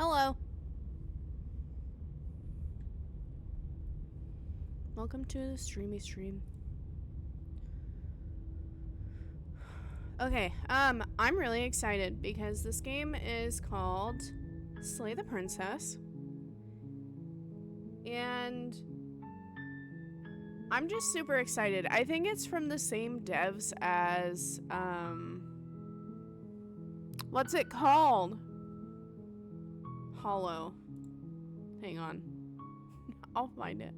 Hello. Welcome to the streamy stream. Okay, I'm really excited because this game is called Slay the Princess. And I'm just super excited. I think it's from the same devs as, what's it called? Hollow. Hang on. I'll find it.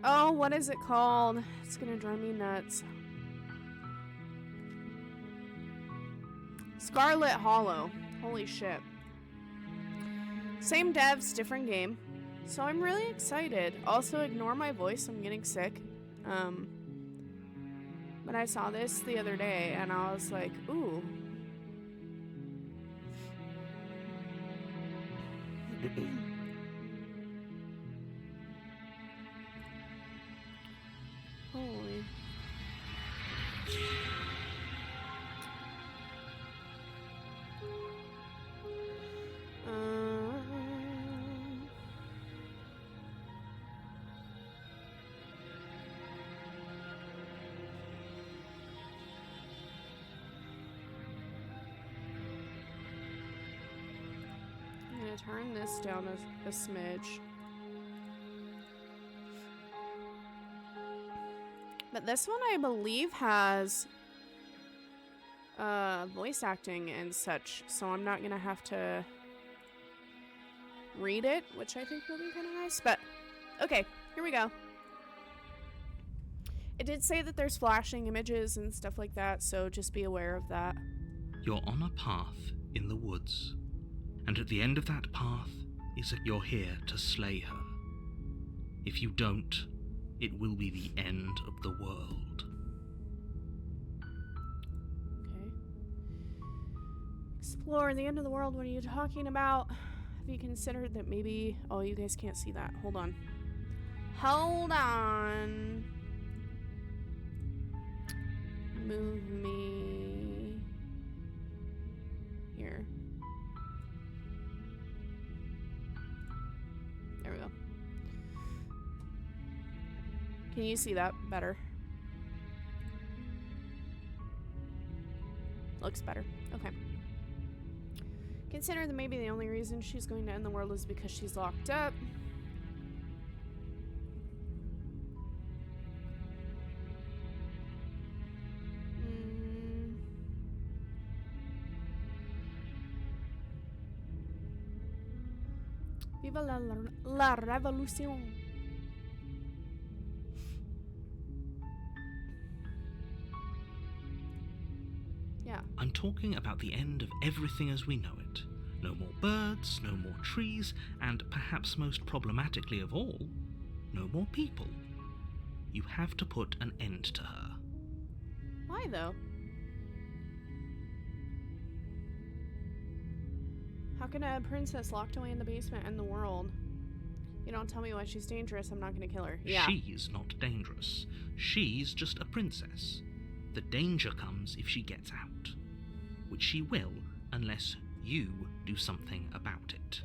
Oh, what is it called? It's gonna drive me nuts. Scarlet Hollow. Holy shit. Same devs, different game. So I'm really excited. Also, ignore my voice, I'm getting sick. But I saw this the other day and I was like, ooh. Holy. I'm gonna turn this down a smidge. But this one, I believe, has voice acting and such, so I'm not gonna have to read it, which I think will be kind of nice. But okay, here we go. It did say that there's flashing images and stuff like that, so just be aware of that. You're on a path in the woods, and at the end of that path is you're here to slay her. If you don't, it will be the end of the world. Okay. Explore the end of the world. What are you talking about? Have you considered that maybe... Oh, you guys can't see that. Hold on. Hold on. Move me... here. There we go. Can you see that better? Looks better. Okay. Consider that maybe the only reason she's going to end the world is because she's locked up. Viva la revolution. Yeah. I'm talking about the end of everything as we know it. No more birds, no more trees, and perhaps most problematically of all, no more people. You have to put an end to her. Why though? How can a princess locked away in the basement end the world? You don't tell me why she's dangerous, I'm not gonna kill her. Yeah. She's not dangerous. She's just a princess. The danger comes if she gets out. Which she will, unless you do something about it.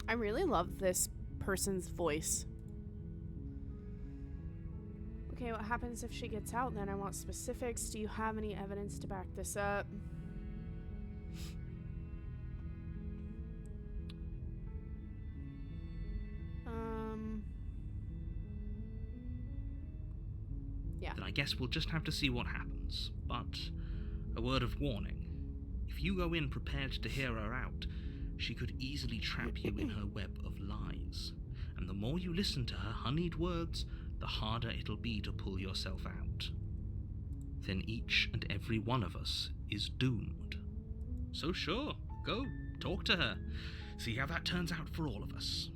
I really love this person's voice. Okay, what happens if she gets out then? I want specifics. Do you have any evidence to back this up? Yeah. Then I guess we'll just have to see what happens. But a word of warning. If you go in prepared to hear her out, she could easily trap you in her web of lies. And the more you listen to her honeyed words, the harder it'll be to pull yourself out. Then each and every one of us is doomed. So sure, go, talk to her. See how that turns out for all of us.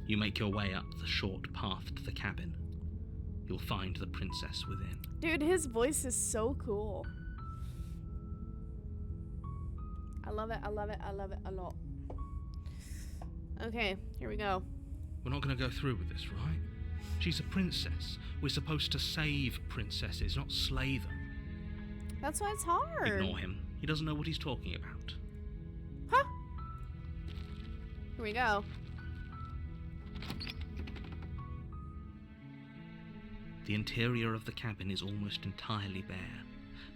You make your way up the short path to the cabin. You'll find the princess within. Dude, his voice is so cool. I love it, I love it, I love it a lot. Okay, here we go. We're not going to go through with this, right? She's a princess. We're supposed to save princesses, not slay them. That's why it's hard. Ignore him. He doesn't know what he's talking about. Huh? Here we go. The interior of the cabin is almost entirely bare.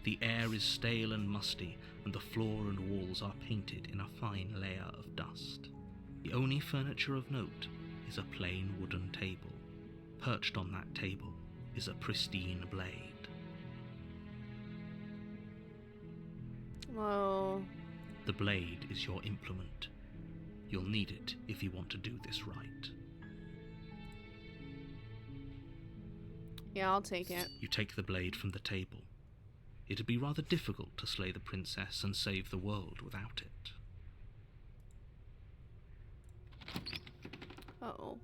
The air is stale and musty, and the floor and walls are painted in a fine layer of dust. The only furniture of note is a plain wooden table. Perched on that table is a pristine blade. Whoa. The blade is your implement. You'll need it if you want to do this right. Yeah, I'll take it. You take the blade from the table. It'd be rather difficult to slay the princess and save the world without it. Uh-oh.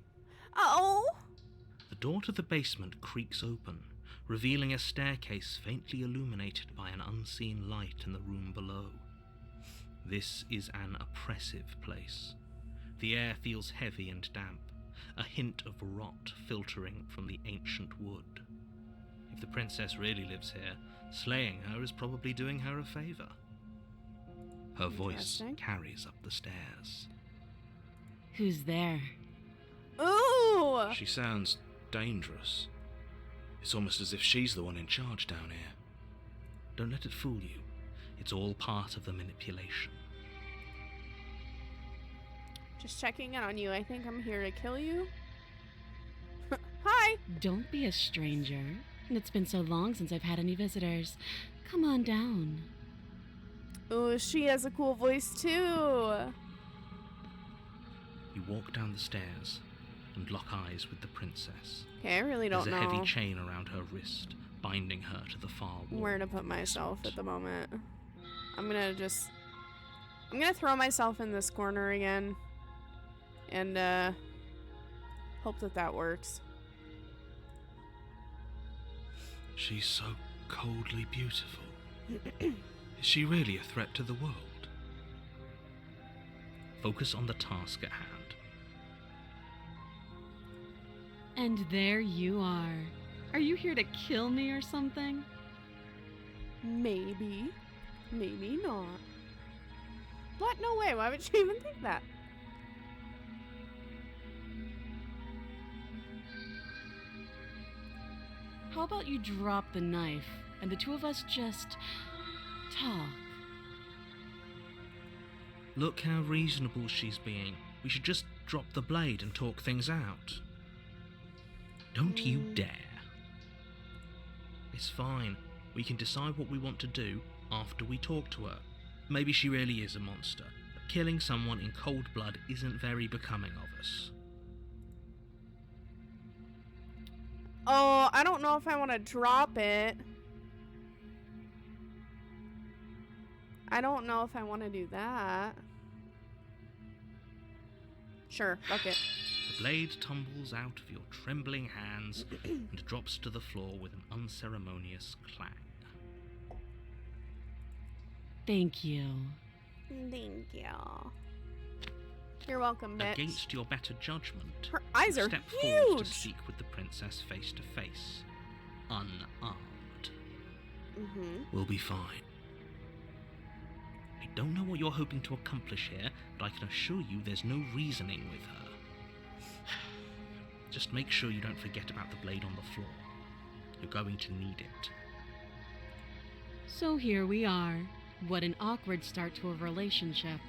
Uh-oh! The door to the basement creaks open, revealing a staircase faintly illuminated by an unseen light in the room below. This is an oppressive place. The air feels heavy and damp, a hint of rot filtering from the ancient wood. If the princess really lives here, slaying her is probably doing her a favor. Her voice carries up the stairs. Who's there? Ooh! She sounds dangerous. It's almost as if she's the one in charge down here. Don't let it fool you. It's all part of the manipulation. Just checking in on you. I think I'm here to kill you. Hi! Don't be a stranger. It's been so long since I've had any visitors. Come on down. Ooh, she has a cool voice too. You walk down the stairs and lock eyes with the princess. Okay, I really don't There's a know heavy chain around her wrist, binding her to the far wall. where to put myself at the moment. I'm gonna throw myself in this corner again. And, hope that works. She's so coldly beautiful. Is she really a threat to the world? Focus on the task at hand. And there you are. Are you here to kill me or something? Maybe. Maybe not. What? No way. Why would she even think that? How about you drop the knife and the two of us just talk? Look how reasonable she's being. We should just drop the blade and talk things out. Don't you dare. It's fine. We can decide what we want to do after we talk to her. Maybe she really is a monster, but killing someone in cold blood isn't very becoming of us. Oh, I don't know if I want to drop it. I don't know if I want to do that. Sure, fuck it. The blade tumbles out of your trembling hands and drops to the floor with an unceremonious clang. Thank you. Thank you. You're welcome, bitch. Against your better judgment, Her eyes are step forward to huge. speak with the princess face to face, unarmed. We'll be fine. I don't know what you're hoping to accomplish here, but I can assure you there's no reasoning with her. Just make sure you don't forget about the blade on the floor. You're going to need it. So here we are. What an awkward start to a relationship.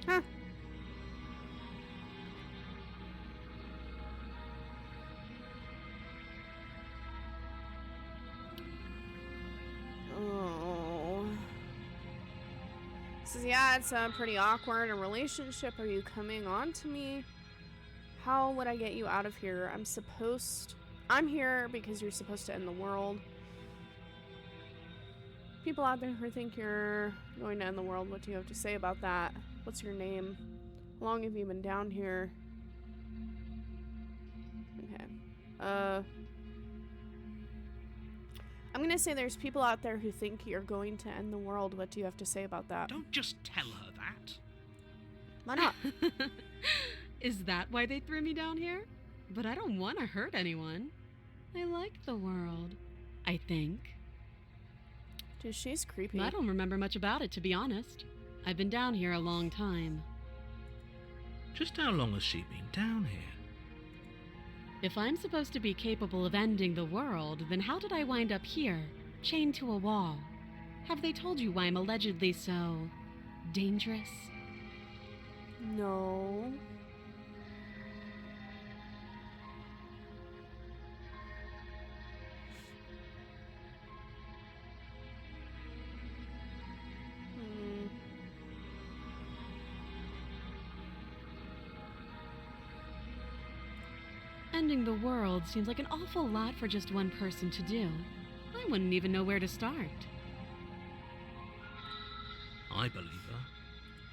Huh. Oh. Says, yeah, it's pretty awkward. A relationship. Are you coming on to me? How would I get you out of here? I'm here because you're supposed to end the world. People out there who think you're going to end the world, what do you have to say about that? What's your name? How long have you been down here? Okay. I'm gonna say there's people out there who think you're going to end the world. What do you have to say about that? Don't just tell her that. Why not? Is that why they threw me down here? But I don't want to hurt anyone. I like the world, I think. Dude, she's creepy. I don't remember much about it, to be honest. I've been down here a long time. Just how long has she been down here? If I'm supposed to be capable of ending the world, then how did I wind up here, chained to a wall? Have they told you why I'm allegedly so dangerous? No. Ending the world seems like an awful lot for just one person to do. I wouldn't even know where to start. I believe her.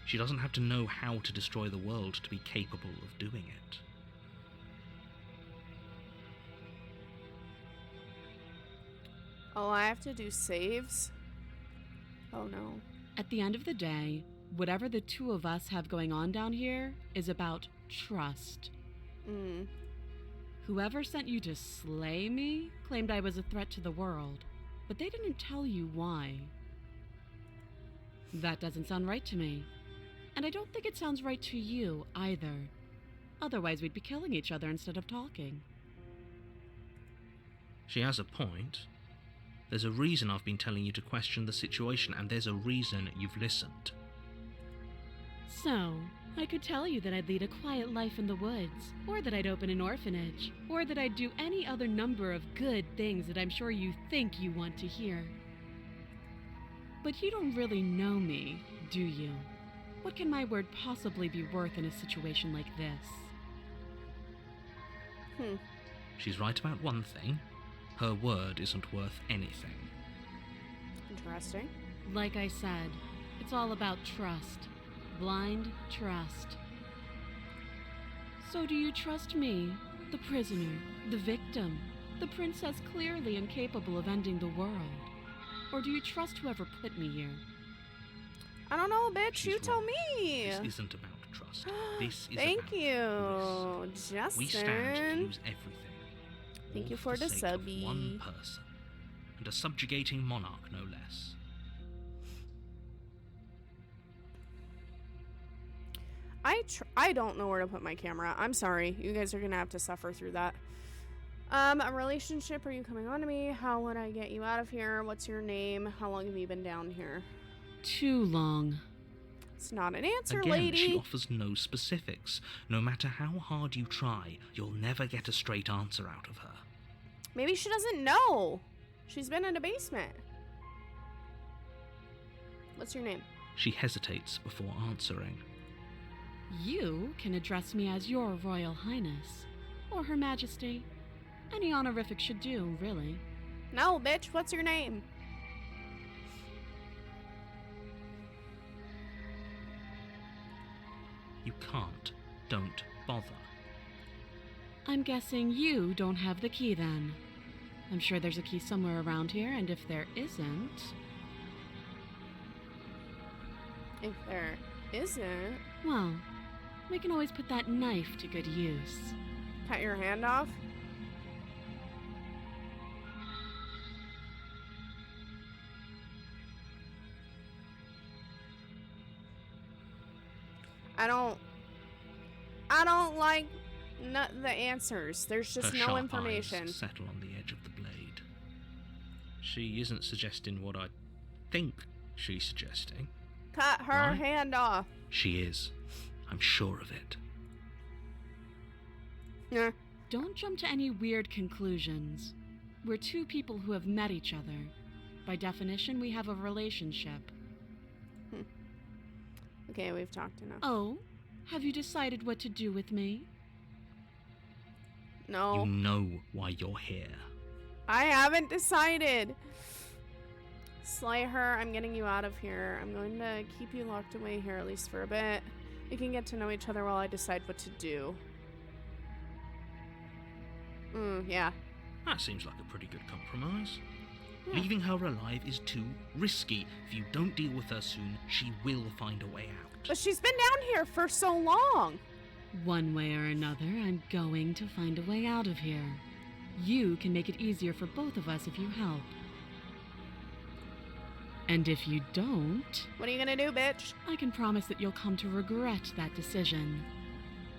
She doesn't have to know how to destroy the world to be capable of doing it. Oh, I have to do saves? Oh no. At the end of the day, whatever the two of us have going on down here is about trust. Whoever sent you to slay me claimed I was a threat to the world, but they didn't tell you why. That doesn't sound right to me. And I don't think it sounds right to you either. Otherwise, we'd be killing each other instead of talking. She has a point. There's a reason I've been telling you to question the situation, and there's a reason you've listened. So, I could tell you that I'd lead a quiet life in the woods, or that I'd open an orphanage, or that I'd do any other number of good things that I'm sure you think you want to hear. But you don't really know me, do you? What can my word possibly be worth in a situation like this? She's right about one thing. Her word isn't worth anything. Interesting. Like I said, it's all about trust. Blind trust. So do you trust me, the prisoner, the victim, the princess clearly incapable of ending the world? Or do you trust whoever put me here? I don't know, bitch. She's you tell wrong. me. This isn't about trust. This is Thank about you, risk. Justin. We stand to lose everything. Thank all you for the sake of subby. one person, and a subjugating monarch, no less. I don't know where to put my camera. I'm sorry. You guys are gonna have to suffer through that. A relationship, are you coming on to me? How would I get you out of here? What's your name? How long have you been down here? Too long. It's not an answer, Again, lady. she offers no specifics. No matter how hard you try, you'll never get a straight answer out of her. Maybe she doesn't know. She's been in a basement. What's your name? She hesitates before answering. You can address me as your Royal Highness, or Her Majesty. Any honorific should do, really. No, bitch. What's your name? You can't. Don't bother. I'm guessing you don't have the key then. I'm sure there's a key somewhere around here, and if there isn't... If there isn't, well, we can always put that knife to good use. cut your hand off. I don't like the answers. There's just Her no sharp information. eyes settle on the edge of the blade. She isn't suggesting what I think she's suggesting. Cut her Right? hand off. She is. I'm sure of it. Yeah. Don't jump to any weird conclusions. We're two people who have met each other. By definition, we have a relationship. Okay, we've talked enough. Oh, have you decided what to do with me? No, You know why you're here. I haven't decided. Slay her. I'm getting you out of here. I'm going to keep you locked away here at least for a bit. We can get to know each other while I decide what to do. Yeah. That seems like a pretty good compromise. Yeah. Leaving her alive is too risky. If you don't deal with her soon, she will find a way out. But she's been down here for so long. One way or another, I'm going to find a way out of here. You can make it easier for both of us if you help. And if you don't, What are you gonna do, bitch? I can promise that you'll come to regret that decision.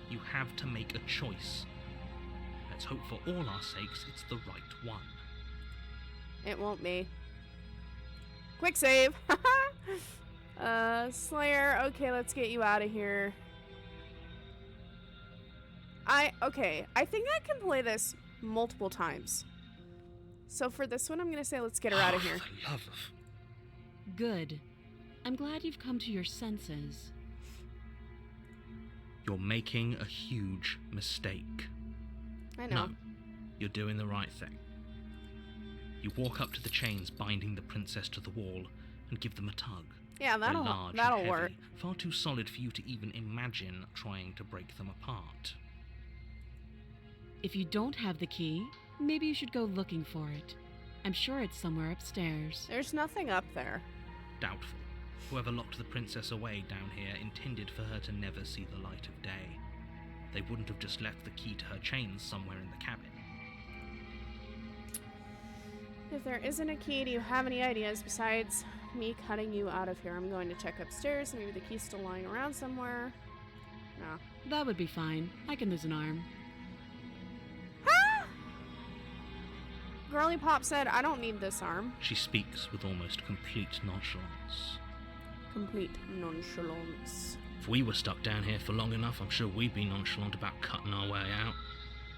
You have to make a choice. Let's hope for all our sakes it's the right one. It won't be. Quick save. Slayer, okay, let's get you out of here. Okay, I think I can play this multiple times. So for this one, I'm gonna say let's get her out of here. For the love of... Good. I'm glad you've come to your senses. You're making a huge mistake. I know. No, you're doing the right thing. You walk up to the chains binding the princess to the wall and give them a tug. Yeah, They're large and that'll heavy, work. far too solid for you to even imagine trying to break them apart. If you don't have the key, maybe you should go looking for it. I'm sure it's somewhere upstairs. There's nothing up there. Doubtful. Whoever locked the princess away down here intended for her to never see the light of day. They wouldn't have just left the key to her chains somewhere in the cabin. If there isn't a key, do you have any ideas besides me cutting you out of here? I'm going to check upstairs. Maybe the key's still lying around somewhere. No. That would be fine. I can lose an arm. Girly Pop said, I don't need this arm. She speaks with almost complete nonchalance. Complete nonchalance. If we were stuck down here for long enough, I'm sure we'd be nonchalant about cutting our way out.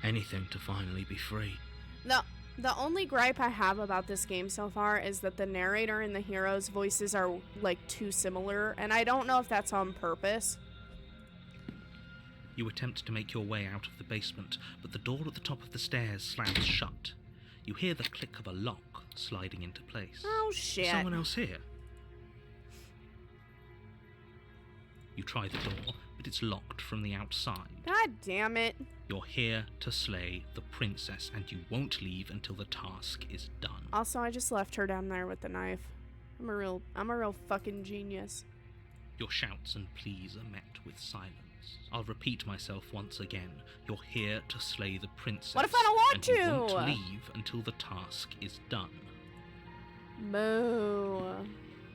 Anything to finally be free. The only gripe I have about this game so far is that the narrator and the heroes' voices are, like, too similar, and I don't know if that's on purpose. You attempt to make your way out of the basement, but the door at the top of the stairs slams shut. You hear the click of a lock sliding into place. Oh, Is shit. someone else here? You try the door, but it's locked from the outside. God damn it. You're here to slay the princess, and you won't leave until the task is done. Also, I just left her down there with the knife. I'm a real fucking genius. Your shouts and pleas are met with silence. I'll repeat myself once again. You're here to slay the princess. What if I don't want and to? You won't leave until the task is done. Boo.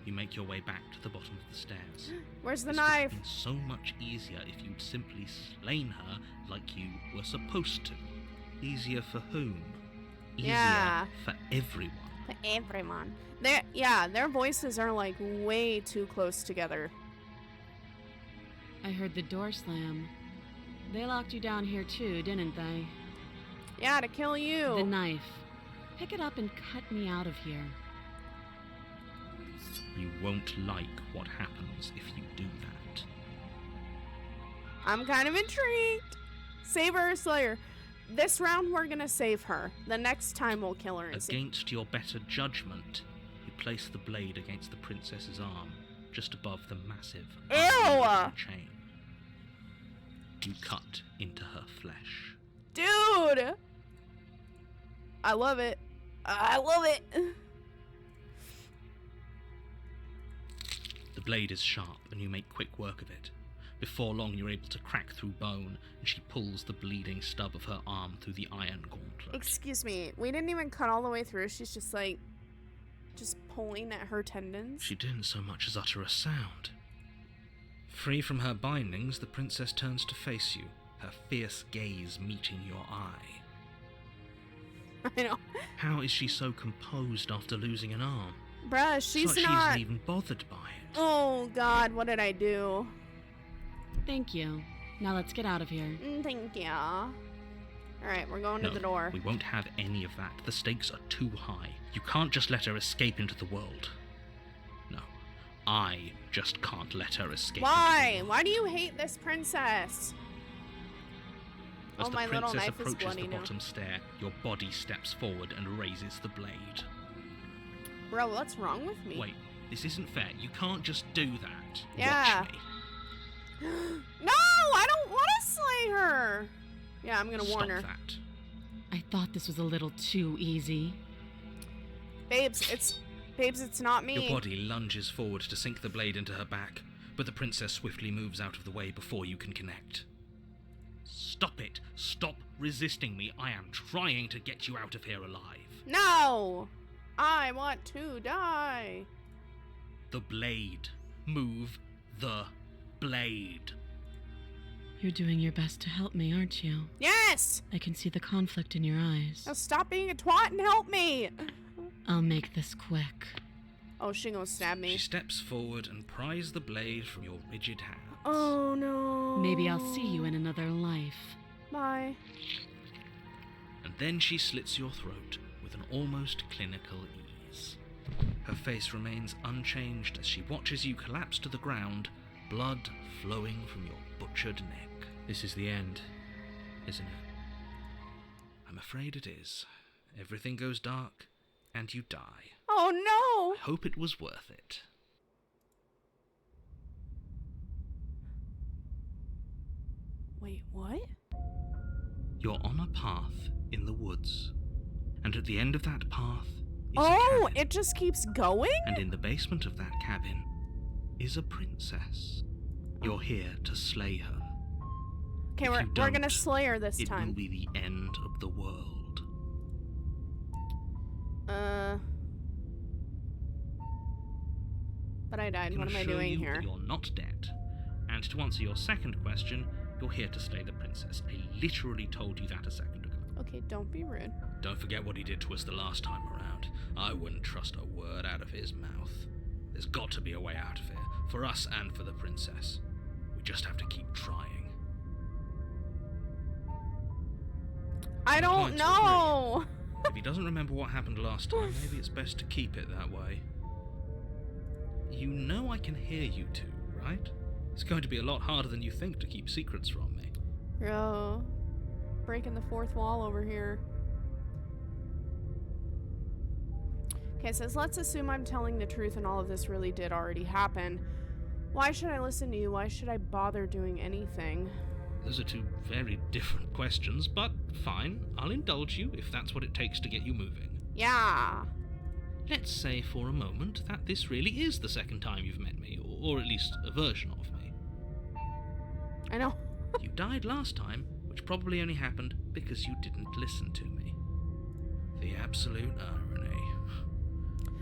You make your way back to the bottom of the stairs. Where's the This knife? would have been so much easier if you'd simply slain her like you were supposed to. Easier for whom? Easier Yeah. for everyone. For everyone. Their voices are like way too close together. I heard the door slam. They locked you down here too, didn't they? Yeah, to kill you. The knife. Pick it up and cut me out of here. You won't like what happens if you do that. I'm kind of intrigued. Save her or slay her. This round we're gonna save her. The next time we'll kill her. And see. Against your better judgment, you place the blade against the princess's arm, just above the massive Ew! chain. You cut into her flesh. Dude! I love it. I love it. The blade is sharp, and you make quick work of it. Before long, you're able to crack through bone, and she pulls the bleeding stub of her arm through the iron gauntlet. Excuse me. We didn't even cut all the way through. She's just like, just pulling at her tendons. She didn't so much as utter a sound. Free from her bindings, the princess turns to face you, her fierce gaze meeting your eye. I know. How is she so composed after losing an arm? Bruh, It's she's like she not. isn't even bothered by it. Oh, God, what did I do? Thank you. Now let's get out of here. Thank ya. Alright, we're going No, to the door. we won't have any of that. The stakes are too high. You can't just let her escape into the world. No, I just can't let her escape. Why? Into the world. Why do you hate this princess? As Oh, the my little princess knife is approaches bloody the now. bottom stair, your body steps forward and raises the blade. Bro, what's wrong with me? Wait, this isn't fair. You can't just do that. Yeah. Watch me. No, I don't want to slay her. Yeah, I'm gonna warn Stop her. that. I thought this was a little too easy. Babes, it's not me. Your body lunges forward to sink the blade into her back, but the princess swiftly moves out of the way before you can connect. Stop it. Stop resisting me. I am trying to get you out of here alive. No! I want to die. The blade. Move the blade. You're doing your best to help me, aren't you? Yes! I can see the conflict in your eyes. Now stop being a twat and help me! I'll make this quick. Oh, she gonna stab me. She steps forward and pries the blade from your rigid hands. Oh no. Maybe I'll see you in another life. Bye. And then she slits your throat with an almost clinical ease. Her face remains unchanged as she watches you collapse to the ground, blood flowing from your butchered neck. This is the end, isn't it? I'm afraid it is. Everything goes dark, and you die. Oh no! I hope it was worth it. Wait, what? You're on a path in the woods, and at the end of that path is a Oh, cabin. it just keeps going? And in the basement of that cabin is a princess. You're here to slay her. Okay, If we're you gonna don't, slay her this It will time. be the end of the world. But I died. I can What am I assure doing you here? that you're not dead. And to answer your second question, you're here to slay the princess. I literally told you that a second ago. Okay, don't be rude. Don't forget what he did to us the last time around. I wouldn't trust a word out of his mouth. There's got to be a way out of here, for us and for the princess. We just have to keep trying. I I'm don't inclined to know! If he doesn't remember what happened last time, maybe it's best to keep it that way. You know I can hear you two, right? It's going to be a lot harder than you think to keep secrets from me. Bro. Breaking the fourth wall over here. Okay, so let's assume I'm telling the truth and all of this really did already happen. Why should I listen to you? Why should I bother doing anything? Those are two very different questions, but fine, I'll indulge you if that's what it takes to get you moving. Yeah. Let's say for a moment that this really is the second time you've met me, or at least a version of me. I know. You died last time, which probably only happened because you didn't listen to me. The absolute irony.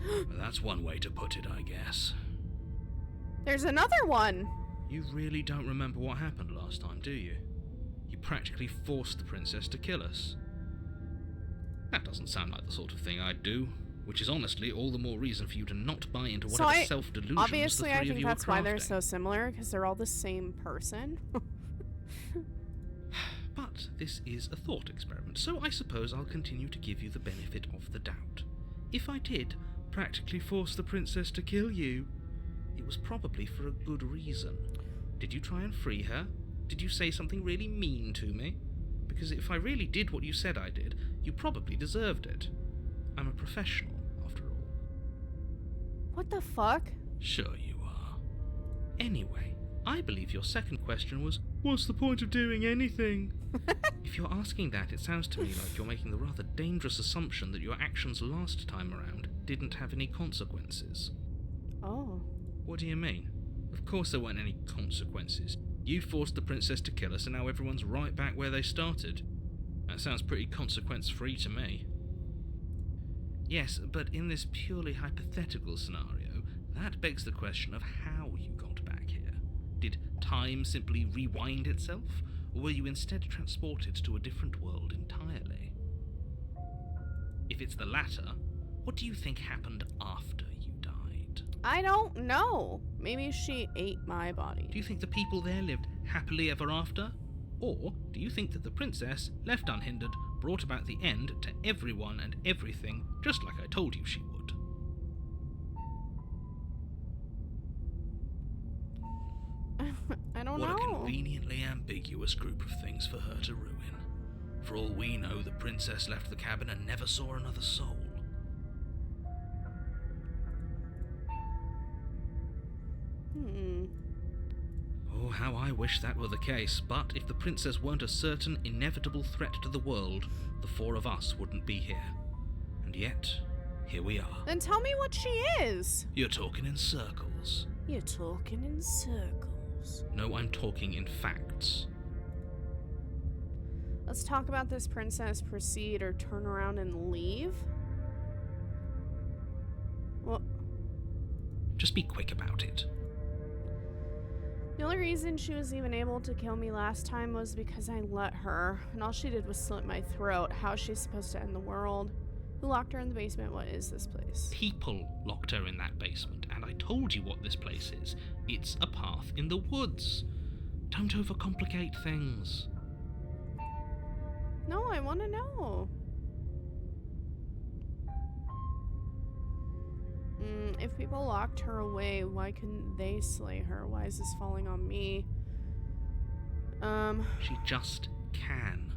Well, that's one way to put it, I guess. There's another one. You really don't remember what happened last time, do you? You practically forced the princess to kill us. That doesn't sound like the sort of thing I'd do, which is honestly all the more reason for you to not buy into So whatever self-delusions obviously, the three I of think you that's are why they're crafting. so similar, because they're all the same person. But this is a thought experiment, so I suppose I'll continue to give you the benefit of the doubt. If I did practically force the princess to kill you, it was probably for a good reason. Did you try and free her? Did you say something really mean to me? Because if I really did what you said I did, you probably deserved it. I'm a professional, after all. What the fuck? Sure you are. Anyway, I believe your second question was, what's the point of doing anything? If you're asking that, it sounds to me like you're making the rather dangerous assumption that your actions last time around didn't have any consequences. Oh. What do you mean? Of course there weren't any consequences. You forced the princess to kill us and now everyone's right back where they started. That sounds pretty consequence-free to me. Yes, but in this purely hypothetical scenario, that begs the question of how you got back here. Did time simply rewind itself, or were you instead transported to a different world entirely? If it's the latter, what do you think happened after you died? I don't know. Maybe she ate my body. Do you think the people there lived happily ever after? Or do you think that the princess, left unhindered, brought about the end to everyone and everything, just like I told you she would? I don't What know. a conveniently ambiguous group of things for her to ruin. For all we know, the princess left the cabin and never saw another soul. Oh, how I wish that were the case, but if the princess weren't a certain, inevitable threat to the world, the four of us wouldn't be here. And yet, here we are. Then tell me what she is. You're talking in circles. You're talking in circles. No, I'm talking in facts. Let's talk about this princess, proceed, or turn around and leave? Well, Just be quick about it. the only reason she was even able to kill me last time was because I let her, and all she did was slit my throat. How is she supposed to end the world? Who locked her in the basement? What is this place? People locked her in that basement, and I told you what this place is. It's a path in the woods. Don't overcomplicate things. No, I want to know. If people locked her away, why couldn't they slay her? Why is this falling on me? She just can.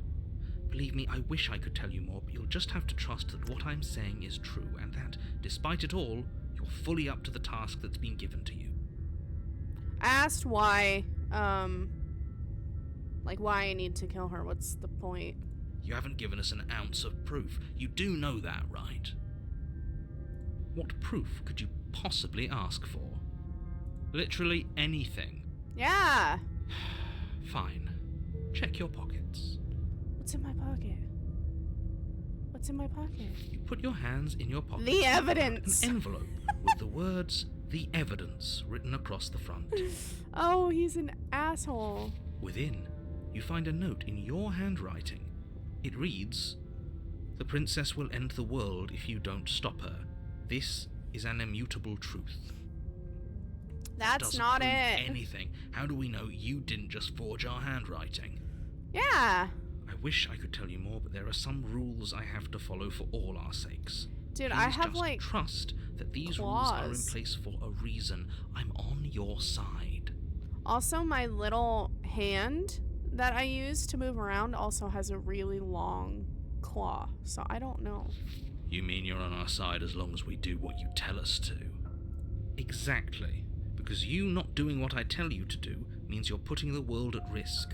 Believe me, I wish I could tell you more, but you'll just have to trust that what I'm saying is true, and that, despite it all, you're fully up to the task that's been given to you. I asked why, like why I need to kill her. What's the point? You haven't given us an ounce of proof. You do know that, right? What proof could you possibly ask for? Literally anything. Yeah. Fine. Check your pockets. What's in my pocket? What's in my pocket? You put your hands in your pocket. The evidence. An envelope with the words, "The Evidence," written across the front. Oh, he's an asshole. Within, you find a note in your handwriting. It reads, "The princess will end the world if you don't stop her. This is an immutable truth." That's Doesn't not prove it. anything. How do we know you didn't just forge our handwriting? Yeah. I wish I could tell you more, but there are some rules I have to follow for all our sakes. Dude, Please I have just like trust that these rules are in claws. place for a reason. I'm on your side. Also, my little hand that I use to move around also has a really long claw, so I don't know. You mean you're on our side as long as we do what you tell us to? Exactly. Because you not doing what I tell you to do means you're putting the world at risk.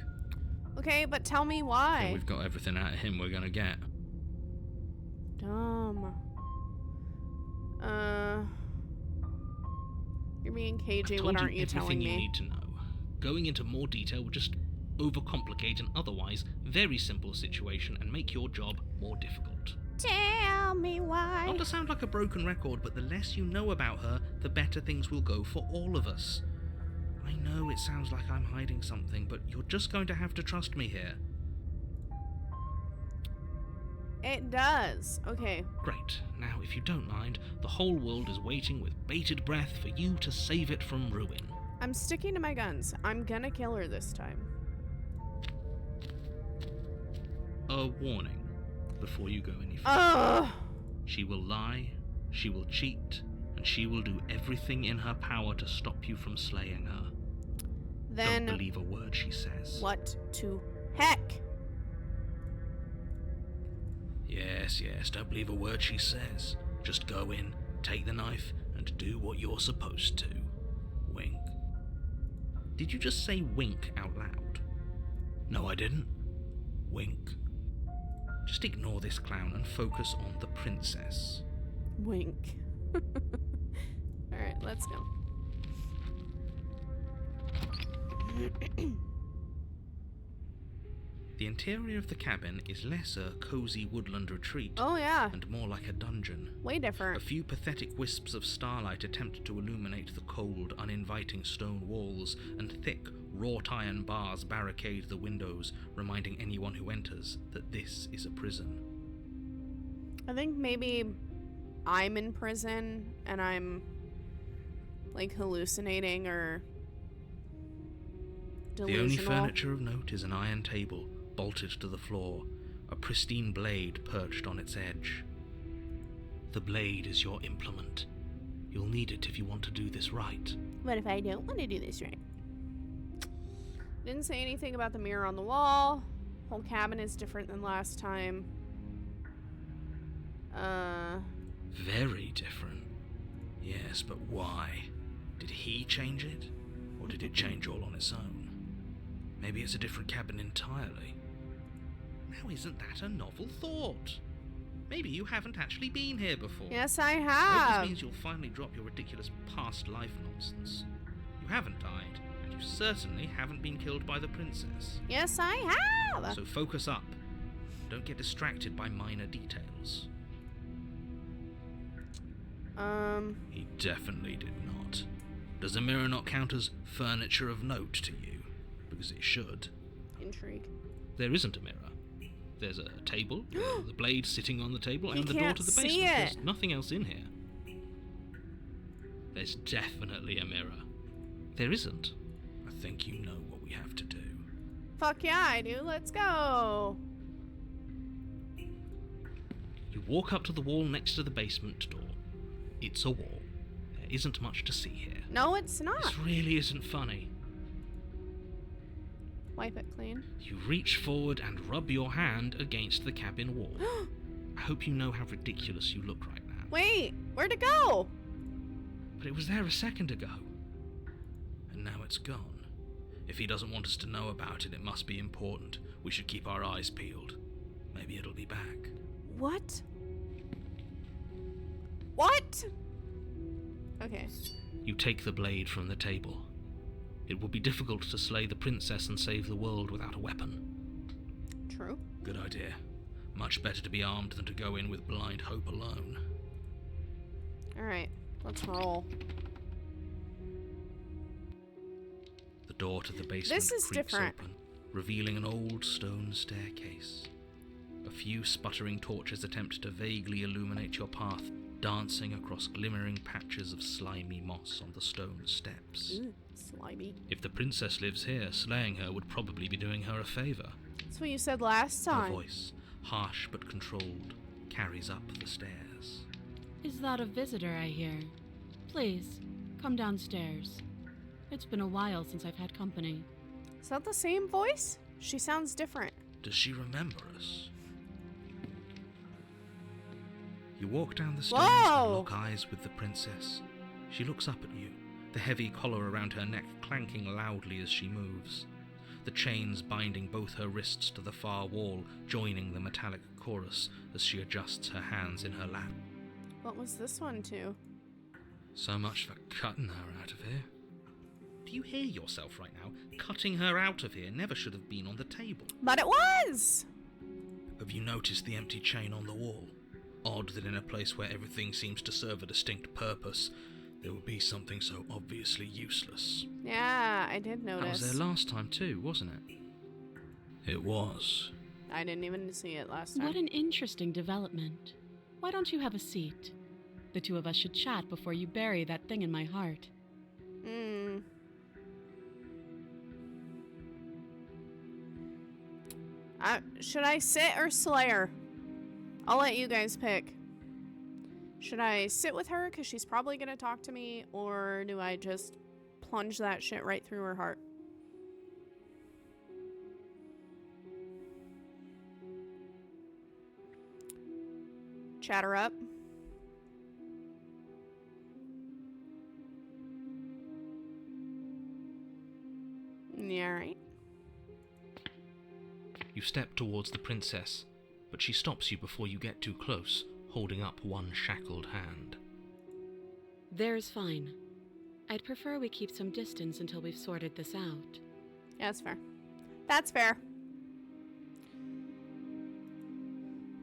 Okay, but tell me And why. we've got everything out of him we're gonna get. Dumb. You're being cagey. I've What told aren't you telling everything you me? need to know. Going into more detail would just overcomplicate an otherwise very simple situation and make your job more difficult. Tell me why. Not to sound like a broken record, but the less you know about her, the better things will go for all of us. I know it sounds like I'm hiding something, but you're just going to have to trust me here. It does. Okay. Great. Now, if you don't mind, the whole world is waiting with bated breath for you to save it from ruin. I'm sticking to my guns. I'm gonna kill her this time. A warning before you go any further. Ugh. She will lie, she will cheat, and she will do everything in her power to stop you from slaying her. Then Don't believe a word she says. what to heck? Yes, don't believe a word she says. Just go in, take the knife, and do what you're supposed to. Wink. Did you just say wink out loud? No, I didn't. Wink. Just ignore this clown and focus on the princess. Wink. Alright, let's go. The interior of the cabin is less a cozy woodland retreat Oh yeah, and more like a dungeon. way A different. few pathetic wisps of starlight attempt to illuminate the cold, uninviting stone walls, and thick, wrought iron bars barricade the windows, reminding anyone who enters that this is a prison. I think maybe I'm in prison and I'm like hallucinating or delusional. The only furniture of note is an iron table, bolted to the floor, a pristine blade perched on its edge. The blade is your implement. You'll need it if you want to do this right. What if I don't want to do this right? Didn't say anything about the mirror on the wall. Whole cabin is different than last time. Very different. Yes, but why? Did he change it? Or did it change all on its own? Maybe it's a different cabin entirely. Now isn't that a novel thought? Maybe you haven't actually been here before. Yes, I I hope have. this means you'll finally drop your ridiculous past life nonsense. You haven't died, and you certainly haven't been killed by the princess. Yes, I have. So focus up, Don't get distracted by minor details. He definitely did not. Does a mirror not count as furniture of note to you? Because it should. Intrigue. There isn't a mirror. There's a table, the blade sitting on the table, and the door can't to the see basement. it. There's nothing else in here. There's definitely a mirror. There isn't. I think you know what we have to do. Fuck yeah, I do. Let's go. You walk up to the wall next to the basement door. It's a wall. There isn't much to see here. No, it's not. This really isn't funny. Wipe it clean. You reach forward and rub your hand against the cabin wall. I hope you know how ridiculous you look right now. Wait, where'd it go? But it was there a second ago. And now it's gone. If he doesn't want us to know about it, it must be important. We should keep our eyes peeled. Maybe it'll be back. What? What? Okay. You take the blade from the table. It would be difficult to slay the princess and save the world without a weapon. True. Good idea. Much better to be armed than to go in with blind hope alone. Alright, let's roll. The door to the basement This is creaks different. open, revealing an old stone staircase. A few sputtering torches attempt to vaguely illuminate your path, dancing across glimmering patches of slimy moss on the stone steps. Ooh, slimy. If the princess lives here, slaying her would probably be doing her a favour. That's what you said last Her time. voice, harsh but controlled, carries up the stairs. Is that a visitor I hear? Please, come downstairs. It's been a while since I've had company. Is that the same voice? She sounds different. Does she remember us? You walk down the stairs Whoa! and lock eyes with the princess. She looks up at you, the heavy collar around her neck clanking loudly as she moves. The chains binding both her wrists to the far wall, joining the metallic chorus as she adjusts her hands in her lap. What was this one to? So much for cutting her out of here. Do you hear yourself right now? Cutting her out of here never should have been on the table. But it was! Have you noticed the empty chain on the wall? Odd that in a place where everything seems to serve a distinct purpose, there would be something so obviously useless. Yeah, I did That notice. was there last time too, wasn't it? It was. I didn't even see it last time. What an interesting development. Why don't you have a seat? The two of us should chat before you bury that thing in my heart. Should I sit or Slayer? I'll let you guys pick. Should I sit with her because she's probably going to talk to me, or do I just plunge that shit right through her heart? Chat her up. Yeah, right. You step towards the princess, but she stops you before you get too close, holding up one shackled hand. There's fine. I'd prefer we keep some distance until we've sorted this out. Yeah, that's fair. That's fair.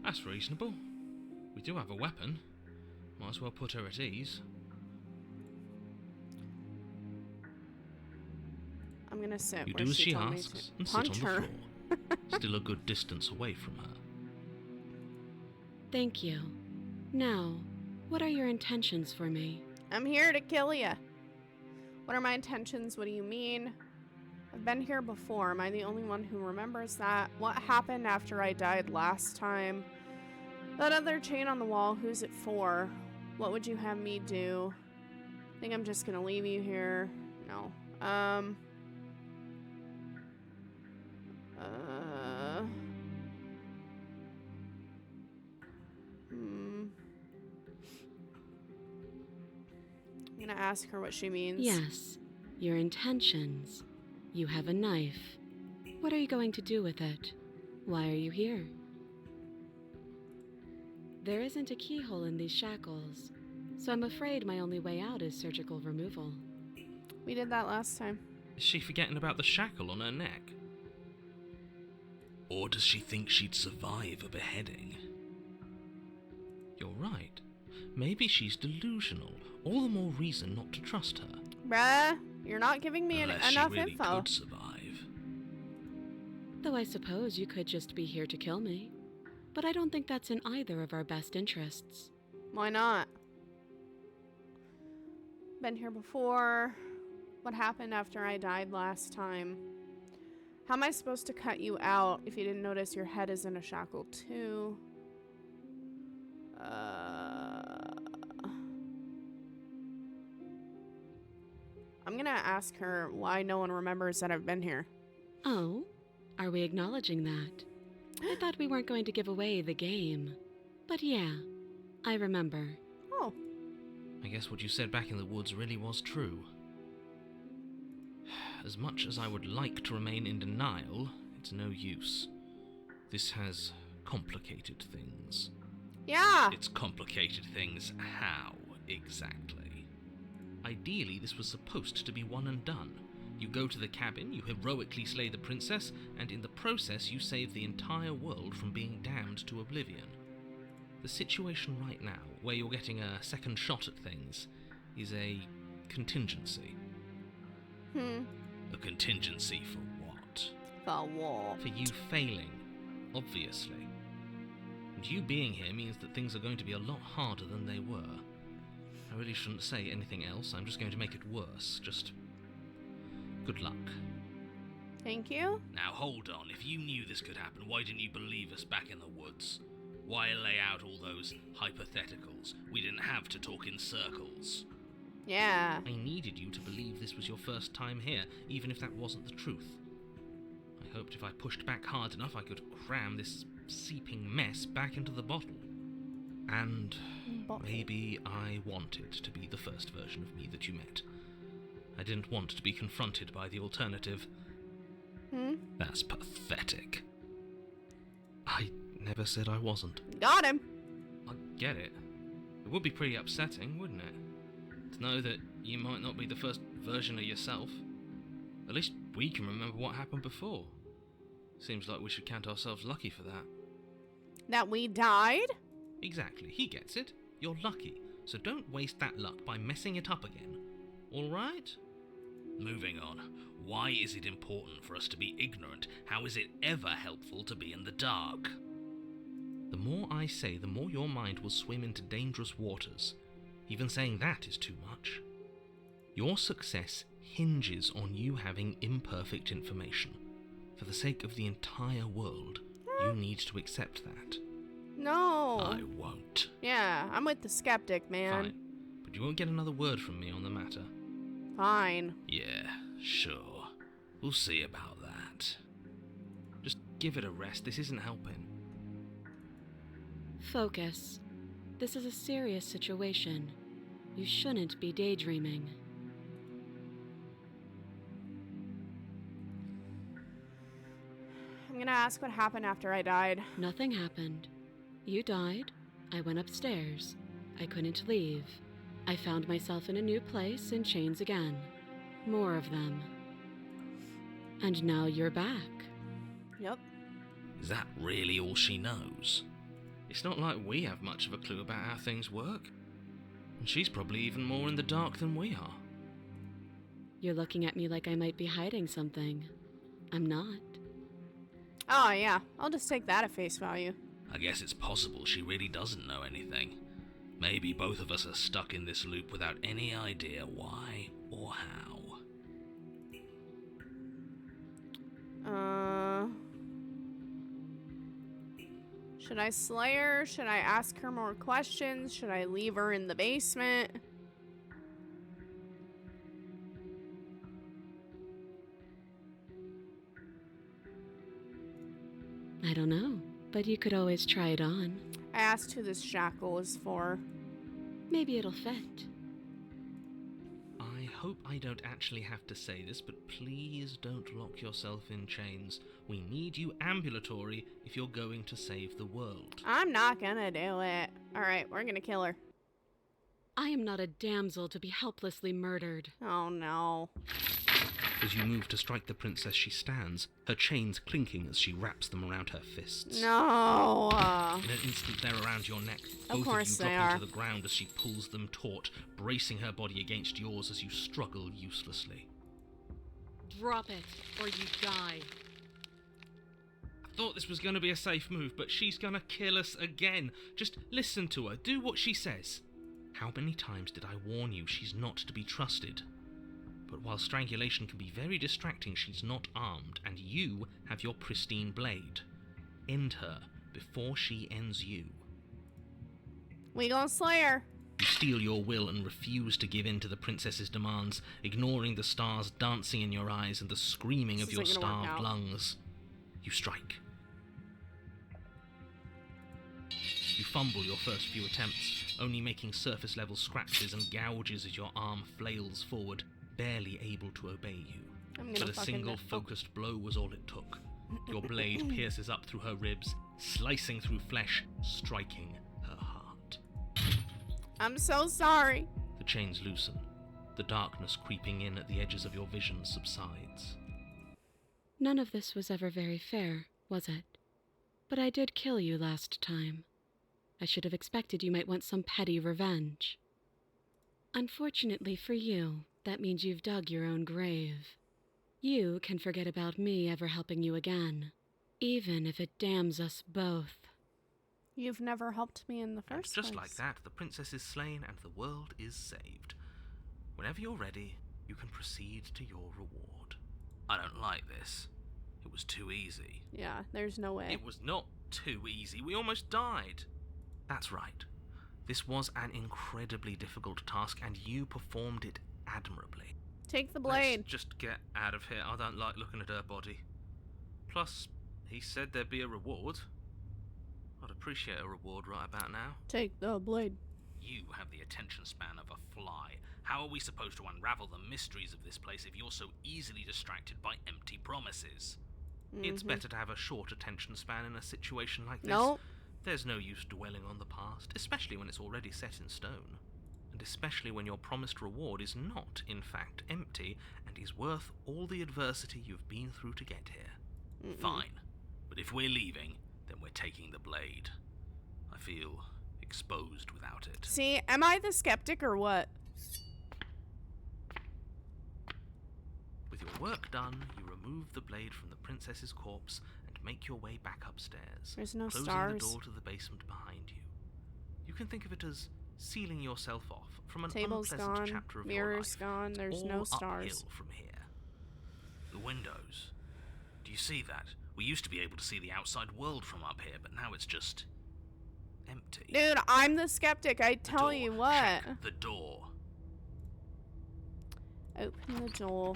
That's reasonable. We do have a weapon. Might as well put her at ease. I'm gonna sit You where do as she told me asks to. and sit Punch on the her. floor, still a good distance away from her. Thank you. Now, what are your intentions for me? I'm here to kill you. What are my intentions? What do you mean? I've been here before. Am I the only one who remembers that? What happened after I died last time? That other chain on the wall, who's it for? What would you have me do? Think I'm just gonna leave you here? No. I'm gonna ask her what she means. Yes, your intentions. You have a knife. What are you going to do with it? Why are you here? There isn't a keyhole in these shackles, so I'm afraid my only way out is surgical removal. We did that last time. Is she forgetting about the shackle on her neck? Or does she think she'd survive a beheading? You're right. Maybe she's delusional. All the more reason not to trust her. Bruh, you're not giving me Unless enough she really info. could survive. Though I suppose you could just be here to kill me. But I don't think that's in either of our best interests. Why not? Been here before. What happened after I died last time? How am I supposed to cut you out if you didn't notice your head is in a shackle too? I'm gonna ask her why no one remembers that I've been here. Oh? Are we acknowledging that? I thought we weren't going to give away the game. But yeah, I remember. Oh. I guess what you said back in the woods really was true. As much as I would like to remain in denial, it's no use. This has complicated things. Yeah. It's complicated things how, exactly? Ideally, this was supposed to be one and done. You go to the cabin, you heroically slay the princess, and in the process you save the entire world from being damned to oblivion. The situation right now, where you're getting a second shot at things, is a contingency. A contingency for what? For what? For you failing, obviously. And you being here means that things are going to be a lot harder than they were. I really shouldn't say anything else, I'm just going to make it worse. Just good luck. Thank you. Now hold on, if you knew this could happen, why didn't you believe us back in the woods? Why lay out all those hypotheticals? We didn't have to talk in circles. Yeah. I needed you to believe this was your first time here, even if that wasn't the truth. I hoped if I pushed back hard enough I could cram this seeping mess back into the bottle. And maybe I wanted to be the first version of me that you met. I didn't want to be confronted by the alternative. That's pathetic. I never said I wasn't. Got him. I get it. It would be pretty upsetting, wouldn't it? To know that you might not be the first version of yourself. At least we can remember what happened before. Seems like we should count ourselves lucky for that. That we died? Exactly, he gets it. You're lucky, so don't waste that luck by messing it up again. Alright? Moving on. Why is it important for us to be ignorant? How is it ever helpful to be in the dark? The more I say, the more your mind will swim into dangerous waters. Even saying that is too much. Your success hinges on you having imperfect information. For the sake of the entire world, you need to accept that. No. I won't. Yeah, I'm with the skeptic, man. Fine. But you won't get another word from me on the matter. Fine. Yeah, sure. We'll see about that. Just give it a rest. This isn't helping. Focus. This is a serious situation. You shouldn't be daydreaming. I'm gonna ask what happened after I died. Nothing happened. You died. I went upstairs. I couldn't leave. I found myself in a new place in chains again. More of them. And now you're back. Yep. Is that really all she knows? It's not like we have much of a clue about how things work. And she's probably even more in the dark than we are. You're looking at me like I might be hiding something. I'm not. Oh, yeah. I'll just take that at face value. I guess it's possible she really doesn't know anything. Maybe both of us are stuck in this loop without any idea why or how. Should I slay her? Should I ask her more questions? Should I leave her in the basement? I don't know, but you could always try it on. I asked who this shackle is for. Maybe it'll fit. I hope I don't actually have to say this, but please don't lock yourself in chains. We need you ambulatory if you're going to save the world. I'm not gonna do it. Alright, we're gonna kill her. I am not a damsel to be helplessly murdered. Oh no. As you move to strike the princess, she stands, her chains clinking as she wraps them around her fists. No. In an instant, they're around your neck. Of Both course of you they drop are. into the ground as she pulls them taut, bracing her body against yours as you struggle uselessly. Drop it, or you die. I thought this was going to be a safe move, but she's going to kill us again. Just listen to her. Do what she says. How many times did I warn you she's not to be trusted? But while strangulation can be very distracting, she's not armed, and you have your pristine blade. End her before she ends you. We gonna slay her. You steel your will and refuse to give in to the princess's demands, ignoring the stars dancing in your eyes and the screaming of This your isn't gonna work starved out. lungs. You strike. You fumble your first few attempts, only making surface-level scratches and gouges as your arm flails forward, barely able to obey you. I'm But gonna a fucking single focused blow was all it took. Your blade pierces up through her ribs, slicing through flesh, striking her heart. I'm so sorry. The chains loosen. The darkness creeping in at the edges of your vision subsides. None of this was ever very fair, was it? But I did kill you last time. I should have expected you might want some petty revenge. Unfortunately for you, that means you've dug your own grave. You can forget about me ever helping you again, even if it damns us both. You've never helped me in the And first just place. like that, the princess is slain and the world is saved. Whenever you're ready, you can proceed to your reward. I don't like this. It was too easy. Yeah, there's no way. It was not too easy. We almost died. That's right. This was an incredibly difficult task, and you performed it admirably. Take the blade. Let's just get out of here. I don't like looking at her body. Plus, he said there'd be a reward. I'd appreciate a reward right about now. Take the blade. You have the attention span of a fly. How are we supposed to unravel the mysteries of this place if you're so easily distracted by empty promises? It's better to have a short attention span in a situation like this. Nope. There's no use dwelling on the past, especially when it's already set in stone. And especially when your promised reward is not, in fact, empty and is worth all the adversity you've been through to get here. Fine. But if we're leaving, then we're taking the blade. I feel exposed without it. See, am I the skeptic or what? With your work done, you remove the blade from the princess's corpse and make your way back upstairs, There's no closing stars. the door to the basement behind you. You can think of it as sealing yourself off from an Table's unpleasant gone. chapter of Mirror's your life. gone. There's all no uphill stars. from here. The windows. Do you see that? We used to be able to see the outside world from up here, but now it's just empty. Dude, I'm the skeptic. I The tell door. you what. Check the door. Open the door.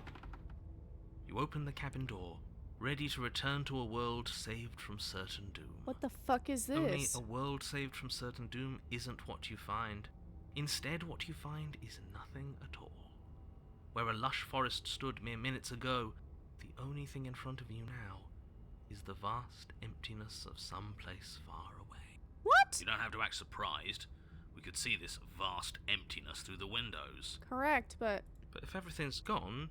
You open the cabin door, ready to return to a world saved from certain doom. What the fuck is Only this? a world saved from certain doom isn't what you find. Instead, what you find is nothing at all. Where a lush forest stood mere minutes ago, the only thing in front of you now is the vast emptiness of some place far away. What? You don't have to act surprised. We could see this vast emptiness through the windows. Correct, but But if everything's gone,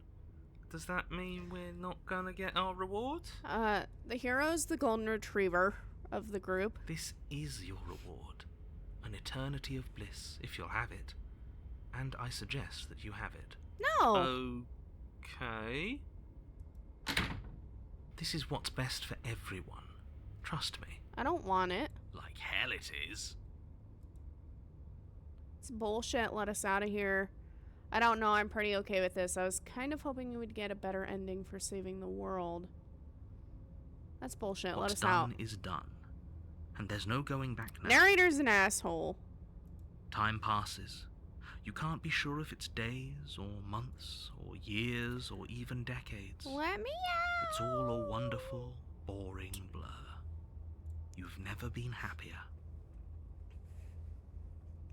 does that mean we're not gonna get our reward? the hero's the golden retriever of the group. This is your reward. An eternity of bliss, if you'll have it. And I suggest that you have it. No. Okay. This is what's best for everyone. Trust me. I don't want it. Like hell it is. It's bullshit. Let us out of here. I don't know. I'm pretty okay with this. I was kind of hoping you would get a better ending for saving the world. That's bullshit. Let What's us out. done is done. And there's no going back now. Narrator's an asshole. Time passes. You can't be sure if it's days or months or years or even decades. Let me out. It's all a wonderful, boring blur. You've never been happier.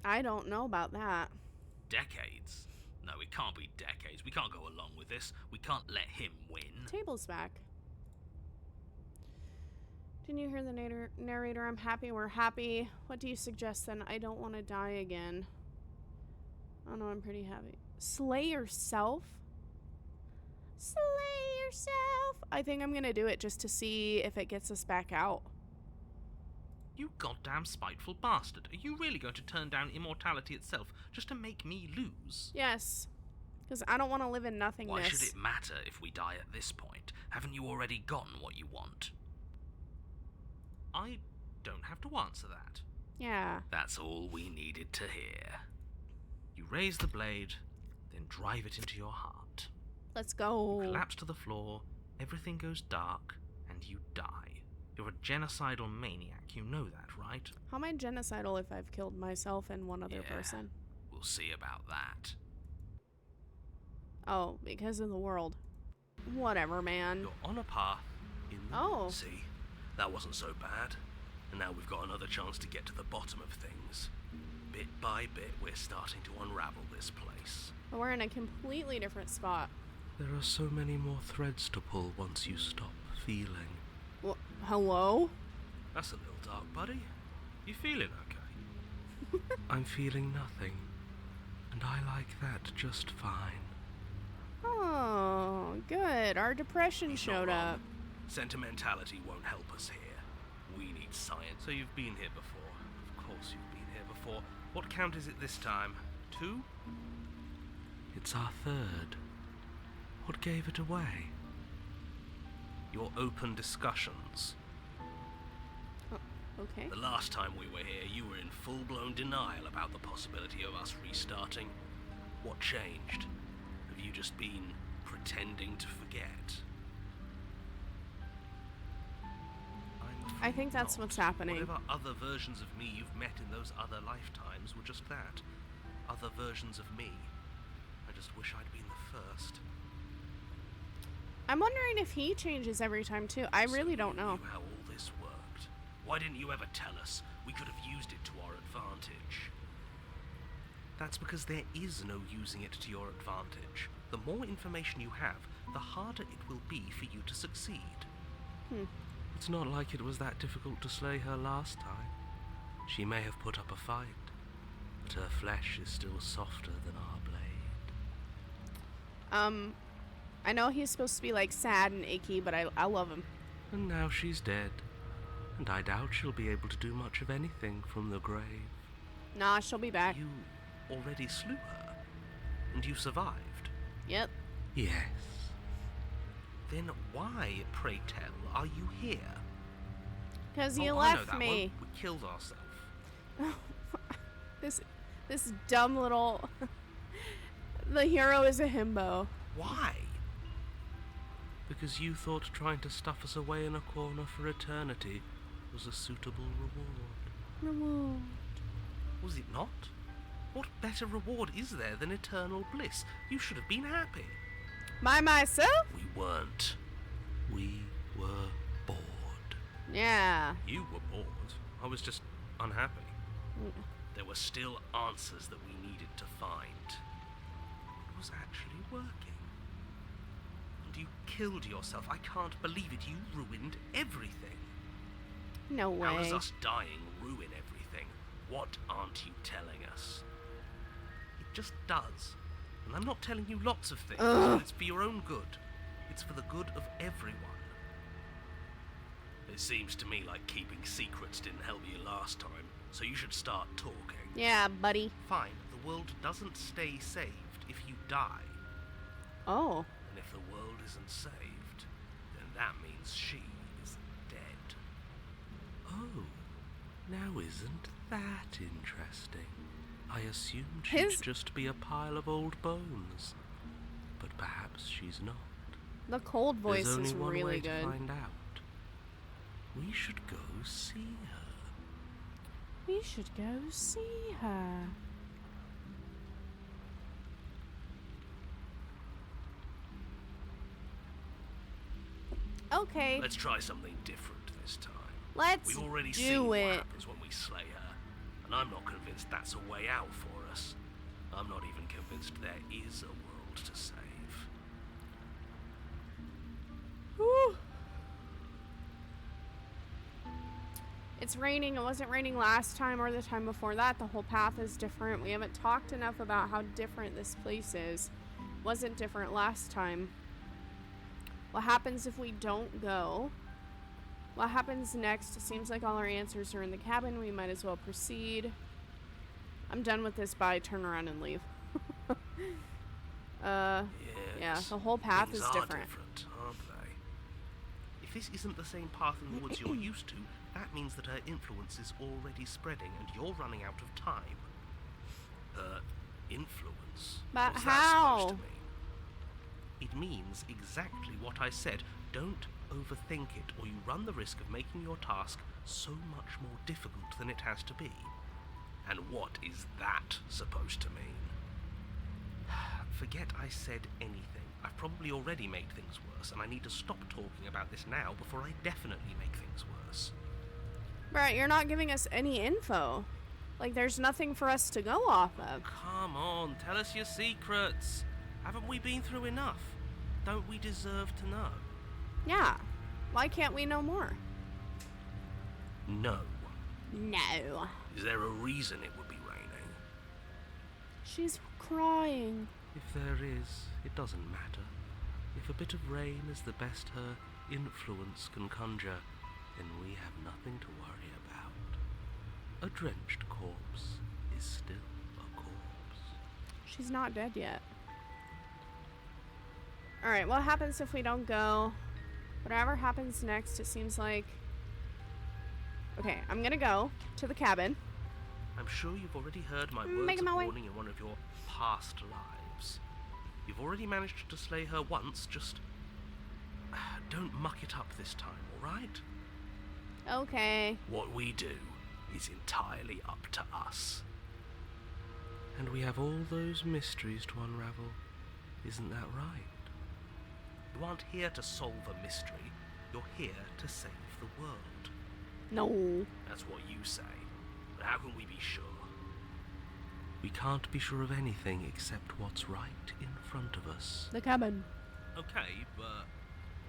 I don't know about that. Decades? No, it can't be decades. We can't go along with this. We can't let him win. Table's back. Didn't you hear the narrator? I'm happy we're happy. What do you suggest then? I don't want to die again. Oh no, I'm pretty happy. Slay yourself? Slay yourself. I think I'm gonna do it just to see if it gets us back out. You goddamn spiteful bastard. Are you really going to turn down immortality itself just to make me lose? Yes. Because I don't want to live in nothingness. Why should it matter if we die at this point? Haven't you already gotten what you want? I don't have to answer that. Yeah. That's all we needed to hear. You raise the blade, then drive it into your heart. Let's go. You collapse to the floor, everything goes dark, and you die. You're a genocidal maniac, you know that, right? How am I genocidal if I've killed myself and one other person? We'll see about that. Oh, because of the world. Whatever, man. You're on a path in the... Oh. See, that wasn't so bad. And now we've got another chance to get to the bottom of things. Bit by bit, we're starting to unravel this place. But we're in a completely different spot. There are so many more threads to pull once you stop feeling. Well, hello? That's a little dark, buddy. You feeling okay? I'm feeling nothing. And I like that just fine. Oh, good. Our depression He's showed not wrong. up. Sentimentality won't help us here. We need science. So you've been here before. Of course you've been here before. What count is it this time? 2? It's our third. What gave it away? Your open discussions. Okay. The last time we were here, you were in full-blown denial about the possibility of us restarting. What changed? Have you just been pretending to forget? I think that's what's happening. Whatever other versions of me you've met in those other lifetimes were just that. Other versions of me. I just wish I'd been the first. I'm wondering if he changes every time, too. I really don't know. You knew how all this worked. Why didn't you ever tell us? We could have used it to our advantage. That's because there is no using it to your advantage. The more information you have, the harder it will be for you to succeed. It's not like it was that difficult to slay her last time. She may have put up a fight, but her flesh is still softer than our blade. I know he's supposed to be, like, sad and icky, but I love him. And now she's dead, and I doubt she'll be able to do much of anything from the grave. Nah, she'll be back. You already slew her, and you survived. Yep. Yes. Then why, pray tell, are you here? Because you Oh, I know left that me. one. We killed ourselves. This dumb little... The hero is a himbo. Why? Because you thought trying to stuff us away in a corner for eternity was a suitable reward. Was it not? What better reward is there than eternal bliss? You should have been happy. By myself? We weren't. We were bored. Yeah. You were bored. I was just unhappy. There were still answers that we needed to find. It was actually working. And you killed yourself. I can't believe it. You ruined everything. No way. How does us dying ruin everything? What aren't you telling us? It just does. And I'm not telling you lots of things. Ugh. It's for your own good. It's for the good of everyone. It seems to me like keeping secrets didn't help you last time, so you should start talking. Yeah, buddy. Fine, the world doesn't stay saved if you die. Oh. And if the world isn't saved, then that means she is dead. Oh, now isn't that interesting? I assumed she'd just be a pile of old bones. But perhaps she's not. The cold voice There's only is one really way good. to find out. We should go see her. We should go see her. Okay, Let's try something different this time. let's We've already do seen what it. happens when we slay her, and I'm not convinced that's a way out for us. I'm not even convinced there is a world to save. Whew. It's raining. It wasn't raining last time or the time before that. The whole path is different. We haven't talked enough about how different this place is. Wasn't different last time. What happens if we don't go? What happens next? It seems like all our answers are in the cabin. We might as well proceed. I'm done with this. Bye. Turn around and leave. Yeah, the whole path things is are different. Aren't they? If this isn't the same path in the woods you're used to, that means that her influence is already spreading and you're running out of time. Her influence? But What's how? that supposed to mean? It means exactly what I said. Don't overthink it, or you run the risk of making your task so much more difficult than it has to be. And what is that supposed to mean? Forget I said anything. I've probably already made things worse, and I need to stop talking about this now before I definitely make things worse. Brett, you're not giving us any info. Like, there's nothing for us to go off of. Come on, tell us your secrets. Haven't we been through enough? Don't we deserve to know? Yeah. Why can't we know more? No. No. Is there a reason it would be raining? She's crying. If there is, it doesn't matter. If a bit of rain is the best her influence can conjure, then we have nothing to worry about. A drenched corpse is still a corpse. She's not dead yet. Alright, what happens if we don't go? Whatever happens next, it seems like... Okay, I'm gonna go to the cabin. I'm sure you've already heard my Making words of my way. warning in one of your past lives. You've already managed to slay her once, just... don't muck it up this time, alright? Okay. What we do is entirely up to us. And we have all those mysteries to unravel. Isn't that right? You aren't here to solve a mystery. You're here to save the world. No. That's what you say. But how can we be sure? We can't be sure of anything except what's right in front of us. The cabin. Okay, but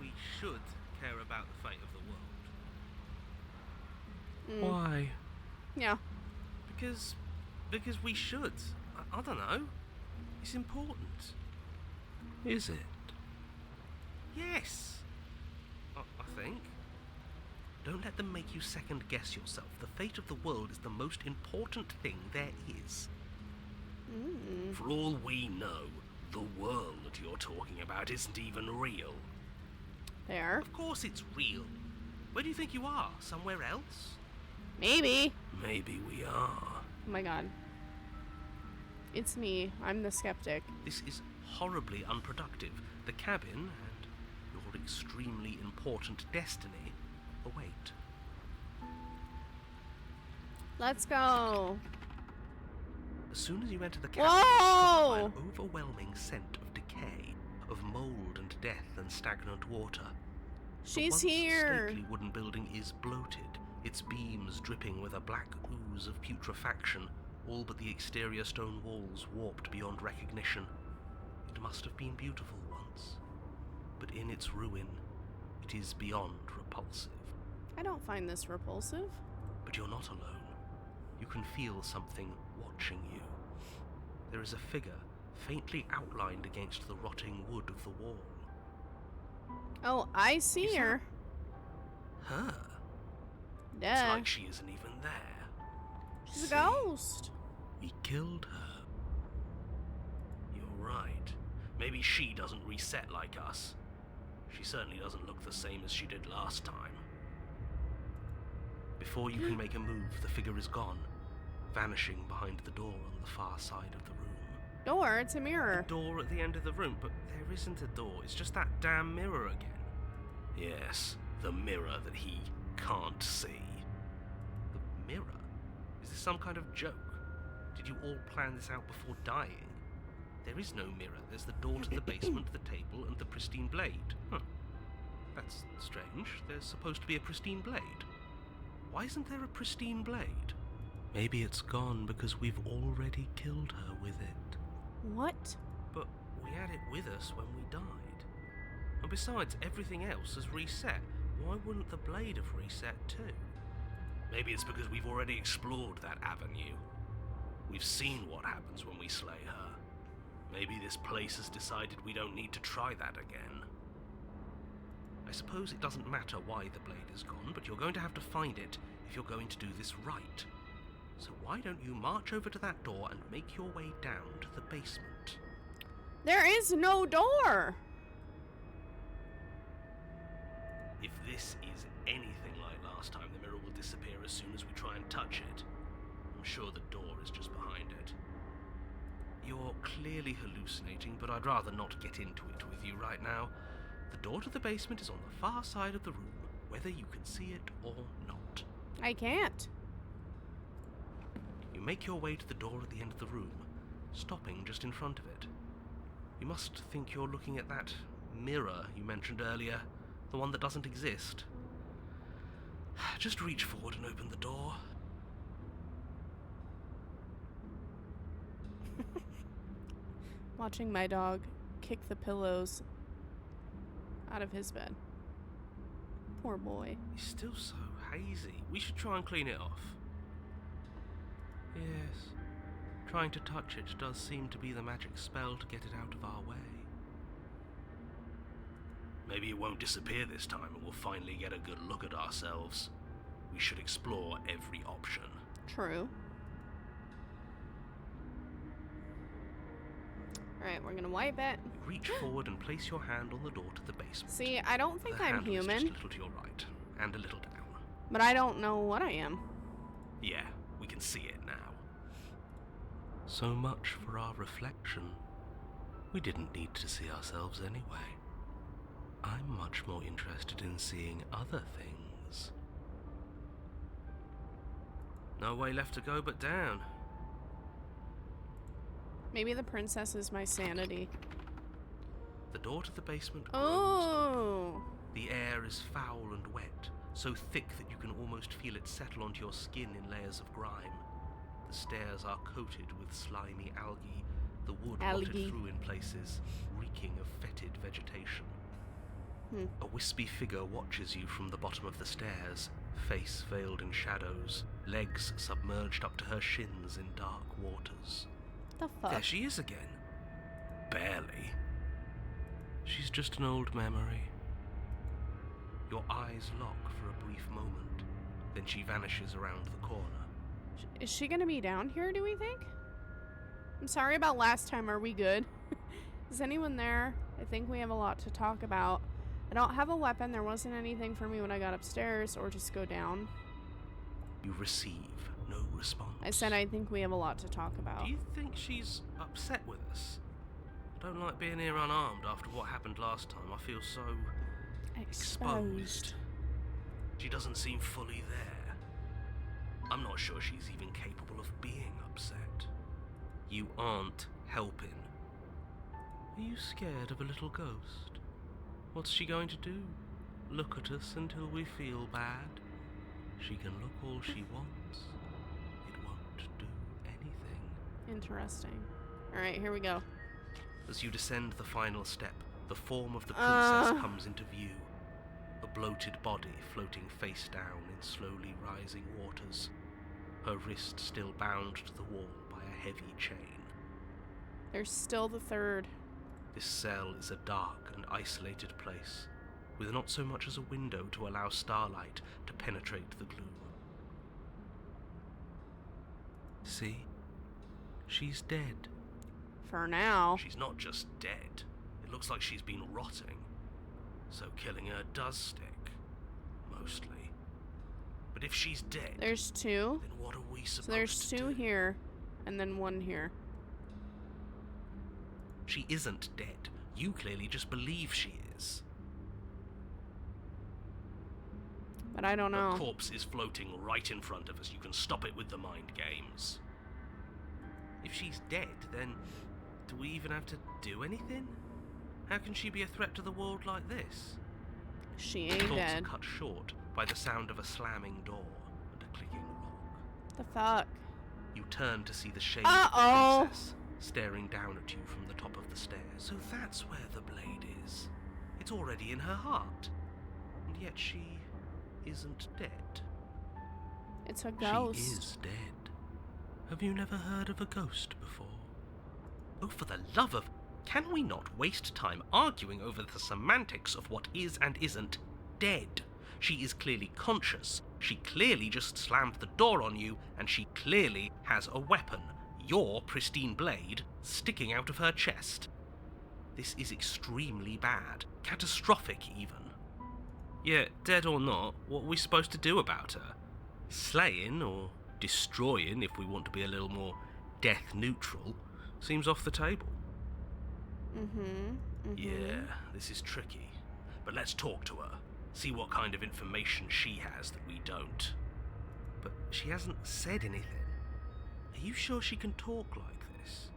we should care about the fate of the world. Why? Yeah. Because we should. I don't know. It's important. Is it? Yes. I think. Don't let them make you second guess yourself. The fate of the world is the most important thing there is. For all we know, the world you're talking about isn't even real. There. Of course it's real. Where do you think you are? Somewhere else? Maybe. Maybe we are. Oh my god. It's me. I'm the skeptic. This is horribly unproductive. The cabin and your extremely important destiny await. Let's go. As soon as you enter the cabin, Whoa! you're struck by an overwhelming scent of decay, of mold and death and stagnant water. The She's once here. stately wooden building is bloated, its beams dripping with a black ooze of putrefaction, all but the exterior stone walls warped beyond recognition. It must have been beautiful once, but in its ruin, it is beyond repulsive. I don't find this repulsive. But you're not alone. You can feel something watching you. There is a figure faintly outlined against the rotting wood of the wall. Oh, I see Is her. Her? It's Duh. like she isn't even there. She's a See? ghost. We killed her. You're right. Maybe she doesn't reset like us. She certainly doesn't look the same as she did last time. Before you can make a move, the figure is gone, vanishing behind the door on the far side of the room. Door, it's a mirror. Door at the end of the room, but there isn't a door. It's just that damn mirror again. Yes, the mirror that he can't see. The mirror? Is this some kind of joke? Did you all plan this out before dying? There is no mirror. There's the door to the basement, the table, and the pristine blade. Huh. That's strange. There's supposed to be a pristine blade. Why isn't there a pristine blade? Maybe it's gone because we've already killed her with it. What? But we had it with us when we died. And besides, everything else has reset. Why wouldn't the blade have reset too? Maybe it's because we've already explored that avenue. We've seen what happens when we slay her. Maybe this place has decided we don't need to try that again. I suppose it doesn't matter why the blade is gone, but you're going to have to find it if you're going to do this right. So why don't you march over to that door and make your way down to the basement? There is no door! If this is anything like last time, the mirror will disappear as soon as we try and touch it. I'm sure the door is just behind it. You're clearly hallucinating, but I'd rather not get into it with you right now. The door to the basement is on the far side of the room, whether you can see it or not. I can't. You make your way to the door at the end of the room, stopping just in front of it. You must think you're looking at that mirror you mentioned earlier, the one that doesn't exist. Just reach forward and open the door. Watching my dog kick the pillows out of his bed. Poor boy. It's still so hazy. We should try and clean it off. Yes, trying to touch it does seem to be the magic spell to get it out of our way. Maybe it won't disappear this time and we'll finally get a good look at ourselves. We should explore every option. True. Alright, we're gonna wipe it. Reach forward and place your hand on the door to the basement. See, I don't think The I'm handle is human, just a little to your right, and a little down. but I don't know what I am. Yeah, we can see it now. So much for our reflection. We didn't need to see ourselves anyway. I'm much more interested in seeing other things. No way left to go but down. Maybe the princess is my sanity. The door to the basement grows. Oh! The air is foul and wet, so thick that you can almost feel it settle onto your skin in layers of grime. The stairs are coated with slimy algae, the wood rotted through in places, reeking of fetid vegetation. A wispy figure watches you from the bottom of the stairs, face veiled in shadows, legs submerged up to her shins in dark waters. The fuck? There she is again. Barely. She's just an old memory. Your eyes lock for a brief moment, then she vanishes around the corner. Is she gonna be down here, do we think? I'm sorry about last time, are we good? Is anyone there? I think we have a lot to talk about. I don't have a weapon, there wasn't anything for me when I got upstairs, or just go down. You receive no response. I said I think we have a lot to talk about. Do you think she's upset with us? I don't like being here unarmed after what happened last time. I feel so exposed. She doesn't seem fully there. I'm not sure she's even capable of being upset. You aren't helping. Are you scared of a little ghost? What's she going to do? Look at us until we feel bad? She can look all she wants. It won't do anything. Interesting. Alright, here we go. As you descend the final step, the form of the princess comes into view. A bloated body floating face down in slowly rising waters. Her wrist still bound to the wall by a heavy chain. There's still the third. This cell is a dark and isolated place, with not so much as a window to allow starlight to penetrate the gloom. See? She's dead. For now. She's not just dead. It looks like she's been rotting. So killing her does stick. Mostly. But if she's dead, There's two. then what are we supposed So there's to two do? here, and then one here. She isn't dead. You clearly just believe she is. But I don't A know. corpse is floating right in front of us. You can stop it with the mind games. If she's dead, then do we even have to do anything? How can she be a threat to the world like this? She ain't Thoughts dead. are cut short by the sound of a slamming door and a clicking lock. The fuck? You turn to see the shade of Uh-oh. the princess staring down at you from the top of the stairs. So that's where the blade is. It's already in her heart. And yet she isn't dead. It's a ghost. She is dead. Have you never heard of a ghost before? Oh, for the love of... Can we not waste time arguing over the semantics of what is and isn't dead? She is clearly conscious. She clearly just slammed the door on you, and she clearly has a weapon, your pristine blade, sticking out of her chest. This is extremely bad. Catastrophic, even. Yeah, dead or not, what are we supposed to do about her? Slaying, or destroying, if we want to be a little more death neutral, seems off the table. Yeah, this is tricky. But let's talk to her. See what kind of information she has that we don't. But she hasn't said anything. Are you sure she can talk like this?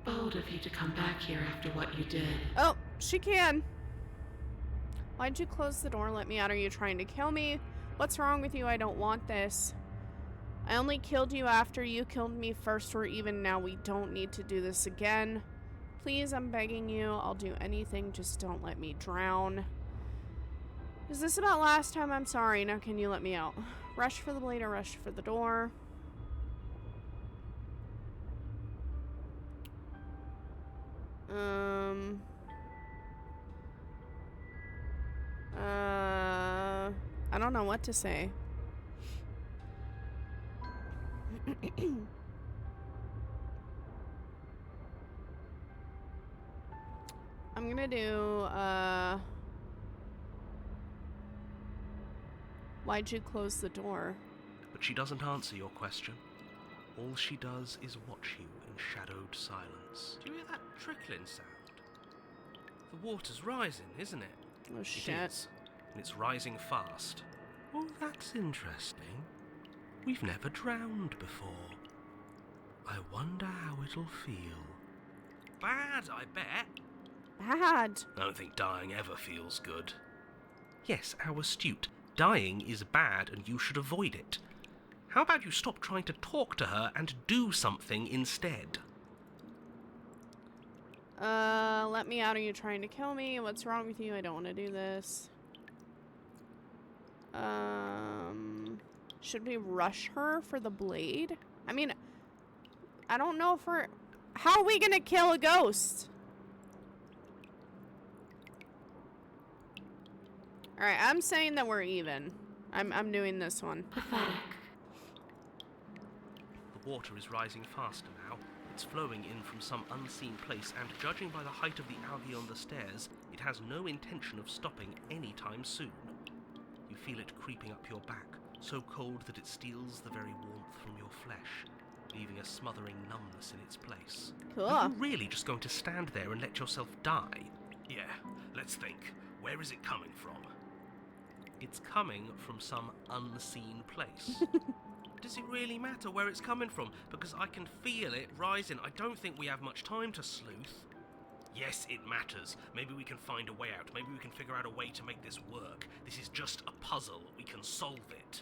Bold of you to come back here after what you did. Oh, she can. Why'd you close the door? Let me out. Are you trying to kill me? What's wrong with you? I don't want this. I only killed you after you killed me first, or even now. We don't need to do this again. Please, I'm begging you. I'll do anything. Just don't let me drown. Is this about last time? I'm sorry. Now can you let me out? Rush for the blade or rush for the door? I don't know what to say. I'm gonna do, why'd you close the door? But she doesn't answer your question. All she does is watch you in shadowed silence. Do you hear that trickling sound? The water's rising, isn't it? Oh, It shit. is, and it's rising fast. Oh, that's interesting. We've never drowned before. I wonder how it'll feel. Bad, I bet. Bad. I don't think dying ever feels good. Yes, how astute. Dying is bad and you should avoid it. How about you stop trying to talk to her and do something instead? Let me out. Are you trying to kill me? What's wrong with you? I don't want to do this. Should we rush her for the blade? I mean, I don't know if we're... How are we gonna kill a ghost? Alright, I'm saying that we're even. I'm doing this one. Pathetic. The water is rising faster now. It's flowing in from some unseen place, and judging by the height of the algae on the stairs, it has no intention of stopping anytime soon. You feel it creeping up your back, so cold that it steals the very warmth from your flesh, leaving a smothering numbness in its place. Cool. Are you really just going to stand there and let yourself die? Yeah, let's think. Where is it coming from? It's coming from some unseen place. Does it really matter where it's coming from? Because I can feel it rising. I don't think we have much time to sleuth. Yes, it matters. Maybe we can find a way out. Maybe we can figure out a way to make this work. This is just a puzzle. We can solve it.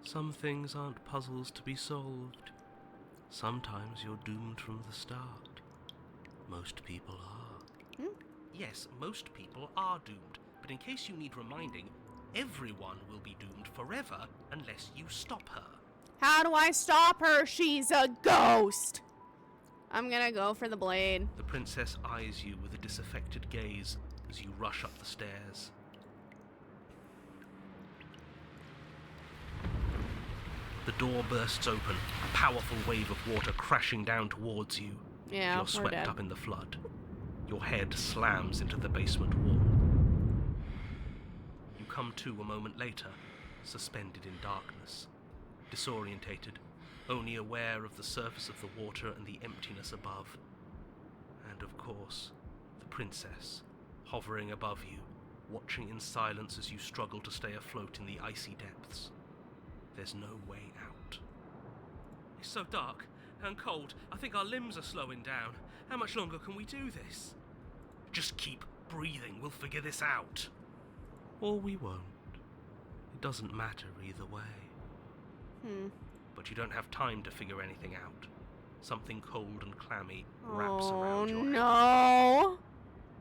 Some things aren't puzzles to be solved. Sometimes you're doomed from the start. Most people are. Yes, most people are doomed. But in case you need reminding, everyone will be doomed forever unless you stop her. How do I stop her? She's a ghost! I'm gonna go for the blade. The princess eyes you with a disaffected gaze as you rush up the stairs. The door bursts open, a powerful wave of water crashing down towards you. Yeah, You're we're swept dead. up in the flood. Your head slams into the basement wall. You come to a moment later, suspended in darkness, disorientated, only aware of the surface of the water and the emptiness above. And of course, the princess, hovering above you, watching in silence as you struggle to stay afloat in the icy depths. There's no way out. It's so dark and cold, I think our limbs are slowing down. How much longer can we do this? Just keep breathing, we'll figure this out. Or we won't. It doesn't matter either way. But you don't have time to figure anything out. Something cold and clammy wraps around your head. No!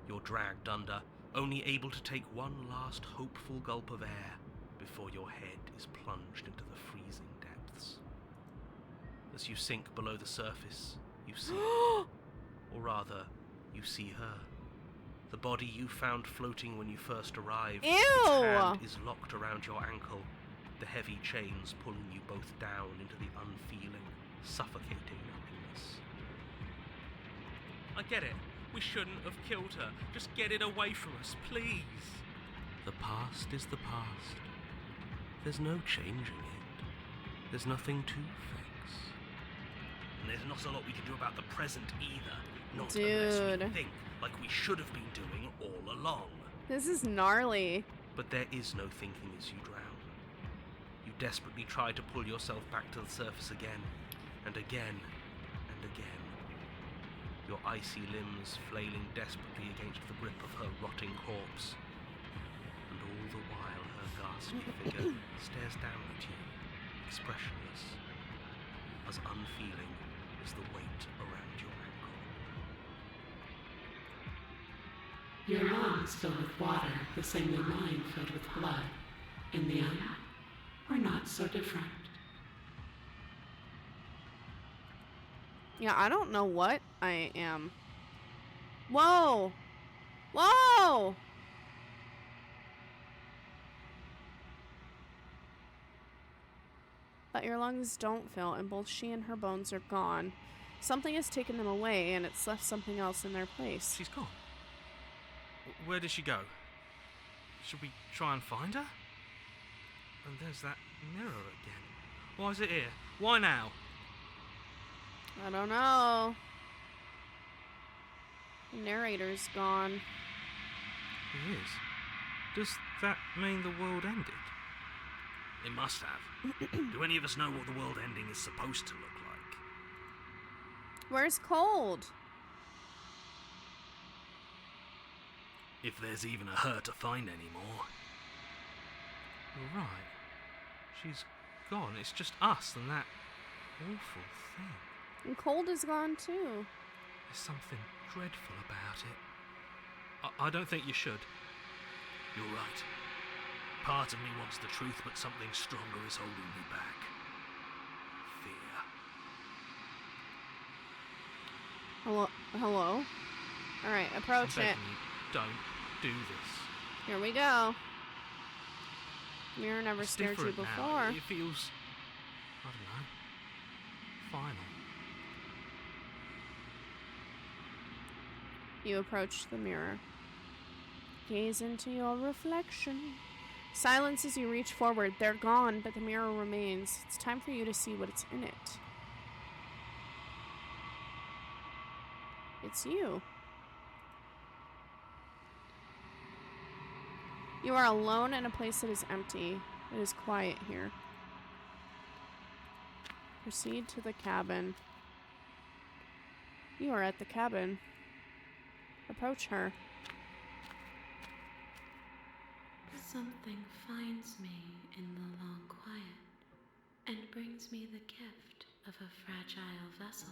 You're dragged under, only able to take one last hopeful gulp of air before your head is plunged into the freezing depths. As you sink below the surface, you see, or rather, You see her. The body you found floating when you first arrived. Ew! Its hand is locked around your ankle, the heavy chains pulling you both down into the unfeeling, suffocating nothingness. I get it. We shouldn't have killed her. Just get it away from us, please. The past is the past. There's no changing it. There's nothing to fix. And there's not a lot we can do about the present either. Not Dude. unless we think like we should have been doing all along. This is gnarly. But there is no thinking as you drown. You desperately try to pull yourself back to the surface again, and again, and again. Your icy limbs flailing desperately against the grip of her rotting corpse. And all the while her ghastly figure stares down at you, expressionless, as unfeeling as the weight around your ankle. Your lungs filled with water, the same as mine filled with blood. In the end, we're not so different. Yeah, I don't know what I am. Whoa! Whoa! But your lungs don't fill, and both she and her bones are gone. Something has taken them away, and it's left something else in their place. She's gone. Where did she go? Should we try and find her? And there's that mirror again. Why is it here? Why now? I don't know. The narrator's gone. He is. Does that mean the world ended? It must have. Do any of us know what the world ending is supposed to look like? Where's Cold? If there's even a her to find anymore. You're right. She's gone. It's just us and that awful thing. And Cold is gone too. There's something dreadful about it. I don't think you should. You're right. Part of me wants the truth, but something stronger is holding me back. Fear. Hello? Alright, approach I'm it. begging you, don't do this. Here we go. Mirror never It's scared you different now. before. It feels, I don't know, final. You approach the mirror. Gaze into your reflection. Silence as you reach forward. They're gone, but the mirror remains. It's time for you to see what's in it. It's you. You are alone in a place that is empty. It is quiet here. Proceed to the cabin. You are at the cabin. Approach her. Something finds me in the long quiet and brings me the gift of a fragile vessel.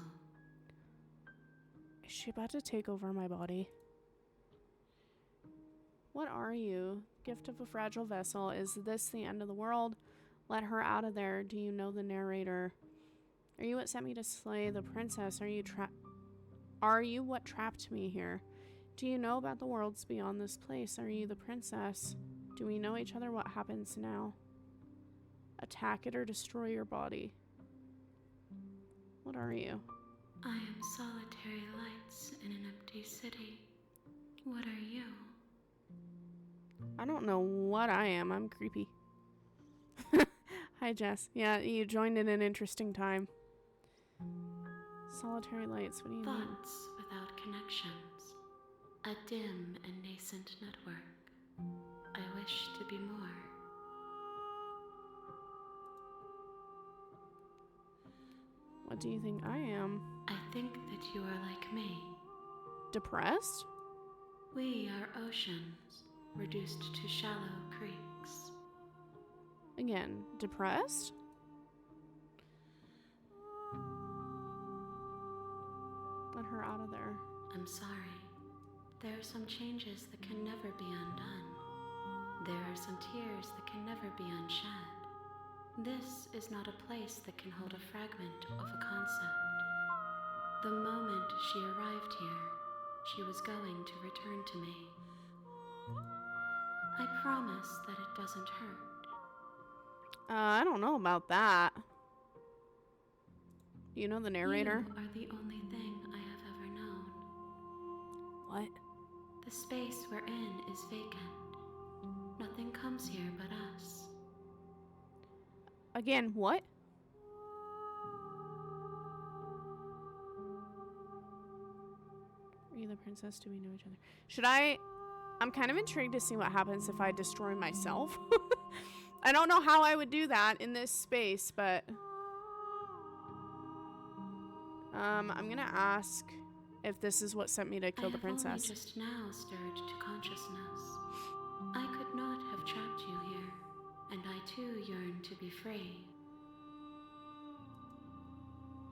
Is she about to take over my body? What are you? Gift of a fragile vessel. Is this the end of the world? Let her out of there. Do you know the narrator? Are you what sent me to slay the princess? Are you what trapped me here? Do you know about the worlds beyond this place? Are you the princess? Do we know each other? What happens now? Attack it or destroy your body. What are you? I am solitary lights in an empty city. What are you? I don't know what I am. I'm creepy. Hi, Jess. Yeah, you joined in an interesting time. Solitary lights, what do you mean? Thoughts without connections. A dim and nascent network. I wish to be more. What do you think I am? I think that you are like me. Depressed? We are oceans, reduced to shallow creeks. Again, depressed? Let her out of there. I'm sorry. There are some changes that can never be undone. There are some tears that can never be unshed. This is not a place that can hold a fragment of a concept. The moment she arrived here, she was going to return to me. I promise that it doesn't hurt. I don't know about that. You know the narrator? You are the only thing I have ever known. What? The space we're in is vacant. Nothing comes here but us. Again, what? Are you the princess? Do we know each other? Should I... I'm kind of intrigued to see what happens if I destroy myself. I don't know how I would do that in this space, but... I'm gonna ask if this is what sent me to kill the princess. I have only just now stirred to consciousness. I could not have trapped you here, and I too yearn to be free.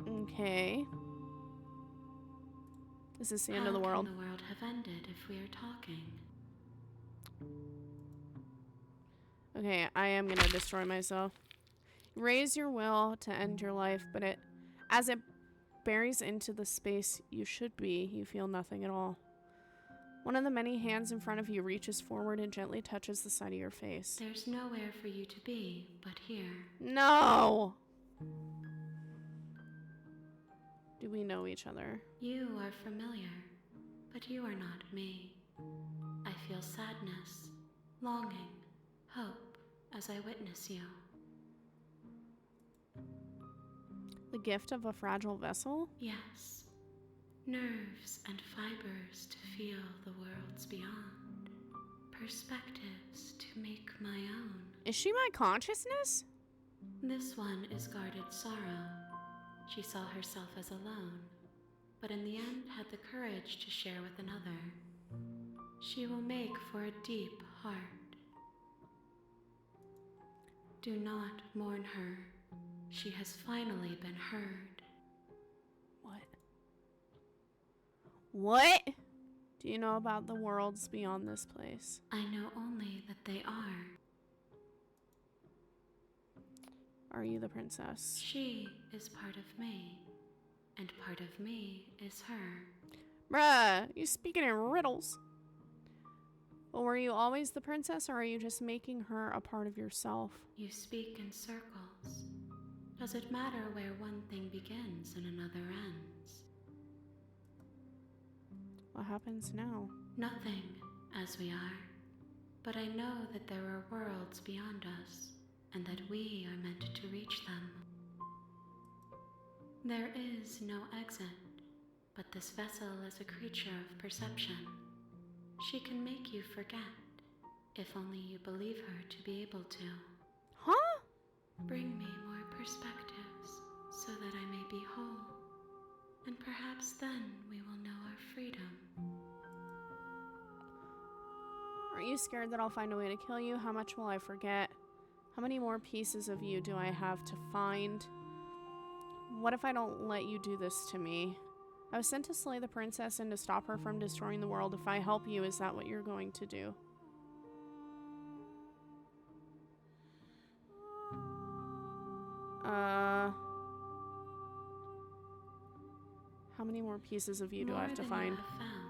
Okay. Is this the end of the world? How can the world have ended if we are talking? Okay, I am gonna destroy myself. Raise your will to end your life, but as it buries into the space you should be, you feel nothing at all. One of the many hands in front of you reaches forward and gently touches the side of your face. There's nowhere for you to be but here. No! Do we know each other? You are familiar, but you are not me. I feel sadness, longing, hope as I witness you. The gift of a fragile vessel? Yes, nerves and fibers to feel the worlds beyond, perspectives to make my own. Is she my consciousness? This one is guarded sorrow. She saw herself as alone, but in the end had the courage to share with another. She will make for a deep heart. Do not mourn her. She has finally been heard. What? What do you know about the worlds beyond this place? I know only that they are. Are you the princess? She is part of me, and part of me is her. Bruh, you speaking in riddles. Well, were you always the princess, or are you just making her a part of yourself? You speak in circles. Does it matter where one thing begins and another ends? What happens now? Nothing, as we are. But I know that there are worlds beyond us, and that we are meant to reach them. There is no exit, but this vessel is a creature of perception. She can make you forget, if only you believe her to be able to. Huh? Bring me more perspectives, so that I may be whole, and perhaps then we will know our freedom. Aren't you scared that I'll find a way to kill you? How much will I forget? How many more pieces of you do I have to find? What if I don't let you do this to me? I was sent to slay the princess and to stop her from destroying the world. If I help you, is that what you're going to do? How many more pieces of you do I have to find? More than you have found,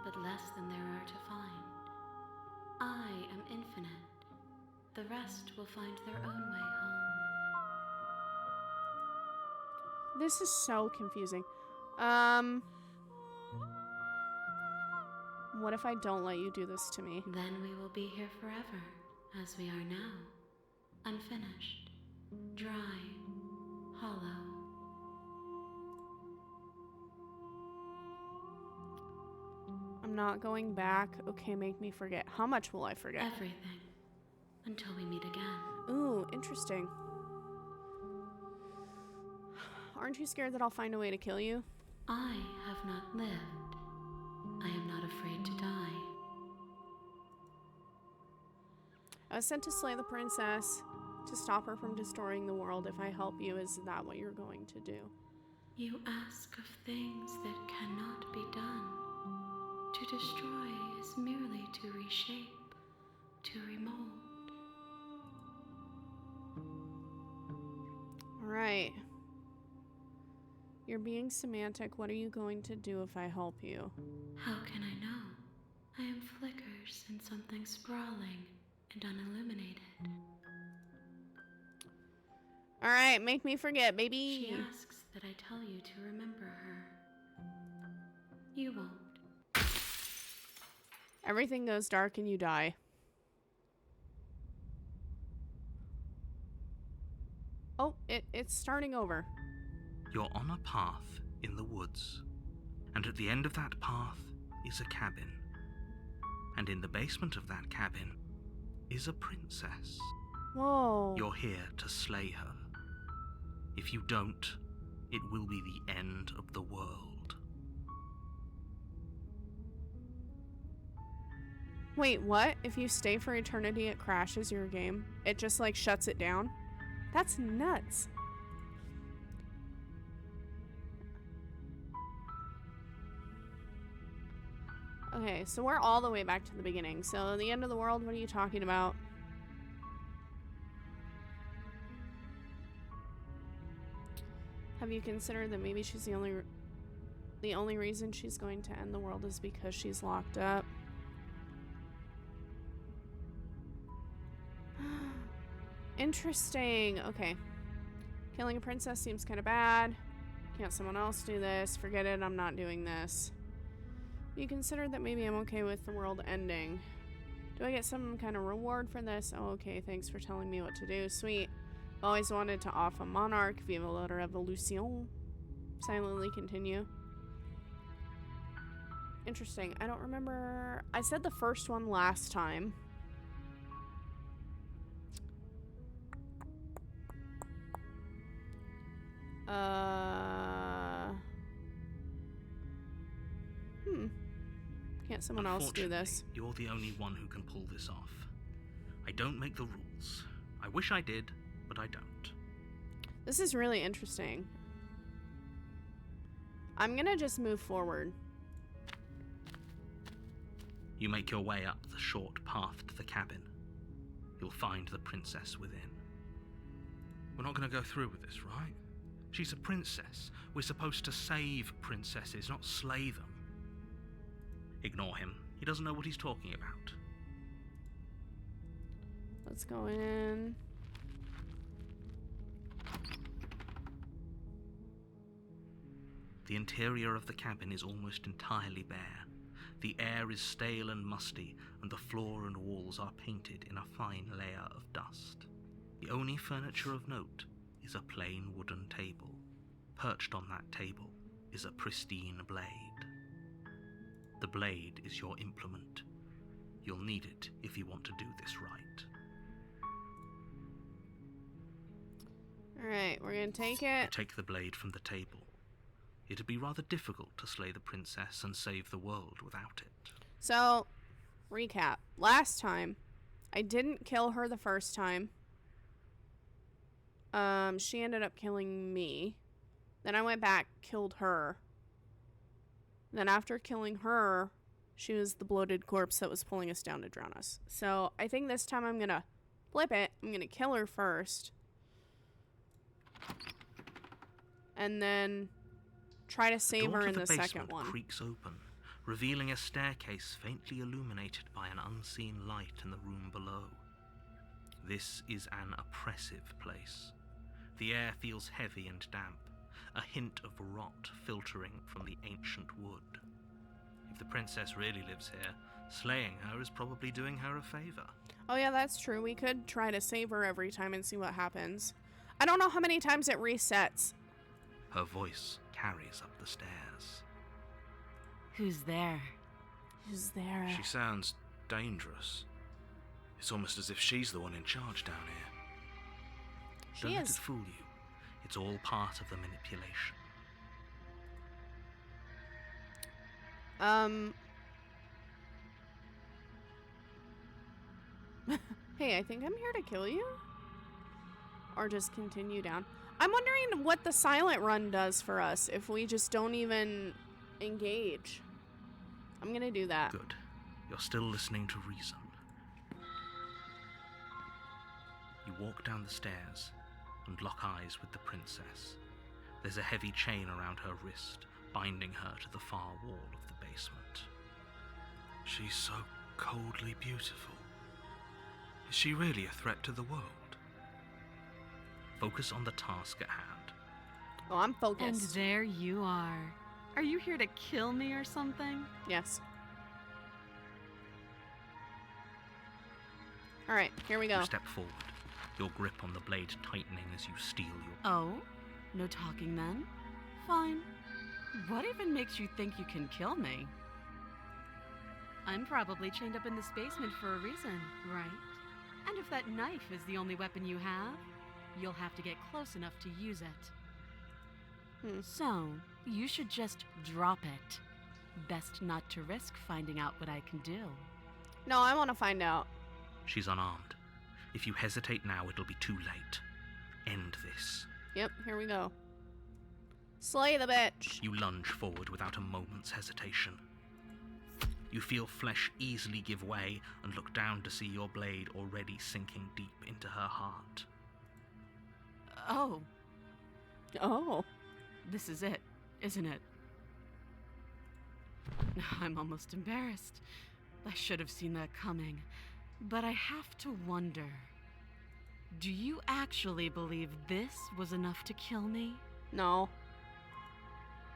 but less than there are to find. I am infinite. The rest will find their own way home. This is so confusing. What if I don't let you do this to me? Then we will be here forever, as we are now. Unfinished, dry, hollow. I'm not going back. Okay, make me forget. How much will I forget? Everything. Until we meet again. Ooh, interesting. Aren't you scared that I'll find a way to kill you? I have not lived. I am not afraid to die. I was sent to slay the princess, to stop her from destroying the world. If I help you, is that what you're going to do? You ask of things that cannot be done. To destroy is merely to reshape, to remold. Alright. You're being semantic. What are you going to do if I help you? How can I know? I am flickers in something sprawling and unilluminated. Alright, make me forget, baby. She asks that I tell you to remember her. You won't. Everything goes dark and you die. Oh, it's starting over. You're on a path in the woods, and at the end of that path is a cabin. And in the basement of that cabin is a princess. Whoa. You're here to slay her. If you don't, it will be the end of the world. Wait, what? If you stay for eternity, it crashes your game? It just, like, shuts it down? That's nuts. Okay, so we're all the way back to the beginning. So, the end of the world, what are you talking about? Have you considered that maybe she's the only reason she's going to end the world is because she's locked up? Interesting. Okay. Killing a princess seems kind of bad. Can't someone else do this? Forget it, I'm not doing this. You consider that maybe I'm okay with the world ending. Do I get some kind of reward for this? Oh, okay, thanks for telling me what to do. Sweet. Always wanted to off a monarch. Vive la revolution. Silently continue. Interesting. I don't remember. I said the first one last time. Can't someone else do this? You're the only one who can pull this off. I don't make the rules. I wish I did, but I don't. This is really interesting. I'm gonna just move forward. You make your way up the short path to the cabin. You'll find the princess within. We're not going to go through with this, right? She's a princess. We're supposed to save princesses, not slay them. Ignore him. He doesn't know what he's talking about. Let's go in. The interior of the cabin is almost entirely bare. The air is stale and musty, and the floor and walls are painted in a fine layer of dust. The only furniture of note is a plain wooden table. Perched on that table is a pristine blade. The blade is your implement. You'll need it if you want to do this right. Alright, we're gonna take You it. take the blade from the table. It'd be rather difficult to slay the princess and save the world without it. So, recap. Last time, I didn't kill her the first time. She ended up killing me. Then I went back, killed her. Then after killing her, she was the bloated corpse that was pulling us down to drown us. So, I think this time I'm gonna flip it. I'm gonna kill her first. And then try to save her in the second one. The creaks open, revealing a staircase faintly illuminated by an unseen light in the room below. This is an oppressive place. The air feels heavy and damp, a hint of rot filtering from the ancient wood. If the princess really lives here, slaying her is probably doing her a favor. Oh yeah, that's true. We could try to save her every time and see what happens. I don't know how many times it resets. Her voice carries up the stairs. Who's there? Who's there? She sounds dangerous. It's almost as if she's the one in charge down here. Don't She let it is. fool you. It's all part of the manipulation. Hey, I think I'm here to kill you? Or just continue down. I'm wondering what the silent run does for us if we just don't even engage. I'm gonna do that. Good. You're still listening to reason. You walk down the stairs and lock eyes with the princess. There's a heavy chain around her wrist, binding her to the far wall of the basement. She's so coldly beautiful. Is she really a threat to the world? Focus on the task at hand. Oh, I'm And focused. there you are. Are you here to kill me or something? Yes. Alright, here we go. You step forward, your grip on the blade tightening as you steal your... Oh? No talking then? Fine. What even makes you think you can kill me? I'm probably chained up in this basement for a reason, right? And if that knife is the only weapon you have, you'll have to get close enough to use it. So, you should just drop it. Best not to risk finding out what I can do. No, I want to find out. She's unarmed. If you hesitate now, it'll be too late. End this. Yep, here we go. Slay the bitch. You lunge forward without a moment's hesitation. You feel flesh easily give way and look down to see your blade already sinking deep into her heart. Oh, Oh. this is it, isn't it? I'm almost embarrassed. I should have seen that coming. But I have to wonder, do you actually believe this was enough to kill me? No.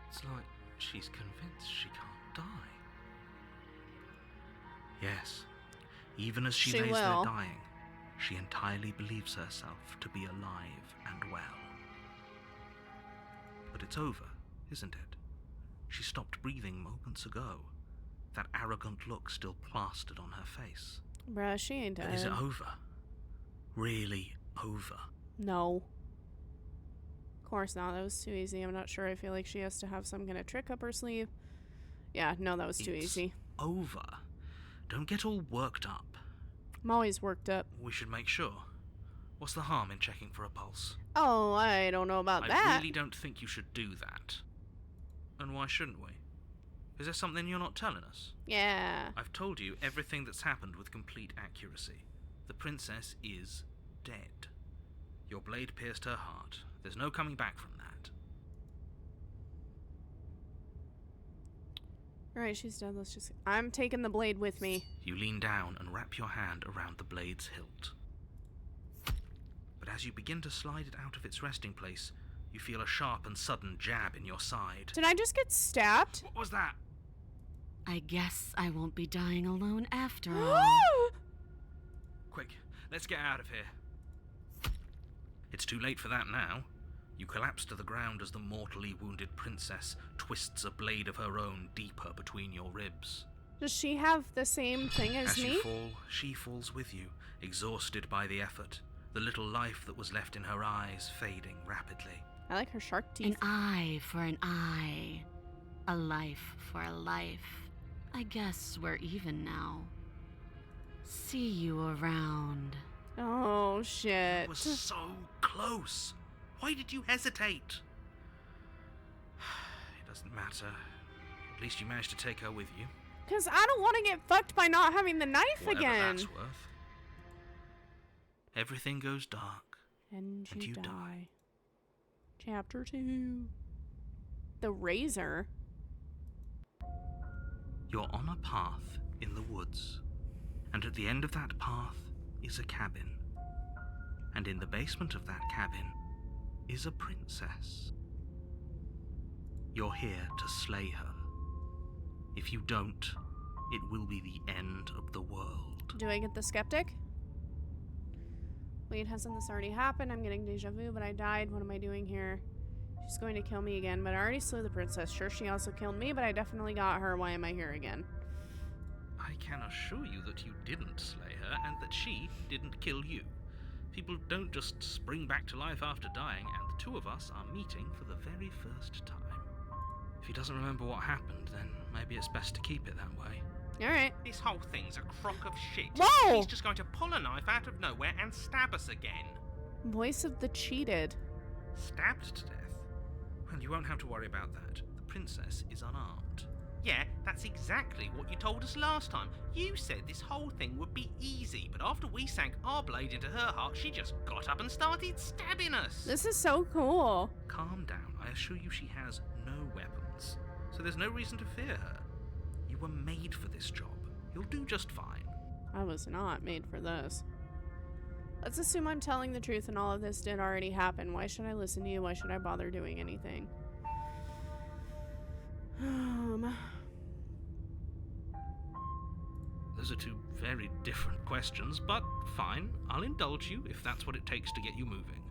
It's like she's convinced she can't die. Yes, even as she She lays will. there dying, she entirely believes herself to be alive and well. But it's over, isn't it? She stopped breathing moments ago. That arrogant look still plastered on her face. Bruh, she ain't But dead. is it over? Really over? No. Of course not. That was too easy. I'm not sure. I feel like she has to have some kind of trick up her sleeve. Yeah, no, that was too It's easy. over. Don't get all worked up. I'm always worked up. We should make sure. What's the harm in checking for a pulse? Oh, I don't know about I that. really don't think you should do that. And why shouldn't we? Is there something you're not telling us? Yeah. I've told you everything that's happened with complete accuracy. The princess is dead. Your blade pierced her heart. There's no coming back from that. Alright, she's dead. Let's just... I'm taking the blade with me. You lean down and wrap your hand around the blade's hilt. But as you begin to slide it out of its resting place, you feel a sharp and sudden jab in your side. Did I just get stabbed? What was that? I guess I won't be dying alone after all. Quick, let's get out of here. It's too late for that now. You collapse to the ground as the mortally wounded princess twists a blade of her own deeper between your ribs. Does she have the same thing as As me? you fall, she falls with you, exhausted by the effort, the little life that was left in her eyes fading rapidly. I like her shark An teeth. eye for an eye. A life for a life. I guess we're even now. See you around. Oh, shit. It was so close. Why did you hesitate? It doesn't matter. At least you managed to take her with you. Because I don't want to get fucked by not having the knife Whatever again. that's worth. Everything goes dark. And And you you die. die. Chapter 2. The razor. You're on a path in the woods, and at the end of that path is a cabin. And in the basement of that cabin is a princess. You're here to slay her. If you don't, it will be the end of the world. Do I get the skeptic? Wait, hasn't this already happened? I'm getting deja vu, but I died. What am I doing here? She's going to kill me again, but I already slew the princess. Sure, she also killed me, but I definitely got her. Why am I here again? I can assure you that you didn't slay her and that she didn't kill you. People don't just spring back to life after dying, and the two of us are meeting for the very first time. If he doesn't remember what happened, then maybe it's best to keep it that way. Alright. This whole thing's a crock of shit. Whoa! He's just going to pull a knife out of nowhere and stab us again. Voice of the cheated. Stabbed to death? Well, you won't have to worry about that. The princess is unarmed. Yeah, that's exactly what you told us last time. You said this whole thing would be easy, but after we sank our blade into her heart, she just got up and started stabbing us. This is so cool. Calm down. I assure you she has no weapons, so there's no reason to fear her. You were made for this job. You'll do just fine. I was not made for this. Let's assume I'm telling the truth and all of this did already happen. Why should I listen to you? Why should I bother doing anything? Those are two very different questions, but fine. I'll indulge you if that's what it takes to get you moving.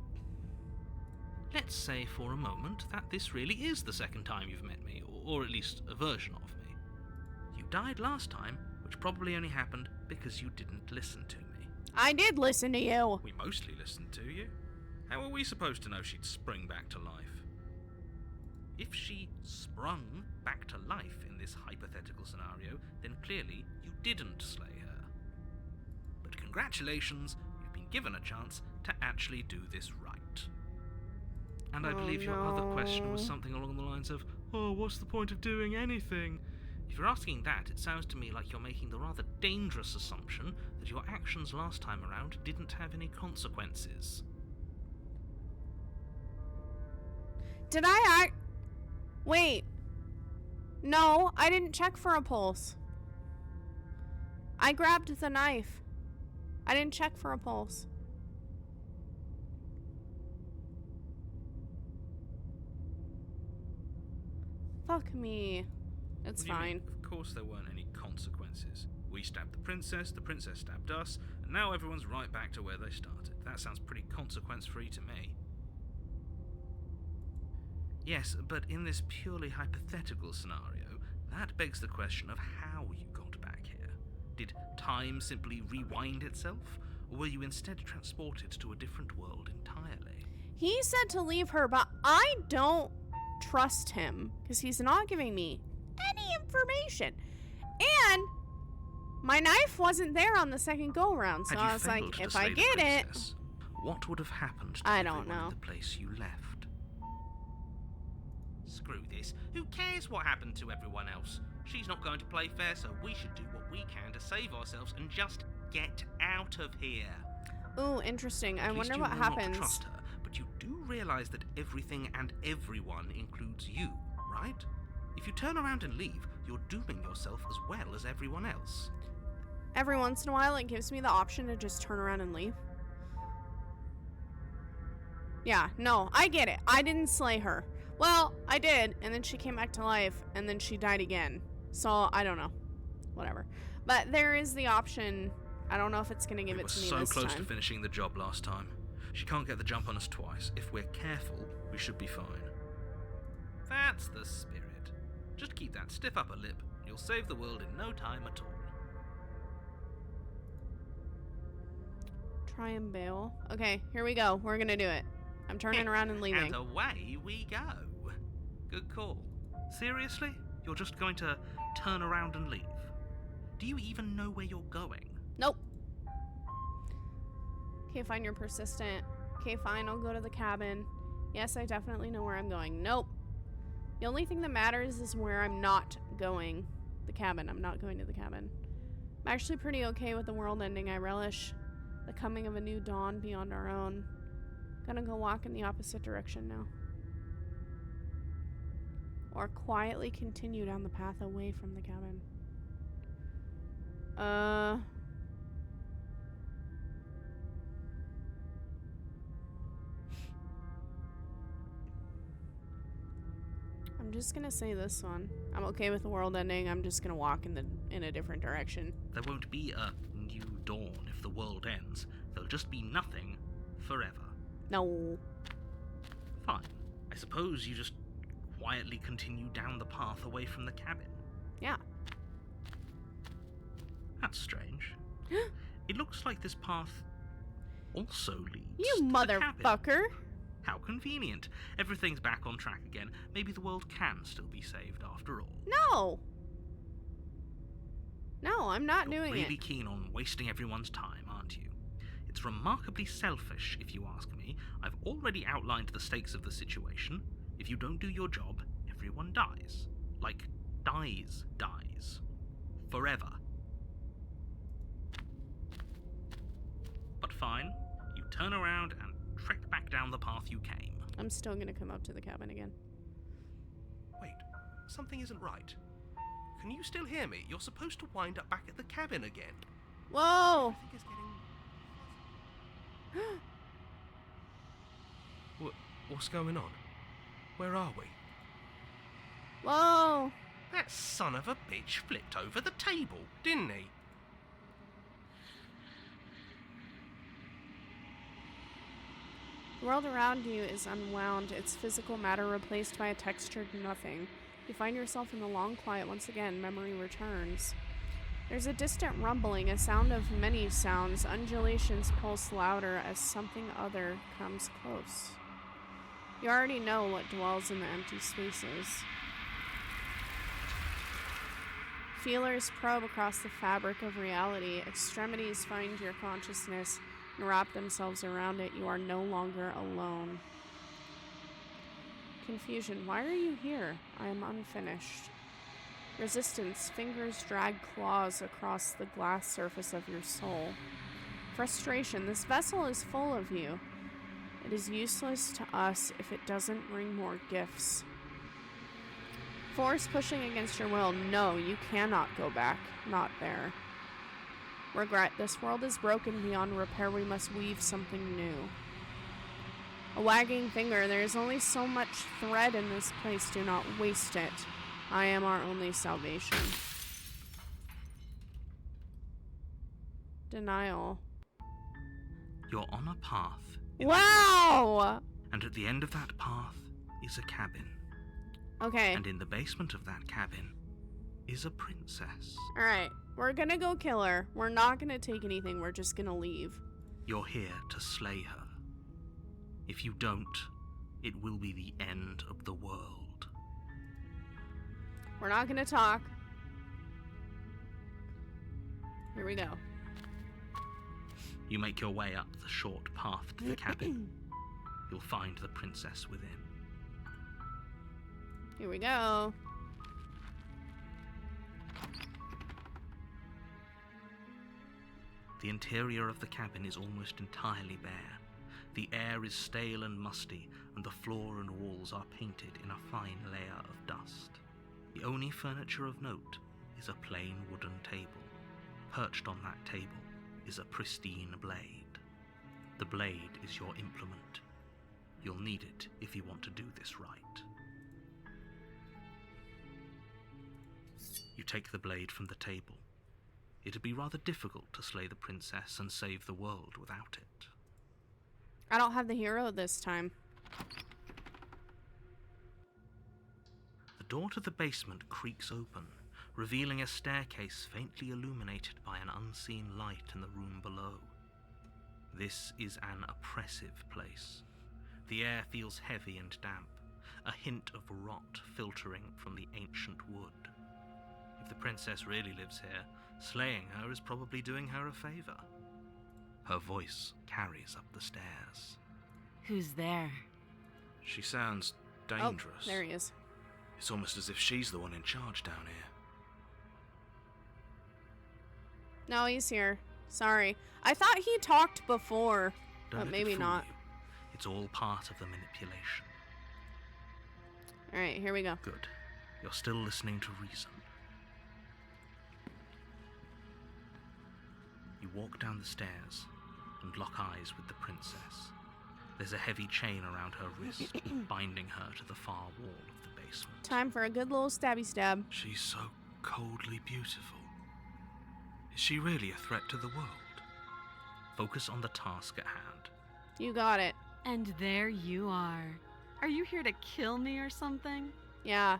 Let's say for a moment that this really is the second time you've met me, or at least a version of me. You died last time, which probably only happened because you didn't listen to me. I did listen to you. We mostly listened to you. How were we supposed to know she'd spring back to life? If she sprung back to life in this hypothetical scenario, then clearly you didn't slay her. But congratulations, you've been given a chance to actually do this right. And I believe your other question was something along the lines of, oh, what's the point of doing anything? If you're asking that, it sounds to me like you're making the rather dangerous assumption that your actions last time around didn't have any consequences. Did I Wait. No, I didn't check for a pulse. I grabbed the knife. I didn't check for a pulse. Fuck me. It's What do you fine. mean? Of course there weren't any consequences. We stabbed the princess stabbed us, and now everyone's right back to where they started. That sounds pretty consequence-free to me. Yes, but in this purely hypothetical scenario, that begs the question of how you got back here. Did time simply rewind itself, or were you instead transported to a different world entirely? He said to leave her, but I don't trust him because he's not giving me any information. And my knife wasn't there on the second go round, so Had you I was like, failed to if slay I the get it, princess, what would have happened to I don't everyone know. in the place you left? Screw this. Who cares what happened to everyone else? She's not going to play fair, so we should do what we can to save ourselves and just get out of here. ooh, interesting. I At least wonder you what know not to happens. trust her, but you do realize that everything and everyone includes you, right? If you turn around and leave, you're dooming yourself as well as everyone else. Every once in a while, it gives me the option to just turn around and leave. Yeah, no, I get it. I didn't slay her. Well, I did, and then she came back to life, and then she died again. So, I don't know. Whatever. But there is the option. I don't know if it's going to give it to me We were this so close time. to finishing the job last time. She can't get the jump on us twice. If we're careful, we should be fine. That's the spirit. Just keep that stiff upper lip. You'll save the world in no time at all. Try and bail. Okay, here we go. We're going to do it. I'm turning around and leaving. And away we go. Good call. Seriously? You're just going to turn around and leave? Do you even know where you're going? Nope. Okay, fine, you're persistent. Okay, fine, I'll go to the cabin. Yes, I definitely know where I'm going. Nope. The only thing that matters is where I'm not going. The cabin. I'm not going to the cabin. I'm actually pretty okay with the world ending. I relish the coming of a new dawn beyond our own. Gonna go walk in the opposite direction now. Or quietly continue down the path away from the cabin. I'm just gonna say this one. I'm okay with the world ending. I'm just gonna walk in a different direction. There won't be a new dawn if the world ends. There'll just be nothing forever. No. Fine. I suppose you just quietly continue down the path away from the cabin. Yeah. That's strange. It looks like this path also leads You to the cabin. motherfucker. How convenient. Everything's back on track again. Maybe the world can still be saved after all. No. No, I'm not You're doing really it. keen on wasting everyone's time, aren't you? It's remarkably selfish, if you ask me. I've already outlined the stakes of the situation. If you don't do your job, everyone dies. Like, dies. Forever. But fine, you turn around and trek back down the path you came. I'm still gonna come up to the cabin again. Wait, something isn't right. Can you still hear me? You're supposed to wind up back at the cabin again. Whoa! Everything is getting... What's going on? Where are we? Whoa! That son of a bitch flipped over the table, didn't he? The world around you is unwound, its physical matter replaced by a textured nothing. You find yourself in the long quiet once again, memory returns. There's a distant rumbling, a sound of many sounds. Undulations pulse louder as something other comes close. You already know what dwells in the empty spaces. Feelers probe across the fabric of reality. Extremities find your consciousness and wrap themselves around it. You are no longer alone. Confusion. Why are you here? I am unfinished. Resistance. Fingers drag claws across the glass surface of your soul. Frustration. This vessel is full of you. It is useless to us if it doesn't bring more gifts. Force pushing against your will. No, you cannot go back. Not there. Regret. This world is broken beyond repair. We must weave something new. A wagging finger. There is only so much thread in this place. Do not waste it. I am our only salvation. Denial. You're on a path. Wow! And at the end of that path is a cabin. Okay. And in the basement of that cabin is a princess. Alright. We're gonna go kill her. We're not gonna take anything. We're just gonna leave. You're here to slay her. If you don't, it will be the end of the world. We're not gonna talk. Here we go. You make your way up the short path to the cabin. You'll find the princess within. Here we go. The interior of the cabin is almost entirely bare. The air is stale and musty, and the floor and walls are painted in a fine layer of dust. The only furniture of note is a plain wooden table. Perched on that table is a pristine blade. The blade is your implement. You'll need it if you want to do this right. You take the blade from the table. It'd be rather difficult to slay the princess and save the world without it. I don't have the hero this time. The door to the basement creaks open, revealing a staircase faintly illuminated by an unseen light in the room below. This is an oppressive place. The air feels heavy and damp, a hint of rot filtering from the ancient wood. If the princess really lives here, slaying her is probably doing her a favor. Her voice carries up the stairs. Who's there? She sounds dangerous. Oh, there he is. It's almost as if she's the one in charge down here. No, he's here. Sorry. I thought he talked before, Don't but let maybe it fool not. you. It's all part of the manipulation. Alright, here we go. Good. You're still listening to reason. You walk down the stairs and lock eyes with the princess. There's a heavy chain around her wrist, binding her to the far wall of the basement. Time for a good little stabby stab. She's so coldly beautiful. Is she really a threat to the world? Focus on the task at hand. You got it. And there you are. Are you here to kill me or something? Yeah.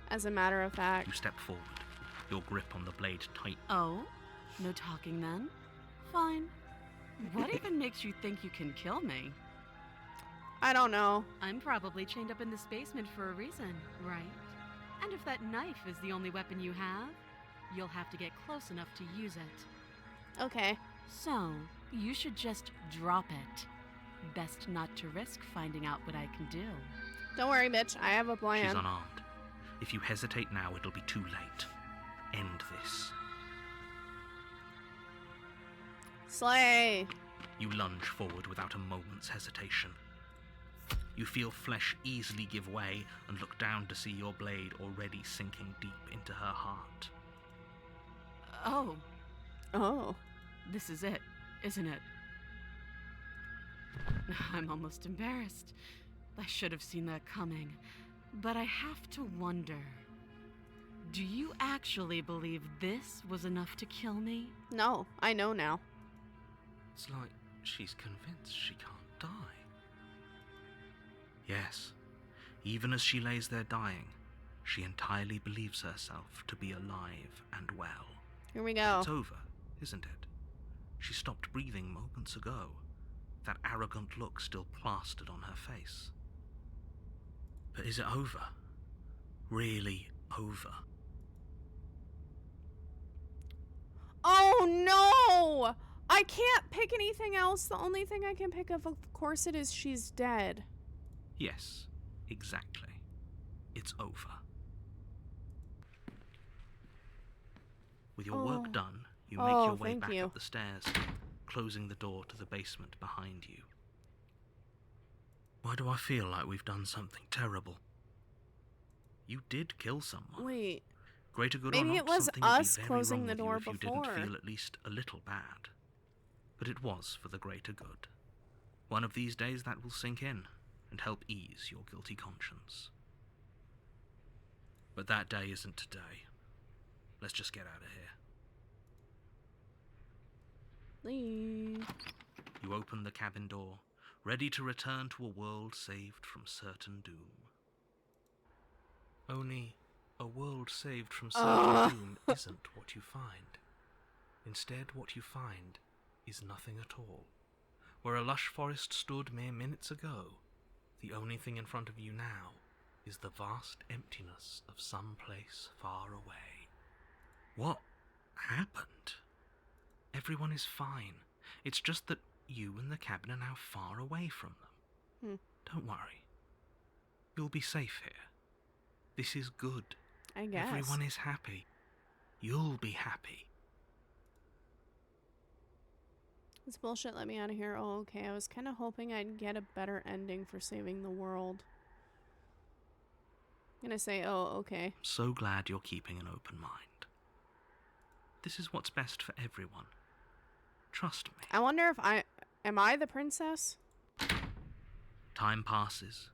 As a matter of fact. You step forward, your grip on the blade tight. Oh? No talking then? Fine. What even makes you think you can kill me? I don't know. I'm probably chained up in this basement for a reason, right? And if that knife is the only weapon you have, you'll have to get close enough to use it. Okay. So, you should just drop it. Best not to risk finding out what I can do. Don't worry, bitch. I have a plan. She's unarmed. If you hesitate now, it'll be too late. End this. Slay. You lunge forward without a moment's hesitation. You feel flesh easily give way and look down to see your blade already sinking deep into her heart. Oh, Oh. this is it, isn't it? I'm almost embarrassed. I should have seen that coming. But I have to wonder, do you actually believe this was enough to kill me? No, I know now. It's like she's convinced she can't die. Yes, even as she lays there dying, she entirely believes herself to be alive and well. Here we go. It's over, isn't it? She stopped breathing moments ago, that arrogant look still plastered on her face. But is it over? Really over? Oh no! I can't pick anything else. The only thing I can pick of course, it is she's dead. Yes, exactly. It's over. With your work done, you make your way thank back you. up the stairs, closing the door to the basement behind you. Why do I feel like we've done something terrible? You did kill someone. Wait. Greater good or Maybe not, it was something would be us very closing wrong the with you door if you before. didn't feel at least a little bad. But it was for the greater good. One of these days that will sink in and help ease your guilty conscience. But that day isn't today. Let's just get out of here. Leave. You open the cabin door, ready to return to a world saved from certain doom. Only a world saved from certain doom isn't what you find. Instead, what you find is nothing at all. Where a lush forest stood mere minutes ago, the only thing in front of you now is the vast emptiness of some place far away. What happened? Everyone is fine. It's just that you and the cabin are now far away from them. Don't worry. You'll be safe here. This is good. I guess. Everyone is happy. You'll be happy. This bullshit let me out of here. Oh, okay. I was kind of hoping I'd get a better ending for saving the world. I'm gonna say, oh, okay. So glad you're keeping an open mind. This is what's best for everyone. Trust me. I wonder if am I the princess? Time passes.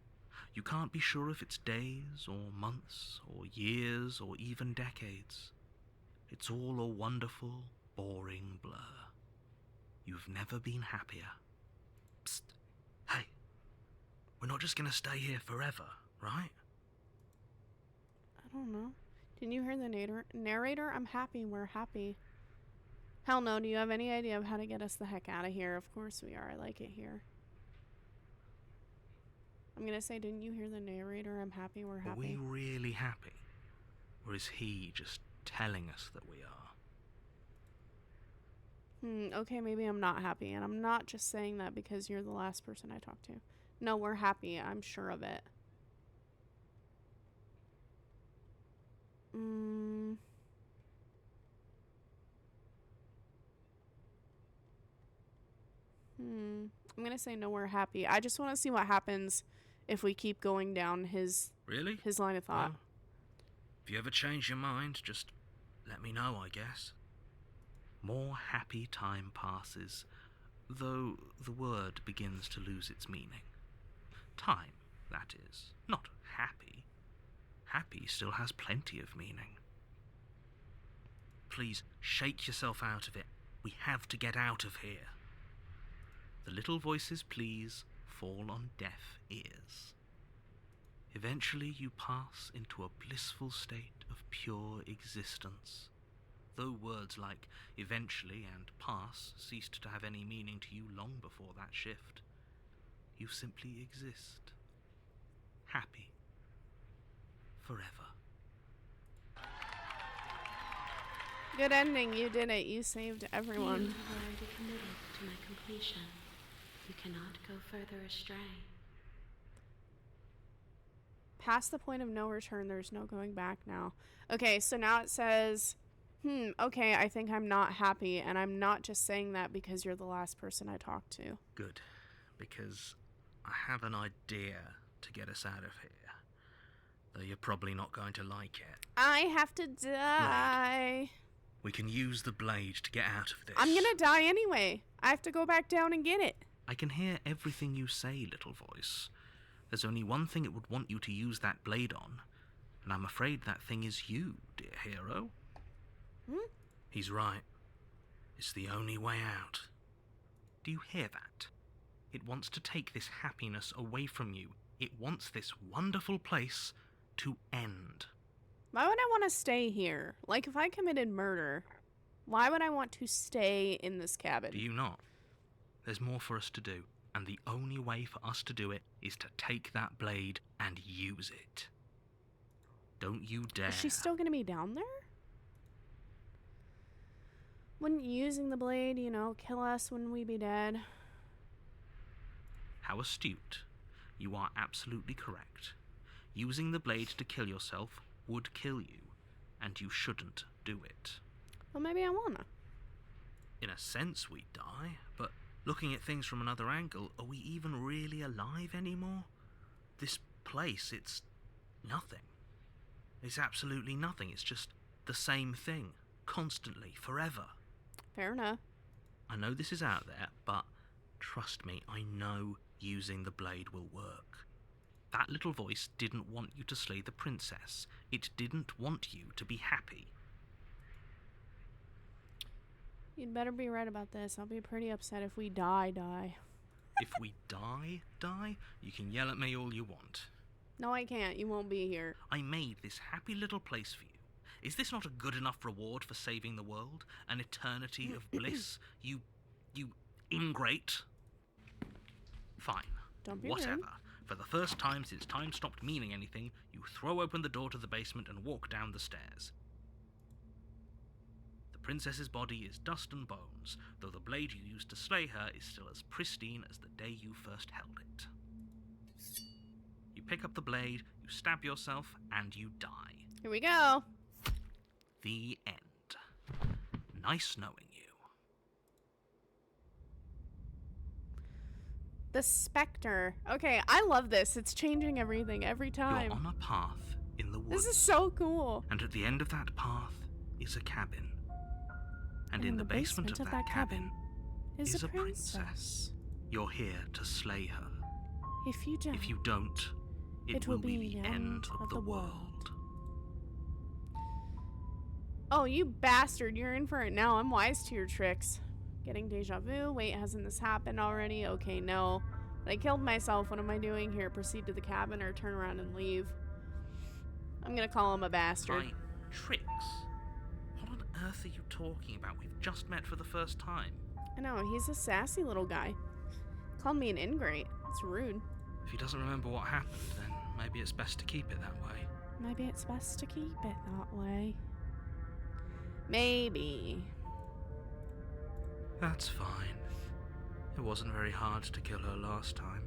You can't be sure if it's days or months or years or even decades. It's all a wonderful, boring blur. You've never been happier. Psst. Hey. We're not just gonna stay here forever, right? I don't know. Didn't you hear the narrator? I'm happy. We're happy. Hell no. Do you have any idea of how to get us the heck out of here? Of course we are. I like it here. I'm gonna say, didn't you hear the narrator? I'm happy. We're Are happy. we really happy? Or is he just telling us that we are? Okay, maybe I'm not happy. And I'm not just saying that because you're the last person I talked to. No, we're happy. I'm sure of it. I'm gonna say no, we're happy. I just want to see what happens if we keep going down his Really? line of thought. Well, if you ever change your mind, just let me know, I guess. More happy time passes, though the word begins to lose its meaning. Time, that is, not happy. Happy still has plenty of meaning. Please, shake yourself out of it. We have to get out of here. The little voices' pleas fall on deaf ears. Eventually you pass into a blissful state of pure existence. Though words like eventually and pass ceased to have any meaning to you long before that shift, you simply exist. Happy. Forever. Good ending. You did it. You saved everyone. You have already committed to my completion. You cannot go further astray. Past the point of no return, there's no going back now. Okay, so now it says, okay, I think I'm not happy, and I'm not just saying that because you're the last person I talked to. Good, because I have an idea to get us out of here. Though you're probably not going to like it. I have to die. We can use the blade to get out of this. I'm gonna die anyway. I have to go back down and get it. I can hear everything you say, little voice. There's only one thing it would want you to use that blade on, and I'm afraid that thing is you, dear hero. He's right. It's the only way out. Do you hear that? It wants to take this happiness away from you. It wants this wonderful place to end. Why would I want to stay here? Like, if I committed murder, why would I want to stay in this cabin? Do you not? There's more for us to do, and the only way for us to do it is to take that blade and use it. Don't you dare. Is she still going to be down there? Wouldn't using the blade, kill us when we be dead? How astute. You are absolutely correct. Using the blade to kill yourself would kill you, and you shouldn't do it. Well, maybe I wanna. In a sense, we die, but looking at things from another angle, are we even really alive anymore? This place, it's nothing. It's absolutely nothing. It's just the same thing, constantly, forever. Fair enough. I know this is out there, but trust me, I know using the blade will work. That little voice didn't want you to slay the princess. It didn't want you to be happy. You'd better be right about this. I'll be pretty upset if we die. If we die, you can yell at me all you want. No, I can't. You won't be here. I made this happy little place for you. Is this not a good enough reward for saving the world? An eternity of bliss? You ingrate? Fine. Don't be Whatever. rude. For the first time since time stopped meaning anything, you throw open the door to the basement and walk down the stairs. The princess's body is dust and bones, though the blade you used to slay her is still as pristine as the day you first held it. You pick up the blade, you stab yourself, and you die. Here we go. The end. Nice knowing you. The Spectre. Okay, I love this. It's changing everything every time. You're on a path in the woods. This is so cool. And at the end of that path is a cabin. And in the basement of that cabin is a princess. You're here to slay her. If you don't, If you don't, it will be the end of the world. Oh, you bastard. You're in for it now. I'm wise to your tricks. Getting deja vu. Wait, hasn't this happened already? Okay, no. But I killed myself. What am I doing here? Proceed to the cabin or turn around and leave? I'm gonna call him a bastard. My tricks? What on earth are you talking about? We've just met for the first time. I know, he's a sassy little guy. Called me an ingrate. It's rude. If he doesn't remember what happened, then maybe it's best to keep it that way. Maybe it's best to keep it that way. Maybe. That's fine. It wasn't very hard to kill her last time.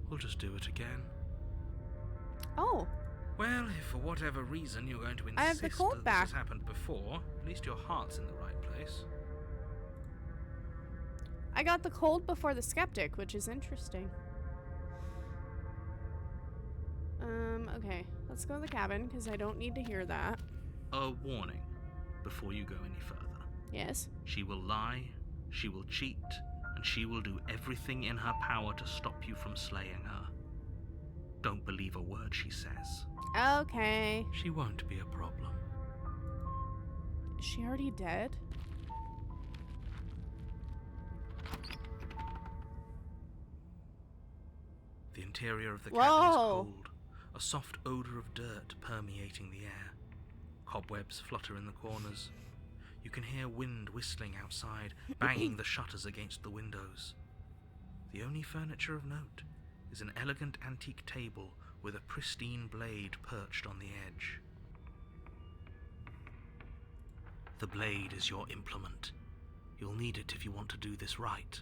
We'll just do it again. Oh, Well, if for whatever reason you're going to I have insist the cold that back. this has happened before, at least your heart's in the right place. I got the cold before the skeptic, which is interesting. Okay. Let's go to the cabin, because I don't need to hear that. A warning before you go any further. Yes. She will lie, she will cheat, and she will do everything in her power to stop you from slaying her. Don't believe a word she says. Okay. She won't be a problem. Is she already dead? The interior of the cabin is Whoa. cold, a soft odour of dirt permeating the air. Cobwebs flutter in the corners. You can hear wind whistling outside, banging the shutters against the windows. The only furniture of note is an elegant antique table with a pristine blade perched on the edge. The blade is your implement. You'll need it if you want to do this right.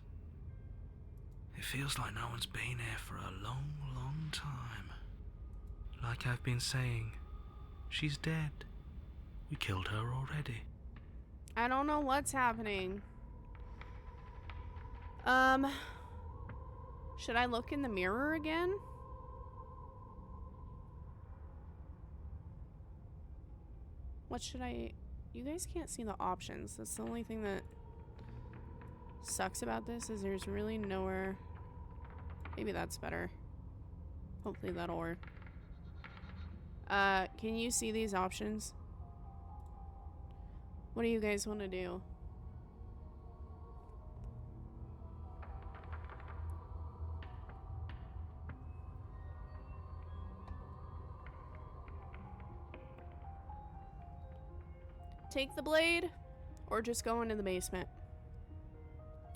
It feels like no one's been here for a long, long time. Like I've been saying, she's dead. We killed her already. I don't know what's happening. Should I look in the mirror again? What should I... You guys can't see the options. That's the only thing that sucks about this, is there's really nowhere... Maybe that's better. Hopefully that'll work. Can you see these options? What do you guys want to do? Take the blade, or just go into the basement?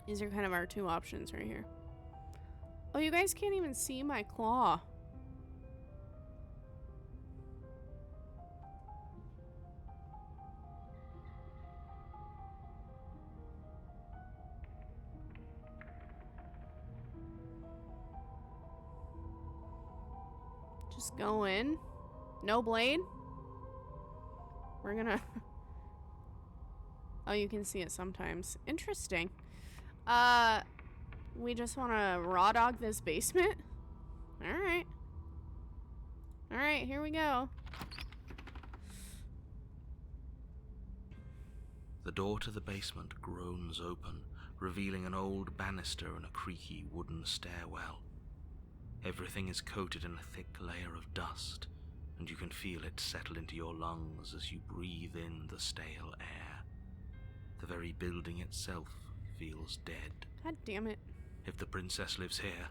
These are kind of our two options right here. Oh, you guys can't even see my claw. Just go in. No blade? We're gonna... Oh, you can see it sometimes. Interesting. We just want to raw dog this basement? Alright. Alright, here we go. The door to the basement groans open, revealing an old banister and a creaky wooden stairwell. Everything is coated in a thick layer of dust, and you can feel it settle into your lungs as you breathe in the stale air. The very building itself feels dead. God damn it. If the princess lives here,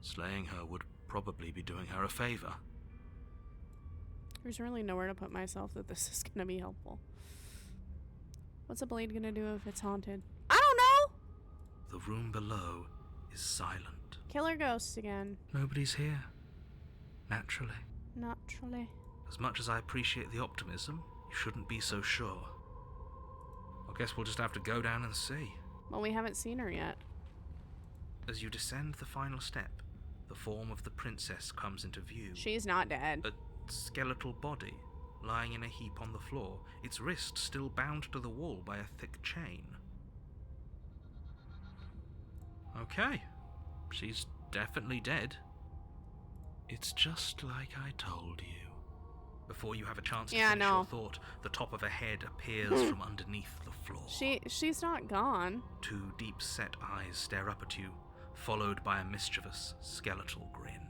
slaying her would probably be doing her a favor. There's really nowhere to put myself that this is gonna be helpful. What's a blade gonna do if it's haunted? I don't know! The room below is silent. Killer ghosts again. Nobody's here. Naturally. Naturally. As much as I appreciate the optimism, you shouldn't be so sure. I guess we'll just have to go down and see. Well, we haven't seen her yet. As you descend the final step, the form of the princess comes into view. She's not dead. A skeletal body, lying in a heap on the floor, its wrist still bound to the wall by a thick chain. Okay, she's definitely dead. It's just like I told you. Before you have a chance to finish your thought, the top of a head appears from underneath the floor. She's not gone. Two deep-set eyes stare up at you, followed by a mischievous skeletal grin.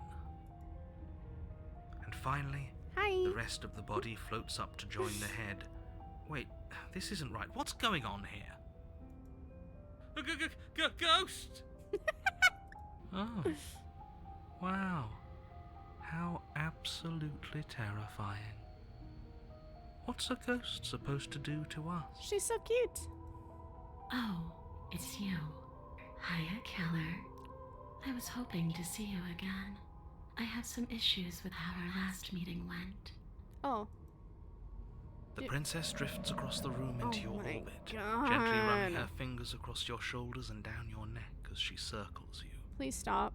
And finally, Hi. the rest of the body floats up to join the head. Wait, this isn't right. What's going on here? Ghost! Oh. Wow. How absolutely terrifying. What's a ghost supposed to do to us? She's so cute. Oh, it's you. Hiya, Keller. I was hoping to see you again. I have some issues with how our last meeting went. Oh. The princess drifts across the room into your orbit, God. gently running her fingers across your shoulders and down your neck as she circles you. Please stop.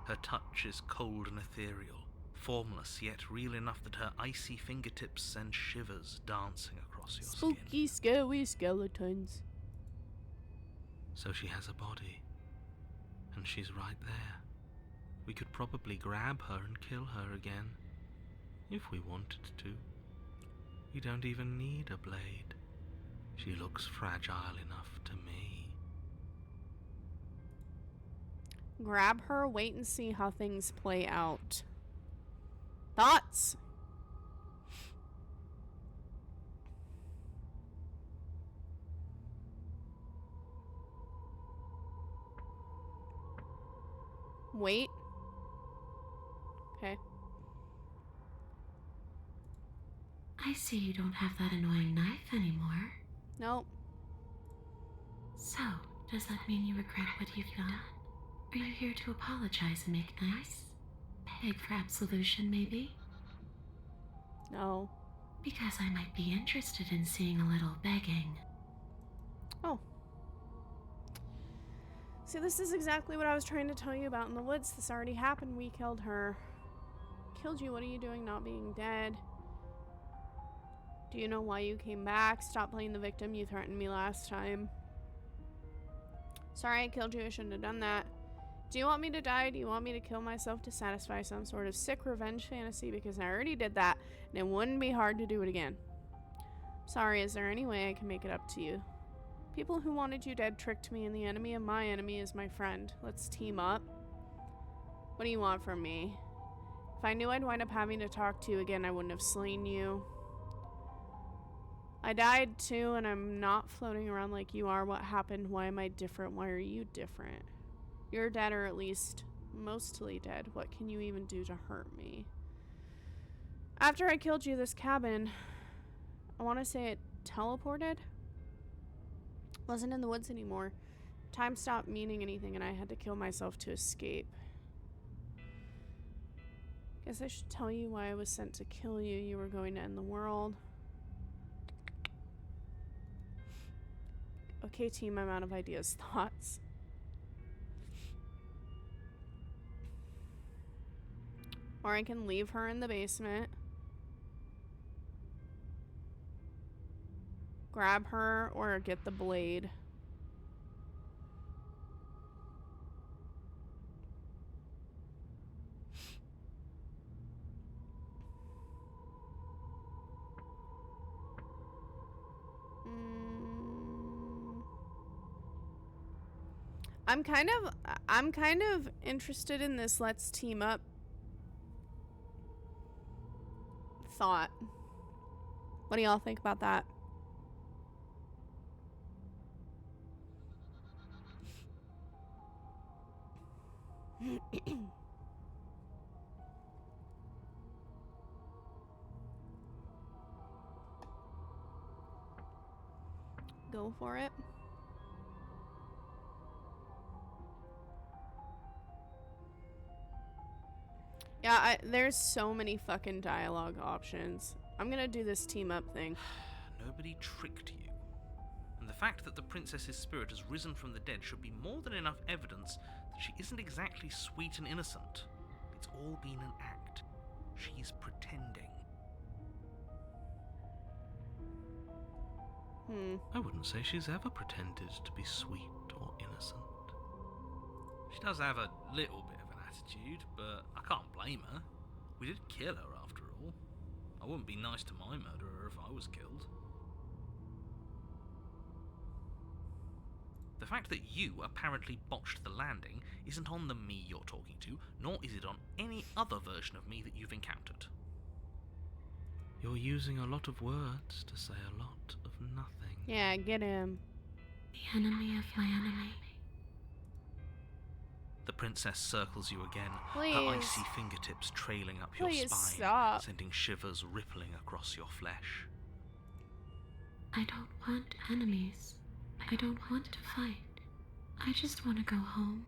Her touch is cold and ethereal, formless yet real enough that her icy fingertips send shivers dancing across your Spooky, skin. scary skeletons. So she has a body, and she's right there. We could probably grab her and kill her again, if we wanted to. We don't even need a blade. She looks fragile enough to me. Grab her, wait and see how things play out. Thoughts? Wait. Okay. I see you don't have that annoying knife anymore. Nope. So, does that mean you regret what you've done? Are you here to apologize and make nice? Beg for absolution, maybe? No. Because I might be interested in seeing a little begging. Oh. See, this is exactly what I was trying to tell you about in the woods. This already happened. We killed her. killed you. What are you doing not being dead? Do you know why you came back? Stop playing the victim. You threatened me last time. Sorry I killed you. I shouldn't have done that. Do you want me to die? Do you want me to kill myself to satisfy some sort of sick revenge fantasy? Because I already did that, and it wouldn't be hard to do it again. Sorry, is there any way I can make it up to you? People who wanted you dead tricked me, and the enemy of my enemy is my friend. Let's team up. What do you want from me? If I knew I'd wind up having to talk to you again, I wouldn't have slain you. I died too, and I'm not floating around like you are. What happened? Why am I different? Why are you different? You're dead, or at least mostly dead. What can you even do to hurt me? After I killed you, this cabin, I want to say it teleported? Wasn't in the woods anymore. Time stopped meaning anything, and I had to kill myself to escape. Guess I should tell you why I was sent to kill you. You were going to end the world. Okay, team, I'm out of ideas. Thoughts? Or I can leave her in the basement. Grab her or get the blade. I'm kind of interested in this let's team up thought. What do y'all think about that? Go for it. Yeah, there's so many fucking dialogue options. I'm gonna do this team up thing. Nobody tricked you. And the fact that the princess's spirit has risen from the dead should be more than enough evidence that she isn't exactly sweet and innocent. It's all been an act. She's pretending. I wouldn't say she's ever pretended to be sweet or innocent. She does have a little bit of an attitude, but I can't blame her. We did kill her after all. I wouldn't be nice to my murderer if I was killed. The fact that you apparently botched the landing isn't on the me you're talking to, nor is it on any other version of me that you've encountered. You're using a lot of words to say a lot of nothing. Yeah, get him. The enemy of my enemy. The princess circles you again, Please. her icy fingertips trailing up your Please spine, stop. sending shivers rippling across your flesh. I don't want enemies. I don't want to fight. I just want to go home.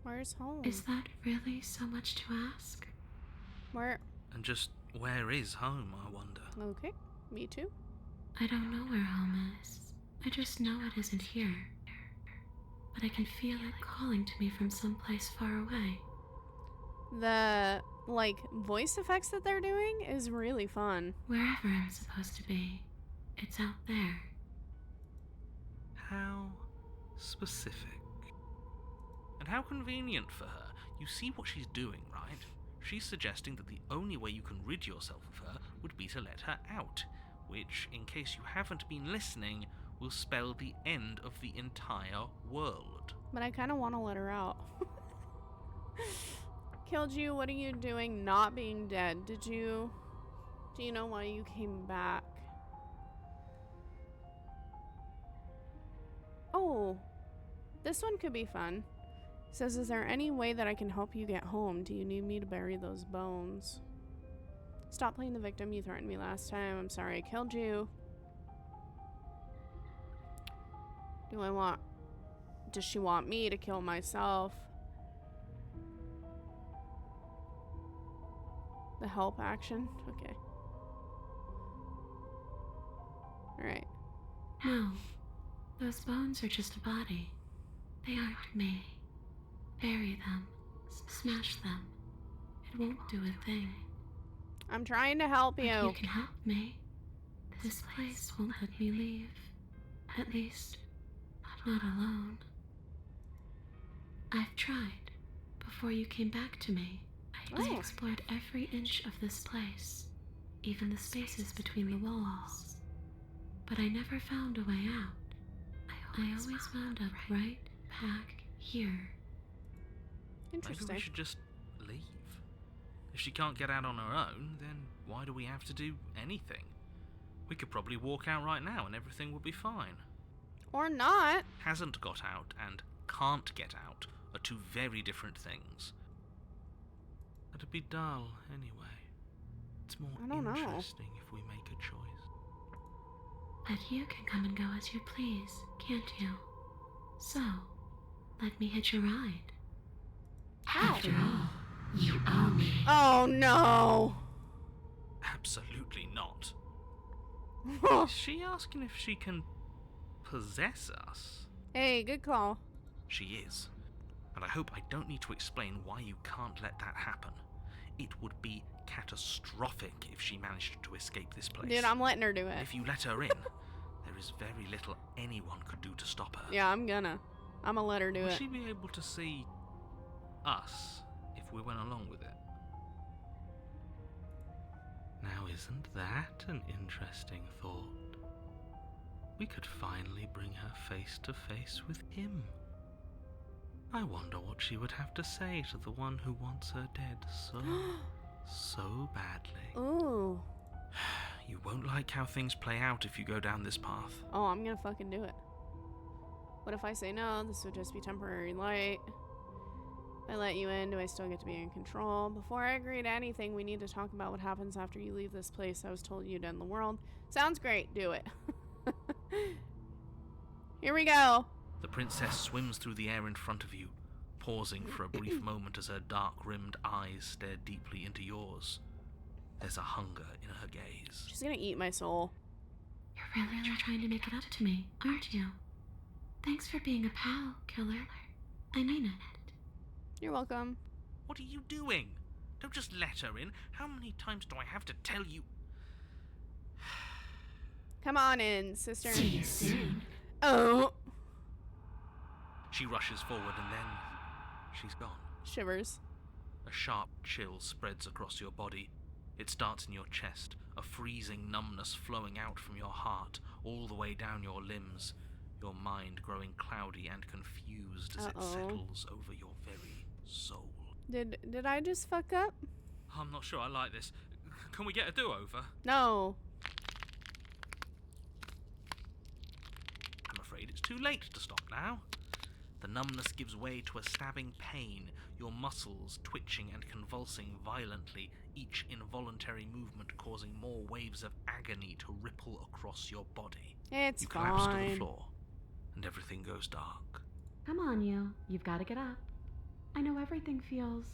Where's home? Is that really so much to ask? Where? And just where is home, I wonder? Okay, me too. I don't know where home is. I just know it isn't here. But I can feel it calling to me from someplace far away. The, like, voice effects that they're doing is really fun. Wherever I'm supposed to be, it's out there. How specific. And how convenient for her. You see what she's doing, right? She's suggesting that the only way you can rid yourself of her would be to let her out, which, in case you haven't been listening, will spell the end of the entire world. But I kind of want to let her out. Killed you, what are you doing not being dead? Do you know why you came back? Oh, this one could be fun. It says, is there any way that I can help you get home? Do you need me to bury those bones? Stop playing the victim. You threatened me last time. I'm sorry I killed you. Does she want me to kill myself? The help action? Okay. Alright. No, those bones are just a body. They aren't me. Bury them. Smash them. It won't do a thing. I'm trying to help But you. you can help me. This place won't let me leave. At least, not alone. I've tried. Before you came back to me, I explored every inch of this place, even the spaces between the walls. But I never found a way out. I always wound up right back here. Maybe Interesting. we should just leave. If she can't get out on her own, then why do we have to do anything? We could probably walk out right now and everything would be fine. Or not. Hasn't got out and can't get out are two very different things. It'd be dull anyway. It's more I don't know. interesting if we make a choice. But you can come and go as you please, can't you? So, let me hitch a ride. After all, you owe me. Oh no. Absolutely not. Is she asking if she can possess us? Hey, good call. She is. And I hope I don't need to explain why you can't let that happen. It would be catastrophic if she managed to escape this place. Dude, I'm letting her do And it. if you let her in, there is very little anyone could do to stop her. Yeah, I'm gonna let her do Would it. she be able to see us if we went along with it? Now, isn't that an interesting thought? We could finally bring her face to face with him. I wonder what she would have to say to the one who wants her dead so badly. Ooh. You won't like how things play out if you go down this path. Oh, I'm gonna fucking do it. What if I say no? This would just be temporary light. If I let you in, do I still get to be in control? Before I agree to anything, we need to talk about what happens after you leave this place. I was told you'd end the world. Sounds great. Do it. Here we go. The princess swims through the air in front of you, pausing for a brief moment as her dark-rimmed eyes stare deeply into yours. There's a hunger in her gaze. She's gonna eat my soul. You're really trying to make it up to me, aren't you? Thanks for being a pal, killer. I mean it. You're welcome. What are you doing? Don't just let her in. How many times do I have to tell you? Come on in, sister. See you soon. Oh. She rushes forward and then she's gone. Shivers. A sharp chill spreads across your body. It starts in your chest, a freezing numbness flowing out from your heart, all the way down your limbs, your mind growing cloudy and confused as it settles over your very soul. Did I just fuck up? I'm not sure I like this. Can we get a do-over? No. I'm afraid it's too late to stop now. The numbness gives way to a stabbing pain, your muscles twitching and convulsing violently, each involuntary movement causing more waves of agony to ripple across your body. It's You collapse to the fine. floor, and everything goes dark. Come on, you. You've got to get up. I know everything feels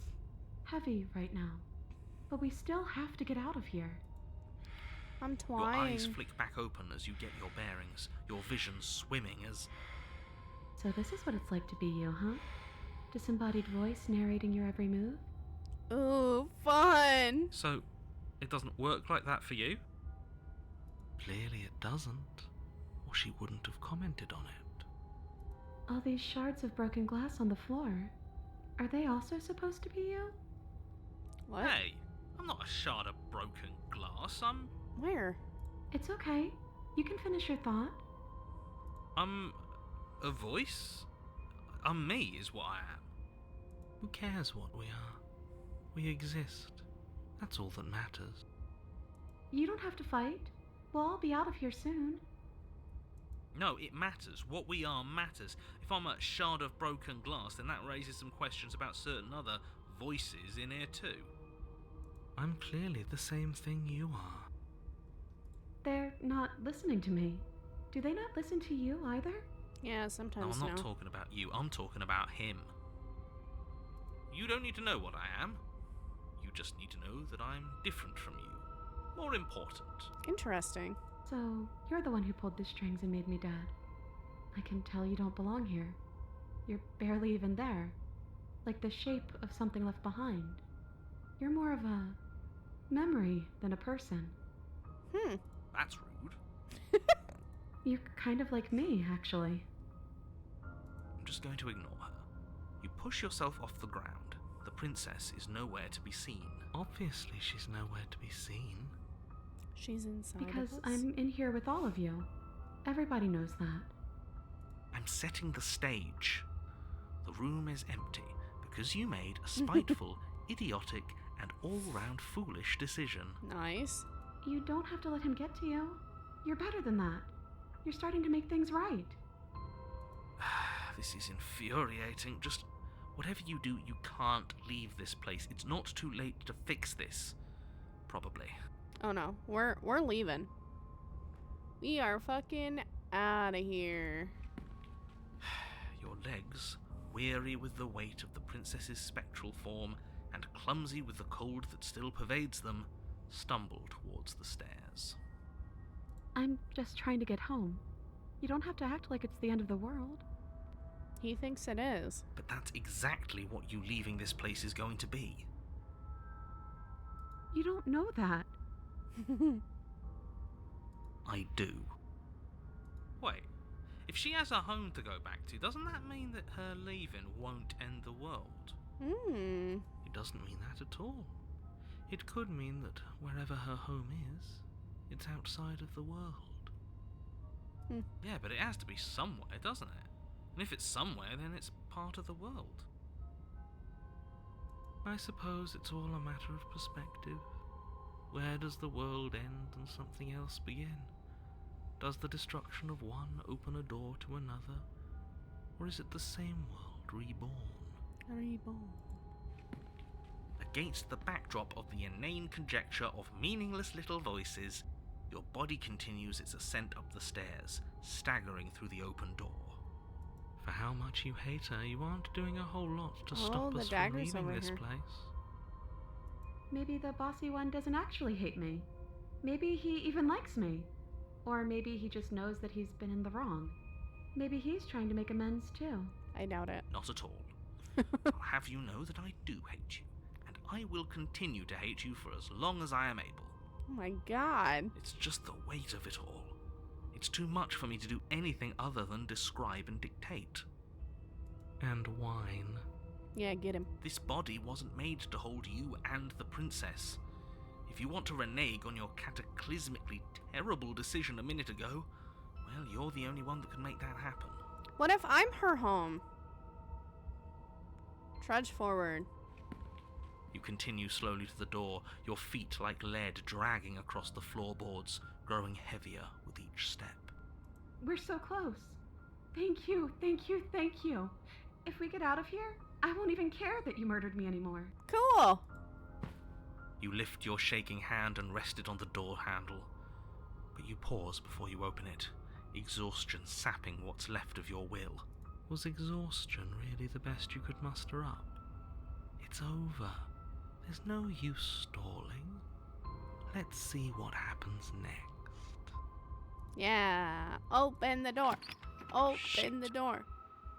heavy right now, but we still have to get out of here. I'm Your eyes twine. flick back open as you get your bearings, your vision swimming as... So this is what it's like to be you, huh? Disembodied voice narrating your every move? Ooh, fun. So, it doesn't work like that for you? Clearly it doesn't, or she wouldn't have commented on it. All these shards of broken glass on the floor. Are they also supposed to be you? What? Hey, I'm not a shard of broken glass. Where? It's okay. You can finish your thought. I'm a voice? I'm me is what I am. Who cares what we are? We exist. That's all that matters. You don't have to fight. We'll all be out of here soon. No, it matters. What we are matters. If I'm a shard of broken glass, then that raises some questions about certain other voices in here too. I'm clearly the same thing you are. They're not listening to me. Do they not listen to you either? Yeah, No, sometimes I'm not no. talking about you. I'm talking about him. You don't need to know what I am. You just need to know that I'm different from you. More important. Interesting. So, you're the one who pulled the strings and made me dead. I can tell you don't belong here. You're barely even there. Like the shape of something left behind. You're more of a memory than a person. That's rude. You're kind of like me, actually. I'm just going to ignore her. You push yourself off the ground. The princess is nowhere to be seen. Obviously, she's nowhere to be seen. She's inside Because of us. I'm in here with all of you. Everybody knows that. I'm setting the stage. The room is empty because you made a spiteful, idiotic, and all-round foolish decision. Nice. You don't have to let him get to you. You're better than that. You're starting to make things right. This is infuriating. Just whatever you do, you can't leave this place. It's not too late to fix this. Probably. Oh no, we're leaving. We are fucking out of here. Your legs, weary with the weight of the princess's spectral form and clumsy with the cold that still pervades them, stumble towards the stairs. I'm just trying to get home. You don't have to act like it's the end of the world. He thinks it is. But that's exactly what you leaving this place is going to be. You don't know that. I do. Wait, if she has a home to go back to, doesn't that mean that her leaving won't end the world? It doesn't mean that at all. It could mean that wherever her home is, it's outside of the world. Yeah, but it has to be somewhere, doesn't it? And if it's somewhere, then it's part of the world. I suppose it's all a matter of perspective. Where does the world end and something else begin? Does the destruction of one open a door to another? Or is it the same world reborn? Reborn. Against the backdrop of the inane conjecture of meaningless little voices, your body continues its ascent up the stairs, staggering through the open door. For how much you hate her, you aren't doing a whole lot to stop the us from dagger's leaving over this here. place. Maybe the bossy one doesn't actually hate me. Maybe he even likes me. Or maybe he just knows that he's been in the wrong. Maybe he's trying to make amends too. I doubt it. Not at all. I'll have you know that I do hate you, and I will continue to hate you for as long as I am able. Oh my god. It's just the weight of it all. It's too much for me to do anything other than describe and dictate. And whine. Yeah, get him. This body wasn't made to hold you and the princess. If you want to renege on your cataclysmically terrible decision a minute ago, well, you're the only one that can make that happen. What if I'm her home? Trudge forward. You continue slowly to the door, your feet like lead dragging across the floorboards, growing heavier with each step. We're so close. Thank you, thank you, thank you. If we get out of here, I won't even care that you murdered me anymore. Cool. You lift your shaking hand and rest it on the door handle, but you pause before you open it, exhaustion sapping what's left of your will. Was exhaustion really the best you could muster up? It's over. There's no use stalling. Let's see what happens next. Yeah. Open the door. Open the door.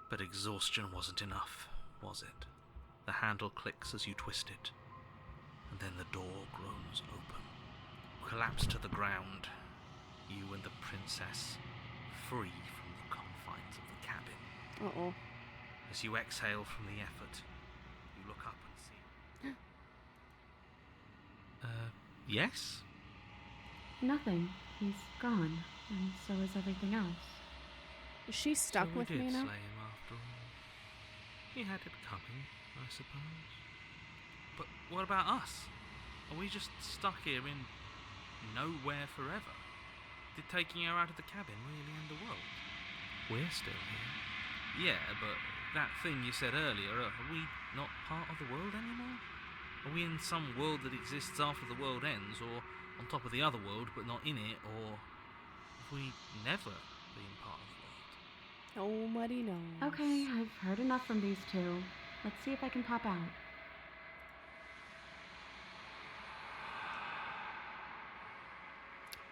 But exhaustion wasn't enough, was it? The handle clicks as you twist it, and then the door groans open. You collapse to the ground, you and the princess, free from the confines of the cabin. Uh-oh. As you exhale from the effort, you look up and see... yes? Nothing. He's gone, and so is everything else. Is she stuck So we with did me now? slay him after all. He had it coming, I suppose. But what about us? Are we just stuck here in nowhere forever? Did taking her out of the cabin really end the world? We're still here. Yeah, but that thing you said earlier, are we not part of the world anymore? Are we in some world that exists after the world ends, or on top of the other world but not in it, or have we never been part of the world? Nobody knows. Okay, I've heard enough from these two. Let's see if I can pop out.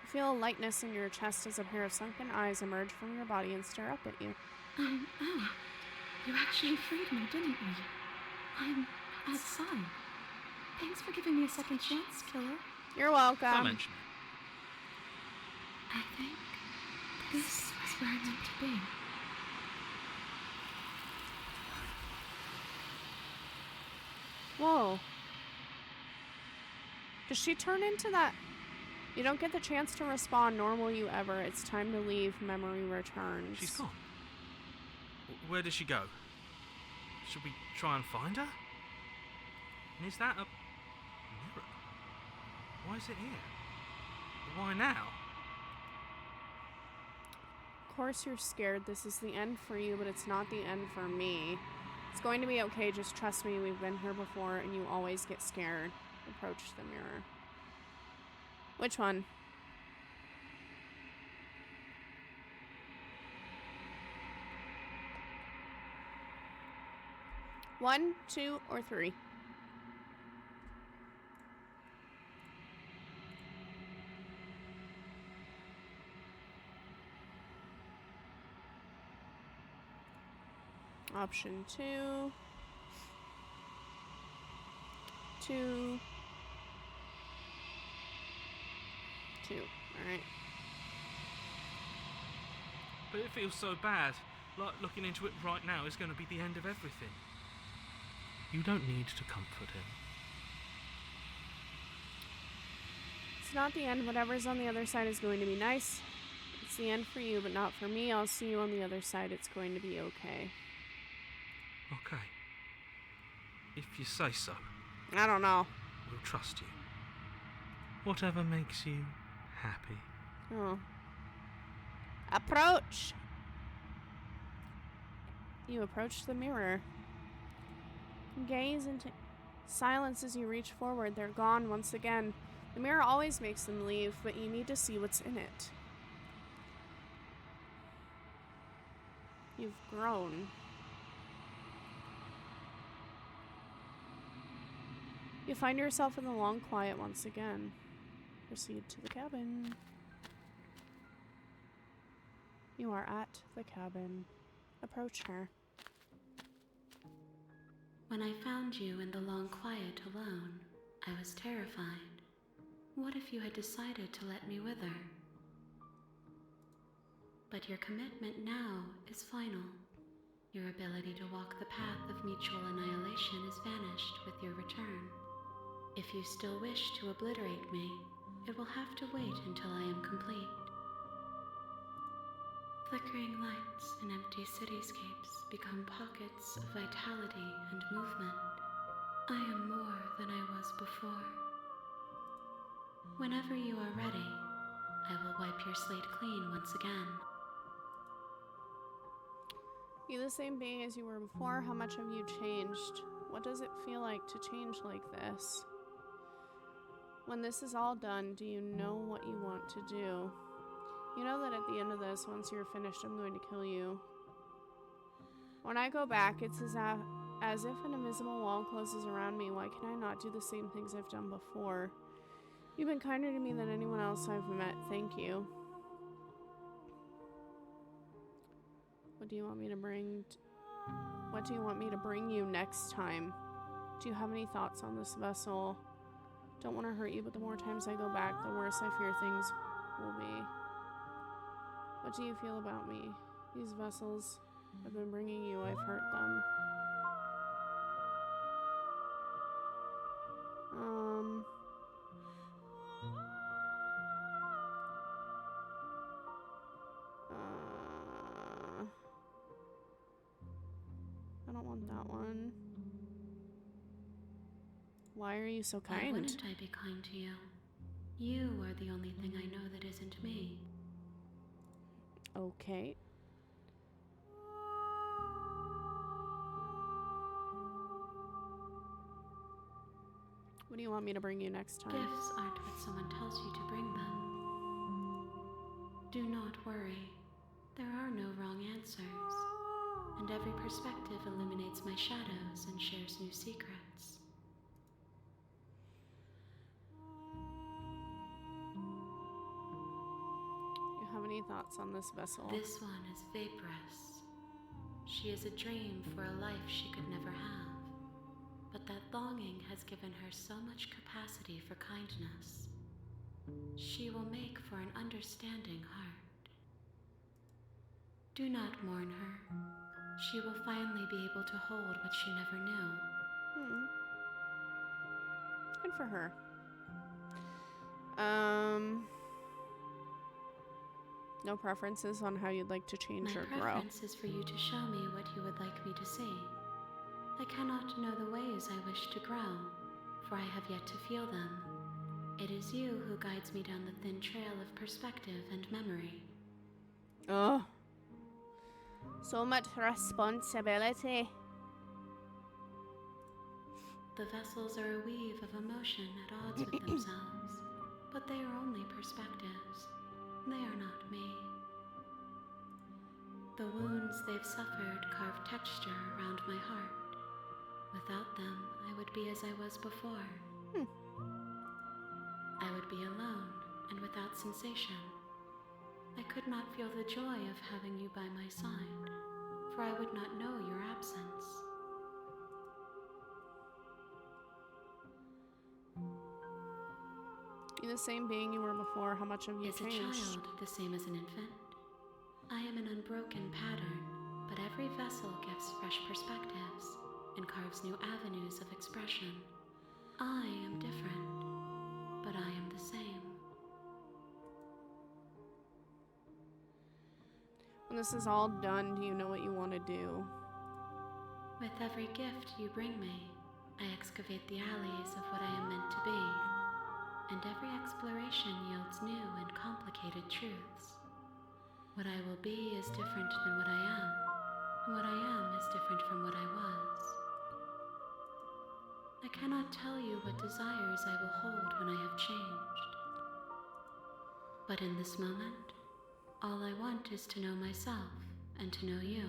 You feel a lightness in your chest as a pair of sunken eyes emerge from your body and stare up at you. You actually freed me, didn't you? I'm outside. Thanks for giving me a second chance, killer. You're Don't welcome. mention it. I think this is where I'm meant to be. Whoa. Does she turn into that? You don't get the chance to respawn, nor will you ever. It's time to leave. Memory returns. She's gone. Where did she go? Should we try and find her? And is that a mirror? Why is it here? Why now? Of course you're scared. This is the end for you, but it's not the end for me. It's going to be okay. Just trust me. We've been here before, and you always get scared. Approach the mirror. Which one? One, two, or three? Option two. Two. Alright. But it feels so bad. Like looking into it right now is going to be the end of everything. You don't need to comfort him. It's not the end. Whatever's on the other side is going to be nice. It's the end for you, but not for me. I'll see you on the other side. It's going to be okay. Okay. If you say so. I don't know. We'll trust you. Whatever makes you happy. Oh. Approach! You approach the mirror. Gaze into silence as you reach forward. They're gone once again. The mirror always makes them leave, but you need to see what's in it. You've grown. You find yourself in the long quiet once again. Proceed to the cabin. You are at the cabin. Approach her. When I found you in the long quiet alone, I was terrified. What if you had decided to let me wither? But your commitment now is final. Your ability to walk the path of mutual annihilation is vanished with your return. If you still wish to obliterate me, it will have to wait until I am complete. Flickering lights in empty cityscapes become pockets of vitality and movement. I am more than I was before. Whenever you are ready, I will wipe your slate clean once again. You the same being as you were before? How much have you changed? What does it feel like to change like this? When this is all done, do you know what you want to do? You know that at the end of this, once you're finished, I'm going to kill you. When I go back, it's as if an invisible wall closes around me. Why can I not do the same things I've done before? You've been kinder to me than anyone else I've met. Thank you. What do you want me to bring? What do you want me to bring you next time? Do you have any thoughts on this vessel? Don't want to hurt you, but the more times I go back, the worse I fear things will be. What do you feel about me? These vessels I've been bringing you, I've hurt them. I don't want that one. Why are you so kind? Why wouldn't I be kind to you? You are the only thing I know that isn't me. Okay. What do you want me to bring you next time? Gifts aren't what someone tells you to bring them. Do not worry. There are no wrong answers. And every perspective illuminates my shadows and shares new secrets. You have any thoughts on this vessel? This one is vaporous. She is a dream for a life she could never have. but that longing has given her so much capacity for kindness. She will make for an understanding heart. Do not mourn her. She will finally be able to hold what she never knew. Good for her. No preferences on how you'd like to change or My grow. preference is for you to show me what you would like me to see. I cannot know the ways I wish to grow, for I have yet to feel them. It is you who guides me down the thin trail of perspective and memory. Oh. So much responsibility. The vessels are a weave of emotion at odds with themselves, but they are only perspectives. They are not me. The wounds they've suffered carve texture around my heart. Without them, I would be as I was before. I would be alone and without sensation. I could not feel the joy of having you by my side, for I would not know your absence. You're the same being you were before. How much have you Is a changed? child the same as an infant? I am an unbroken pattern, but every vessel gives fresh perspectives and carves new avenues of expression. I am different, but I am the same. When this is all done, do you know what you want to do? With every gift you bring me, I excavate the alleys of what I am meant to be, and every exploration yields new and complicated truths. What I will be is different than what I am, and what I am is different from what I was. I cannot tell you what desires I will hold when I have changed. But in this moment, all I want is to know myself and to know you.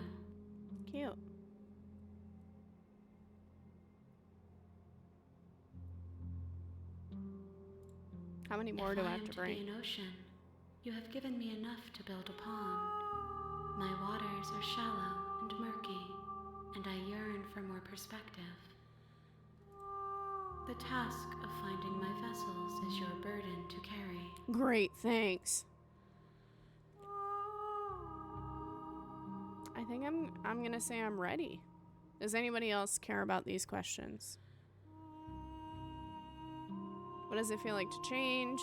Cute. How many more do I have to If I am bring? to be an ocean, you have given me enough to build a pond. My waters are shallow and murky, and I yearn for more perspective. The task of finding my vessels is your burden to carry. Great, thanks. I think I'm gonna say I'm ready. Does anybody else care about these questions? What does it feel like to change?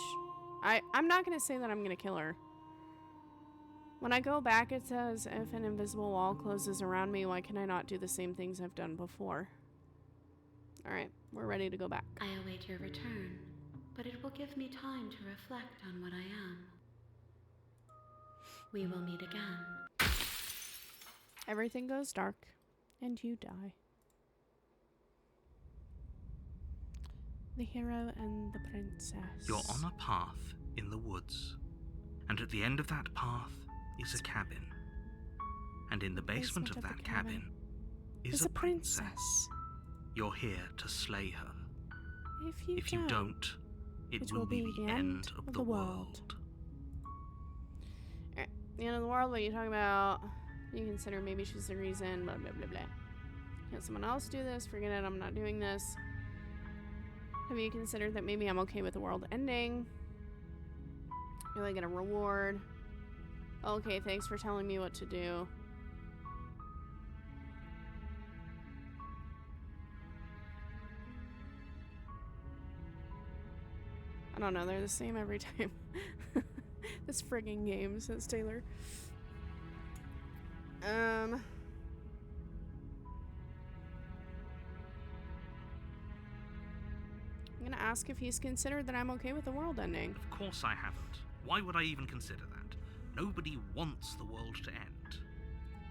I'm not gonna say that I'm gonna kill her. When I go back, it says, if an invisible wall closes around me, why can I not do the same things I've done before? Alright, we're ready to go back. I await your return, but it will give me time to reflect on what I am. We will meet again. Everything goes dark, and you die. The hero and the princess. You're on a path in the woods, and at the end of that path is a cabin. And in the basement of that cabin is a princess. You're here to slay her. If you don't, it will be the end of the world. Alright, the end of the world, what are you talking about? You consider maybe she's the reason, blah blah blah blah. Can someone else do this? Forget it, I'm not doing this. Have you considered that maybe I'm okay with the world ending? Do I get a reward? Okay, thanks for telling me what to do. I don't know, they're the same every time. This frigging game, says Taylor. I'm gonna ask if he's considered that I'm okay with the world ending. Of course I haven't. Why would I even consider that? Nobody wants the world to end.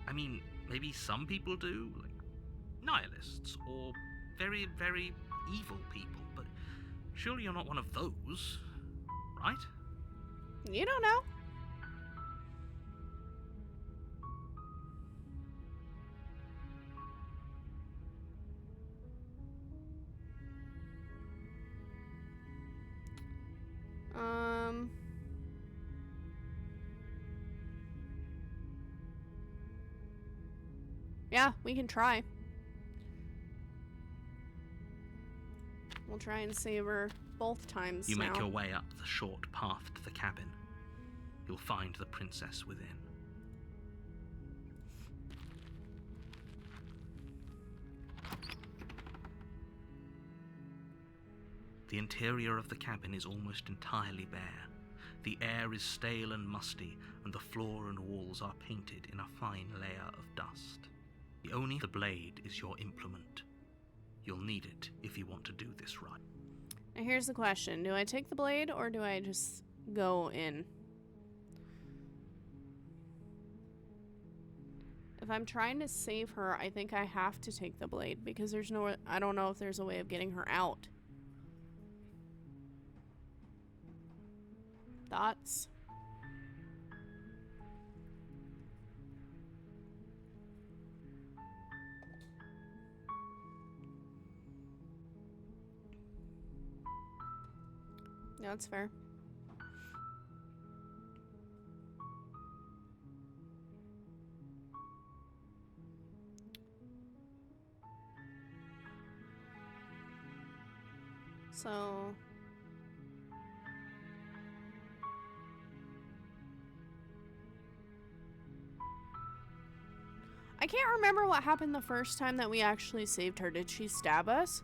I mean, maybe some people do, like nihilists, or very, very evil people, but surely you're not one of those, right? You don't know. Yeah, we can try. We'll try and save her both times You now. make your way up the short path to the cabin. You'll find the princess within. The interior of the cabin is almost entirely bare. The air is stale and musty, and the floor and walls are painted in a fine layer of dust. The blade is your implement. You'll need it if you want to do this right. Now here's the question. Do I take the blade or do I just go in? If I'm trying to save her, I think I have to take the blade because I don't know if there's a way of getting her out. Thoughts? No, that's fair. So I can't remember what happened the first time that we actually saved her. Did she stab us?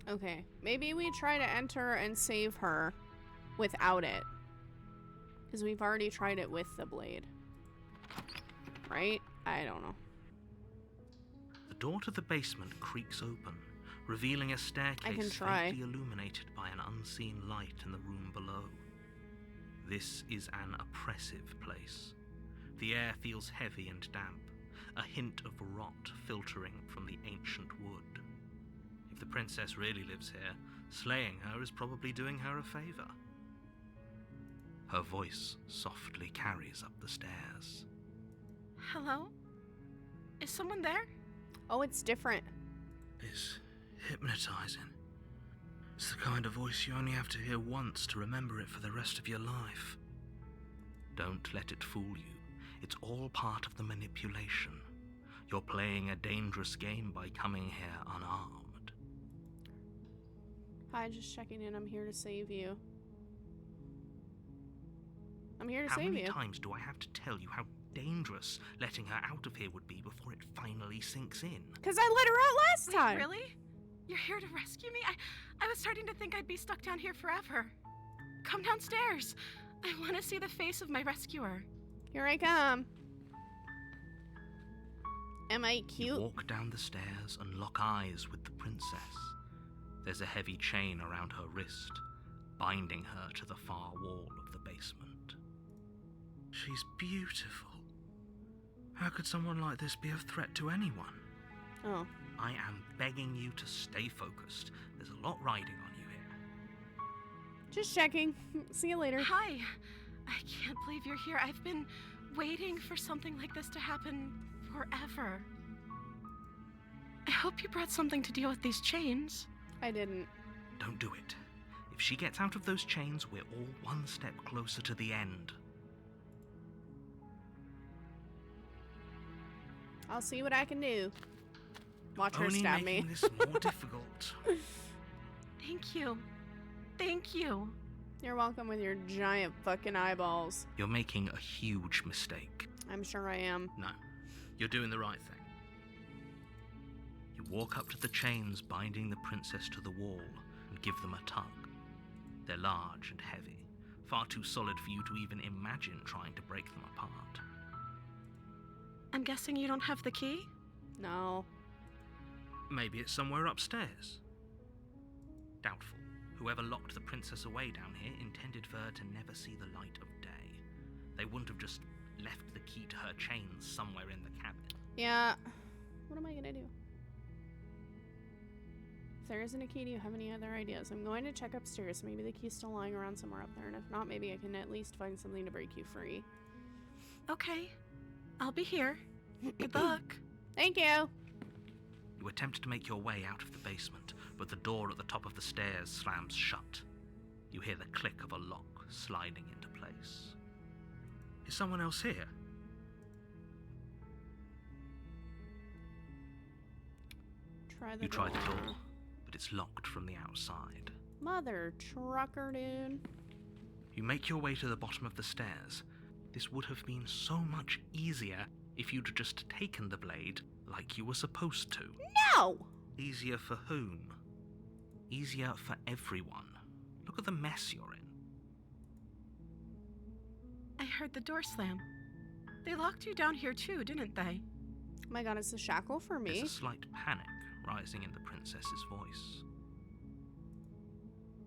Okay, maybe we try to enter and save her without it. Because we've already tried it with the blade. Right? I don't know. The door to the basement creaks open, revealing a staircase faintly illuminated by an unseen light in the room below. This is an oppressive place. The air feels heavy and damp, a hint of rot filtering from the ancient wood. If the princess really lives here, slaying her is probably doing her a favor. Her voice softly carries up the stairs. Hello? Is someone there? Oh, it's different. It's hypnotizing. It's the kind of voice you only have to hear once to remember it for the rest of your life. Don't let it fool you. It's all part of the manipulation. You're playing a dangerous game by coming here unarmed. Hi, just checking in. I'm here to save you. I'm here to save you. How many times do I have to tell you how dangerous letting her out of here would be before it finally sinks in? Because I let her out last time. Really? You're here to rescue me? I was starting to think I'd be stuck down here forever. Come downstairs. I want to see the face of my rescuer. Here I come. Am I cute? You walk down the stairs and lock eyes with the princess. There's a heavy chain around her wrist, binding her to the far wall of the basement. She's beautiful. How could someone like this be a threat to anyone? Oh. I am begging you to stay focused. There's a lot riding on you here. Just checking. See you later. Hi. I can't believe you're here. I've been waiting for something like this to happen forever. I hope you brought something to deal with these chains. I didn't. Don't do it. If she gets out of those chains, we're all one step closer to the end. I'll see what I can do. Watch her Only stab making me. this more difficult. Thank you. Thank you. You're welcome with your giant fucking eyeballs. You're making a huge mistake. I'm sure I am. No, you're doing the right thing. You walk up to the chains binding the princess to the wall and give them a tug. They're large and heavy, far too solid for you to even imagine trying to break them apart. I'm guessing you don't have the key? No. Maybe it's somewhere upstairs. Doubtful. Whoever locked the princess away down here intended for her to never see the light of day. They wouldn't have just left the key to her chains somewhere in the cabin. Yeah. What am I gonna do? If there isn't a key, do you have any other ideas? I'm going to check upstairs. Maybe the key's still lying around somewhere up there, and if not, maybe I can at least find something to break you free. Okay. I'll be here. Good luck. Thank you! You attempt to make your way out of the basement, but the door at the top of the stairs slams shut. You hear the click of a lock sliding into place. Is someone else here? You try the door, but it's locked from the outside. Mother trucker, dude. You make your way to the bottom of the stairs. This would have been so much easier if you'd just taken the blade like you were supposed to. No! Easier for whom? Easier for everyone. Look at the mess you're in. I heard the door slam. They locked you down here too, didn't they? Oh my god, it's a shackle for me. There's a slight panic rising in the princess's voice.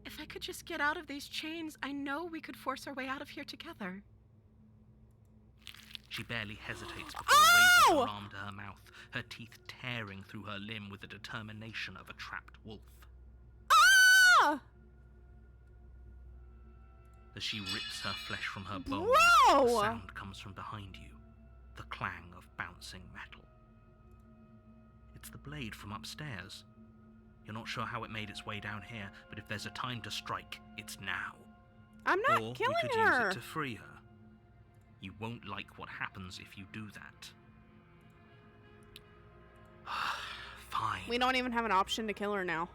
If I could just get out of these chains, I know we could force our way out of here together. She barely hesitates before Ow! raising her arm to her mouth, her teeth tearing through her limb with the determination of a trapped wolf. Ah! As she rips her flesh from her bones, Bro! the sound comes from behind you, the clang of bouncing metal. It's the blade from upstairs. You're not sure how it made its way down here, but if there's a time to strike, it's now. I'm not or killing we could her! use it to free her. You won't like what happens if you do that. Fine. We don't even have an option to kill her now.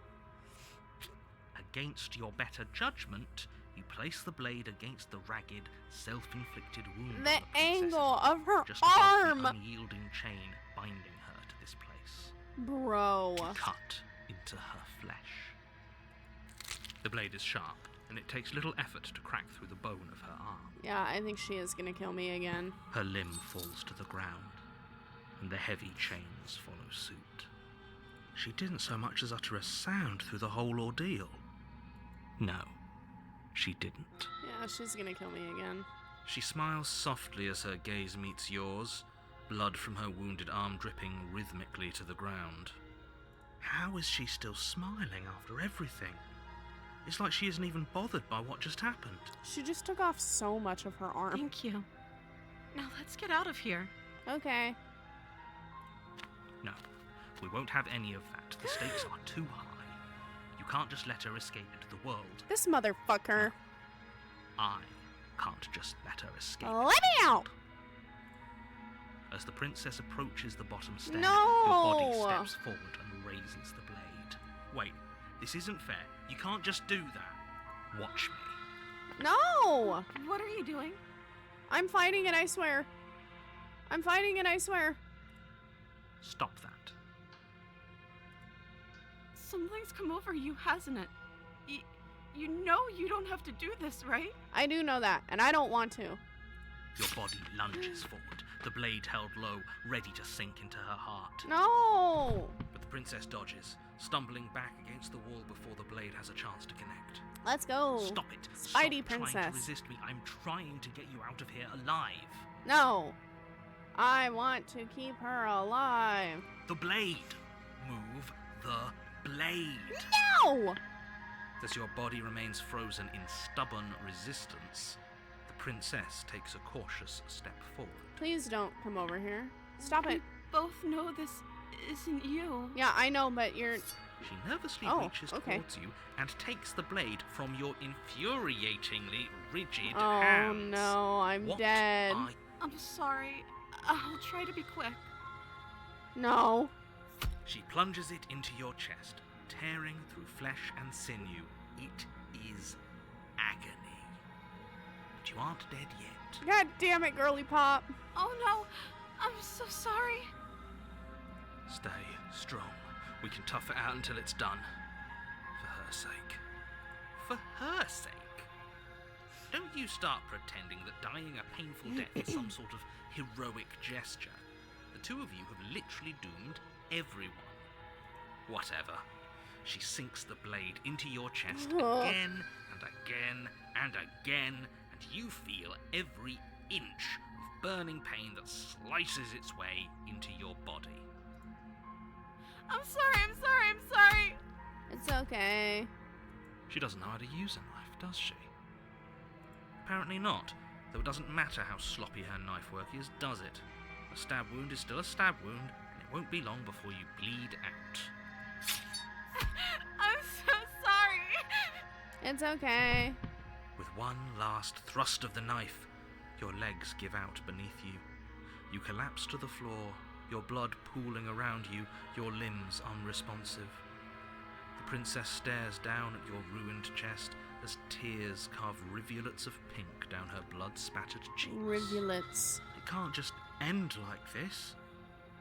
Against your better judgment, you place the blade against the ragged, self-inflicted wound on The the princess's angle arm, of her just above arm! the unyielding chain binding her to this place. Bro. To cut into her flesh. The blade is sharp, and it takes little effort to crack through the bone of her arm. Yeah, I think she is gonna kill me again. Her limb falls to the ground, and the heavy chains follow suit. She didn't so much as utter a sound through the whole ordeal. No, she didn't. Yeah, she's gonna kill me again. She smiles softly as her gaze meets yours, blood from her wounded arm dripping rhythmically to the ground. How is she still smiling after everything? It's like she isn't even bothered by what just happened. She just took off so much of her arm. Thank you. Now let's get out of here. Okay. No, we won't have any of that. The stakes are too high. You can't just let her escape into the world. This motherfucker. I can't just let her escape. Let me out! As the princess approaches the bottom stair, No! your body steps forward and raises the blade. Wait, this isn't fair. You can't just do that. Watch me. No! What are you doing? I'm fighting it, I swear. I'm fighting it, I swear. Stop that. Something's come over you, hasn't it? You know you don't have to do this, right? I do know that, and I don't want to. Your body lunges forward, the blade held low, ready to sink into her heart. No! But the princess dodges, stumbling back against the wall before the blade has a chance to connect. Let's go. Stop it. Spidey Stop trying princess. to resist me. I'm trying to get you out of here alive. No. I want to keep her alive. The blade. Move the blade. No! As your body remains frozen in stubborn resistance, the princess takes a cautious step forward. Please don't come over here. Stop it. We both know this isn't you. Yeah, I know, but you're... She nervously Oh, reaches okay. towards you and takes the blade from your infuriatingly rigid Oh hands. no, I'm What dead. are I'm sorry. I'll try to be quick. No. She plunges it into your chest, tearing through flesh and sinew. It is agony. But you aren't dead yet. God damn it, girly pop. Oh no, I'm so sorry. Stay strong. We can tough it out until it's done. For her sake. For her sake? Don't you start pretending that dying a painful death is some sort of heroic gesture. The two of you have literally doomed everyone. Whatever. She sinks the blade into your chest again and again and again, and you feel every inch of burning pain that slices its way into your body. I'm sorry. It's okay. She doesn't know how to use a knife, does she? Apparently not, though it doesn't matter how sloppy her knife work is, does it? A stab wound is still a stab wound, and it won't be long before you bleed out. I'm so sorry. It's okay. With one last thrust of the knife, your legs give out beneath you. You collapse to the floor, your blood pooling around you, your limbs unresponsive. The princess stares down at your ruined chest as tears carve rivulets of pink down her blood-spattered cheeks. Rivulets. It can't just end like this,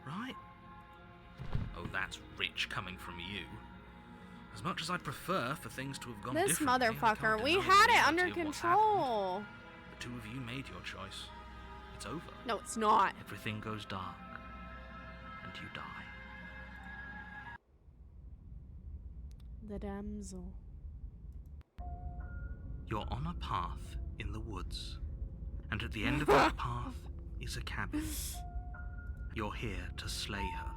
right? Oh, that's rich coming from you. As much as I'd prefer for things to have gone This differently, I motherfucker, can't we deny had the it under reality of what's control. happened. The two of you made your choice. It's over. No, it's not. Everything goes dark, and you die. The damsel. You're on a path in the woods, and at the end of that path is a cabin. You're here to slay her.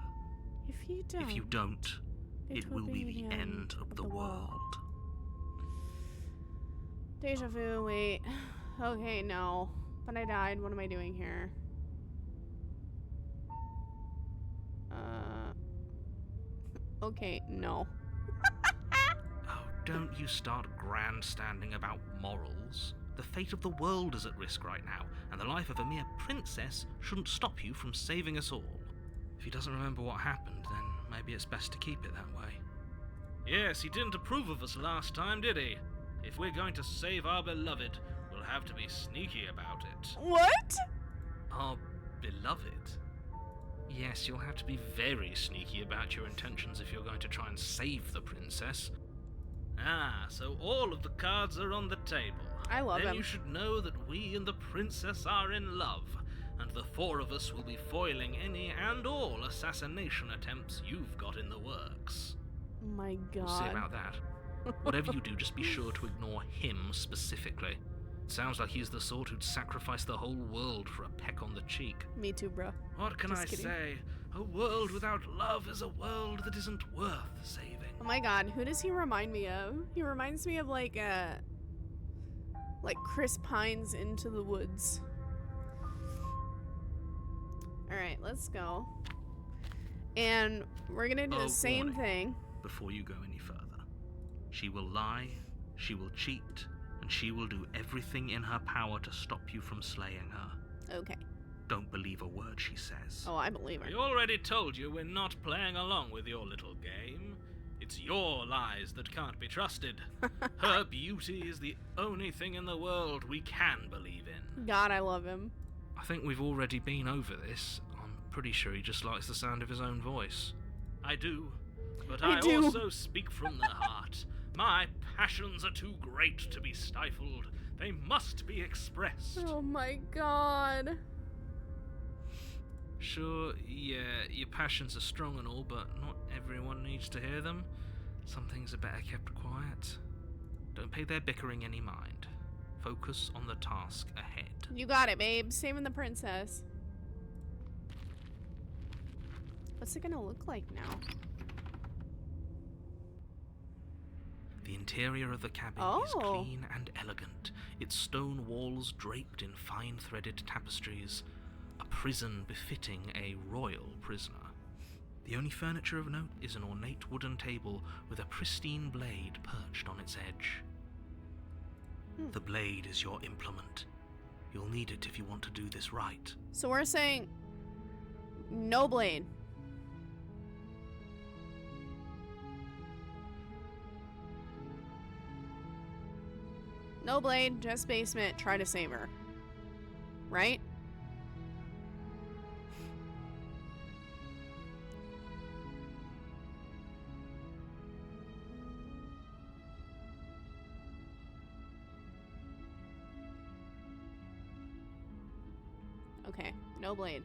If you don't, It will be the end of the world. Deja vu, wait. Okay, no. But I died. What am I doing here? Okay, no. Oh, don't you start grandstanding about morals. The fate of the world is at risk right now, and the life of a mere princess shouldn't stop you from saving us all. If he doesn't remember what happened, then maybe it's best to keep it that way. Yes, he didn't approve of us last time, did he? If we're going to save our beloved, we'll have to be sneaky about it. What? Our beloved? Yes, you'll have to be very sneaky about your intentions if you're going to try and save the princess. Ah, so all of the cards are on the table. I love then him. you should know that we and the princess are in love, and the four of us will be foiling any and all assassination attempts you've got in the works. Oh my We'll see god. about that. Whatever you do, just be sure to ignore him specifically. It sounds like he's the sort who'd sacrifice the whole world for a peck on the cheek. Me too, bro. What can Just I kidding. say? A world without love is a world that isn't worth saving. Oh my god, who does he remind me of? He reminds me of like Chris Pine's Into the Woods. Alright, let's go. And we're gonna do the same warning. thing. Before you go any further, she will lie, she will cheat, and she will do everything in her power to stop you from slaying her. Okay. Don't believe a word she says. Oh, I believe her. We already told you we're not playing along with your little game. It's your lies that can't be trusted. Her beauty is the only thing in the world we can believe in. God, I love him. I think we've already been over this. I'm pretty sure he just likes the sound of his own voice. I do, but I I do. also speak from the heart. My passions are too great to be stifled. They must be expressed. Oh my god. Sure, yeah, your passions are strong and all, but not everyone needs to hear them. Some things are better kept quiet. Don't pay their bickering any mind. Focus on the task ahead. You got it, babe. Saving the princess. What's it gonna look like now? The interior of the cabin is Oh. clean and elegant, its stone walls draped in fine-threaded tapestries, a prison befitting a royal prisoner. The only furniture of note is an ornate wooden table with a pristine blade perched on its edge. The blade is your implement. You'll need it if you want to do this right. So we're saying no blade. No blade, just basement. Try to save her. Right? Okay, no blade.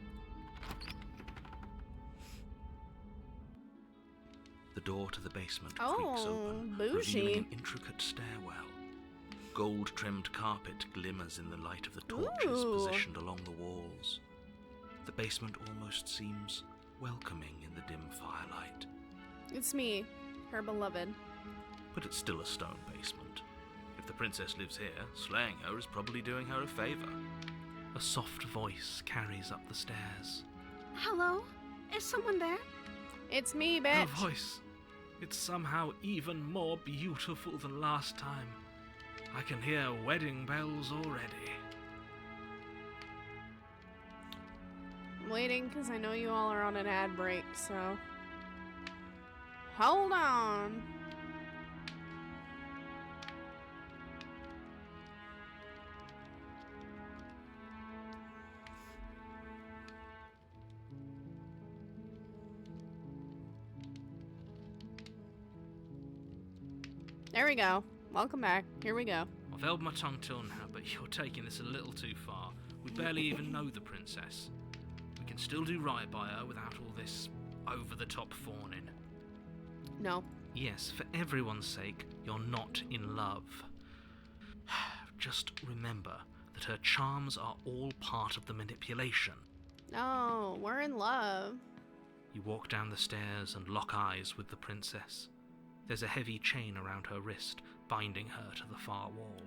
The door to the basement Oh, creaks open, bougie. revealing an intricate stairwell. gold-trimmed carpet glimmers in the light of the torches Ooh. positioned along the walls. The basement almost seems welcoming in the dim firelight. It's me, her beloved. But it's still a stone basement. If the princess lives here, slaying her is probably doing her a favor. A soft voice carries up the stairs. Hello? Is someone there? It's me, Her bitch. voice. It's somehow even more beautiful than last time. I can hear wedding bells already. I'm waiting because I know you all are on an ad break, so. Hold on. There we go. Welcome back. Here we go. I've held my tongue till now, but you're taking this a little too far. We barely even know the princess. We can still do right by her without all this over-the-top fawning. No. Yes, for everyone's sake, you're not in love. Just remember that her charms are all part of the manipulation. No, we're in love. You walk down the stairs and lock eyes with the princess. There's a heavy chain around her wrist, binding her to the far wall.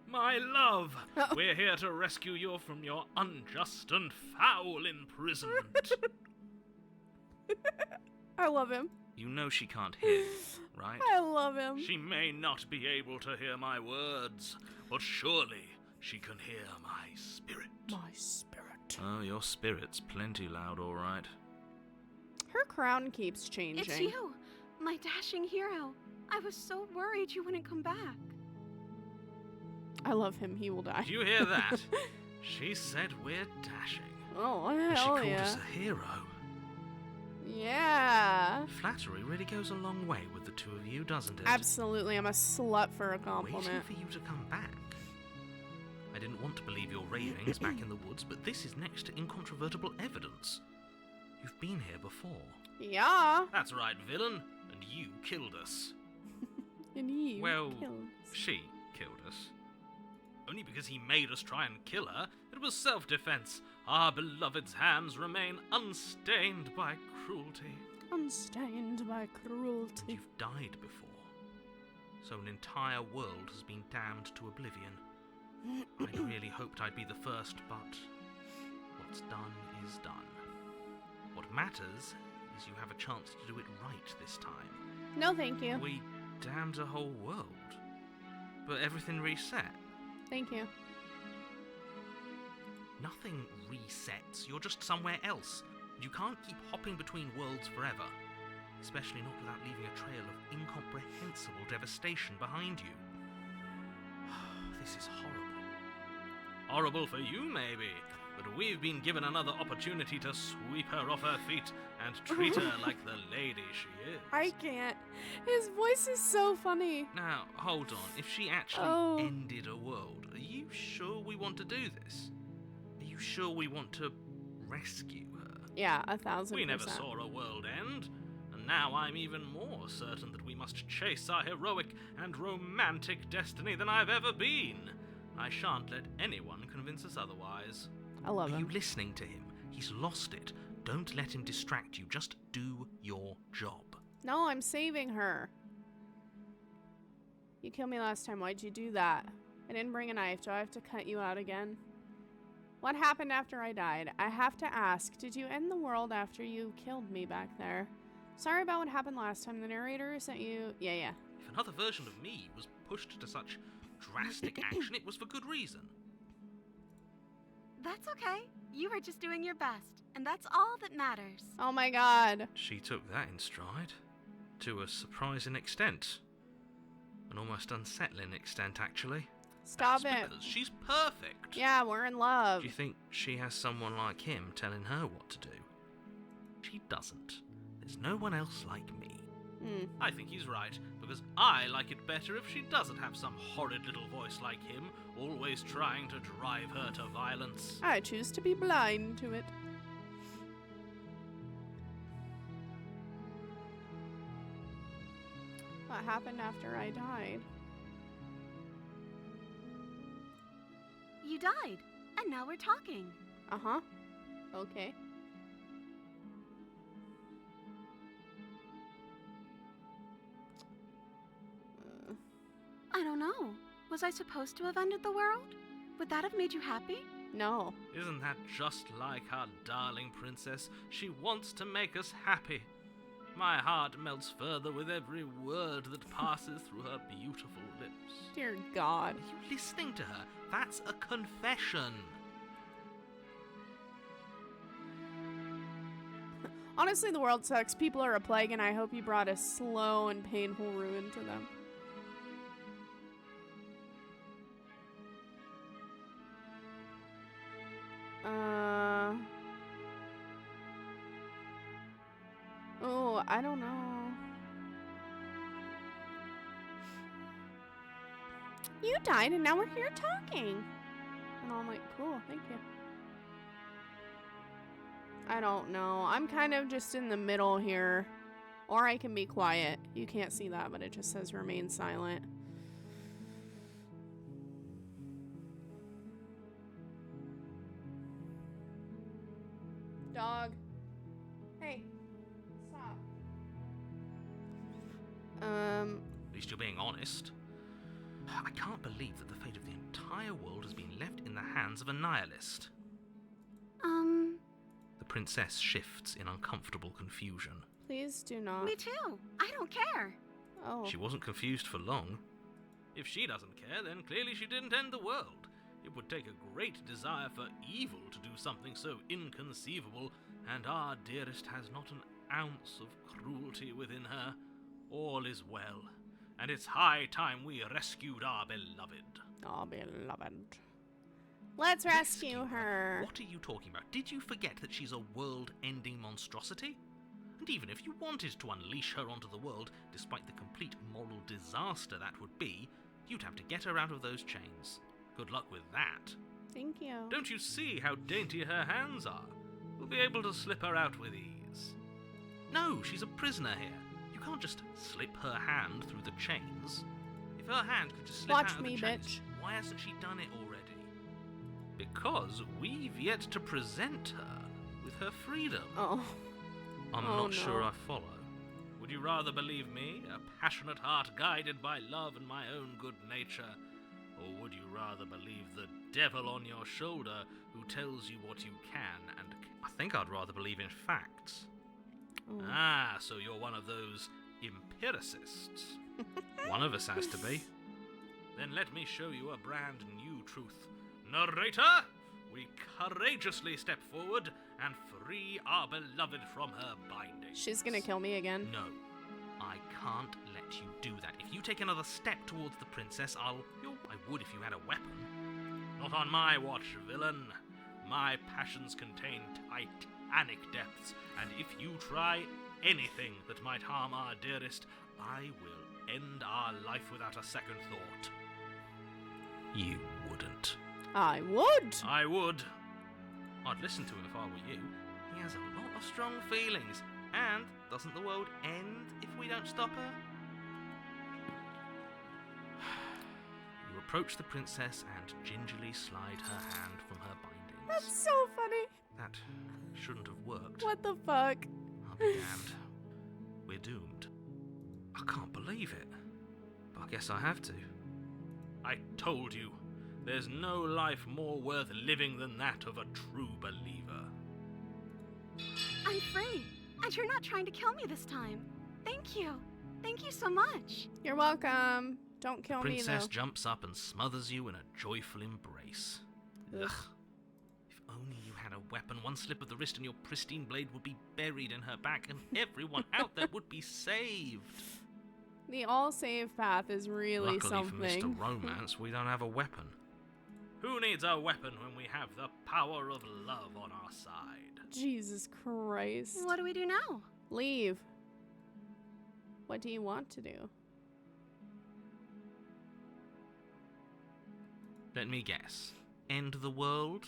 My love, we're here to rescue you from your unjust and foul imprisonment. I love him. You know she can't hear you, right? I love him. She may not be able to hear my words, but surely she can hear my spirit. My spirit. Oh, your spirit's plenty loud, all right. Her crown keeps changing. It's you, my dashing hero. I was so worried you wouldn't come back. I love him. He will die. Did you hear that? She said we're dashing. Oh, And she hell called yeah. us a hero. Yeah. Flattery really goes a long way with the two of you, doesn't it? Absolutely. I'm a slut for a Waiting compliment. for you to come back. I didn't want to believe your ravings back in the woods, but this is next to incontrovertible evidence. You've been here before. Yeah. That's right, villain. And you killed us. And he Well, killed. she killed us. Only because he made us try and kill her. It was self-defense. Our beloved's hands remain unstained by cruelty. Unstained by cruelty. You've died before. So an entire world has been damned to oblivion. I'd really hoped I'd be the first, but what's done is done. What matters is you have a chance to do it right this time. No, thank you. We damned a whole world, but everything reset. Thank you. Nothing resets, you're just somewhere else. You can't keep hopping between worlds forever, especially not without leaving a trail of incomprehensible devastation behind you. This is horrible. Horrible for you, maybe, but we've been given another opportunity to sweep her off her feet and treat her like the lady she is. I can't. His voice is so funny. Now, hold on. If she actually ended a world, are you sure we want to do this? Are you sure we want to rescue her? Yeah, 1,000%. We never saw a world end, and now I'm even more certain that we must chase our heroic and romantic destiny than I've ever been. I shan't let anyone convince us otherwise. I love Are you him. listening to him? He's lost it. Don't let him distract you. Just do your job. No, I'm saving her. You killed me last time. Why'd you do that? I didn't bring a knife. Do I have to cut you out again? What happened after I died? I have to ask, did you end the world after you killed me back there? Sorry about what happened last time. The narrator sent you... Yeah. If another version of me was pushed to such drastic action, it was for good reason. That's okay. You were just doing your best, and that's all that matters. Oh my god. She took that in stride. To a surprising extent. An almost unsettling extent, actually. Stop That's it. because she's perfect. Yeah, we're in love. Do you think she has someone like him telling her what to do? She doesn't. There's no one else like me. I think he's right, because I like it better if she doesn't have some horrid little voice like him, always trying to drive her to violence. I choose to be blind to it. What happened after I died? you died, and now we're talking. Uh-huh. Okay. I don't know. Was I supposed to have ended the world? Would that have made you happy? No. Isn't that just like our darling princess? She wants to make us happy. My heart melts further with every word that passes through her beautiful lips. Dear God. Are you listening to her? That's a confession. Honestly, the world sucks. People are a plague, and I hope you brought a slow and painful ruin to them. Oh, I don't know. You died, and now we're here talking. And I'm like, cool, thank you. I don't know. I'm kind of just in the middle here. Or I can be quiet. You can't see that, but it just says remain silent. Dog. Hey. Stop. At least you're being honest. I can't believe that the fate of the entire world has been left in the hands of a nihilist. The princess shifts in uncomfortable confusion. Please do not. Me too. I don't care. Oh. She wasn't confused for long. If she doesn't care, then clearly she didn't end the world. It would take a great desire for evil to do something so inconceivable, and our dearest has not an ounce of cruelty within her. All is well, and it's high time we rescued our beloved. Our beloved. Let's rescue her. What are you talking about? Did you forget that she's a world-ending monstrosity? And even if you wanted to unleash her onto the world, despite the complete moral disaster that would be, you'd have to get her out of those chains. Good luck with that. Thank you. Don't you see how dainty her hands are? We'll be able to slip her out with ease. No, she's a prisoner here. You can't just slip her hand through the chains. If her hand could just slip Watch out of me, the chains, bitch. why hasn't she done it already? Because we've yet to present her with her freedom. Oh. I'm Oh, not sure no. I follow. Would you rather believe me, a passionate heart guided by love and my own good nature? Or would you rather believe the devil on your shoulder who tells you what you can and I think I'd rather believe in facts. Oh. Ah, so you're one of those empiricists. One of us has to be. Then let me show you a brand new truth. Narrator, we courageously step forward and free our beloved from her bindings. She's gonna kill me again. No, I can't let you do that. If you take another step towards the princess, I would if you had a weapon. Not on my watch, villain. My passions contain titanic depths, and if you try anything that might harm our dearest, I will end our life without a second thought. You wouldn't. I would. I would. I'd listen to him if I were you. He has a lot of strong feelings. And doesn't the world end if we don't stop her? You approach the princess and gingerly slide her hand from her bindings. That's so funny. That shouldn't have worked. What the fuck? I'll be damned. We're doomed. I can't believe it. But I guess I have to. I told you. There's no life more worth living than that of a true believer. I'm free, and you're not trying to kill me this time. Thank you. Thank you so much. You're welcome. Don't kill me, Princess though. jumps up and smothers you in a joyful embrace. Ugh. If only you had a weapon, one slip of the wrist and your pristine blade would be buried in her back, and everyone out there would be saved. The all-save path is really Luckily something. for Mr. Romance, we don't have a weapon. Who needs a weapon when we have the power of love on our side? Jesus Christ. What do we do now? Leave. What do you want to do? Let me guess. End the world?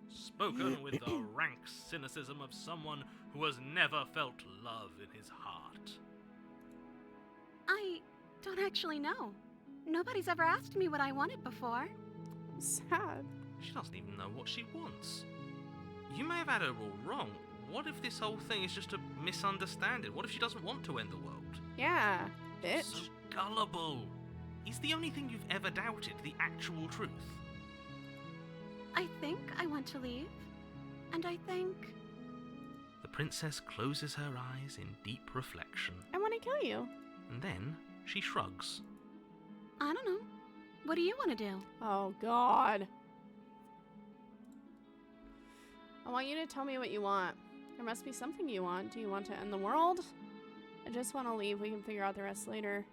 Spoken with the rank cynicism of someone who has never felt love in his heart. I don't actually know. Nobody's ever asked me what I wanted before. Sad. She doesn't even know what she wants. You may have had her all wrong. What if this whole thing is just a misunderstanding? What if she doesn't want to end the world? Yeah, bitch. So gullible. Is the only thing you've ever doubted the actual truth? I think I want to leave. And I think... The princess closes her eyes in deep reflection, I want to kill you. and then she shrugs. I don't know. What do you want to do? Oh, God. I want you to tell me what you want. There must be something you want. Do you want to end the world? I just want to leave. We can figure out the rest later.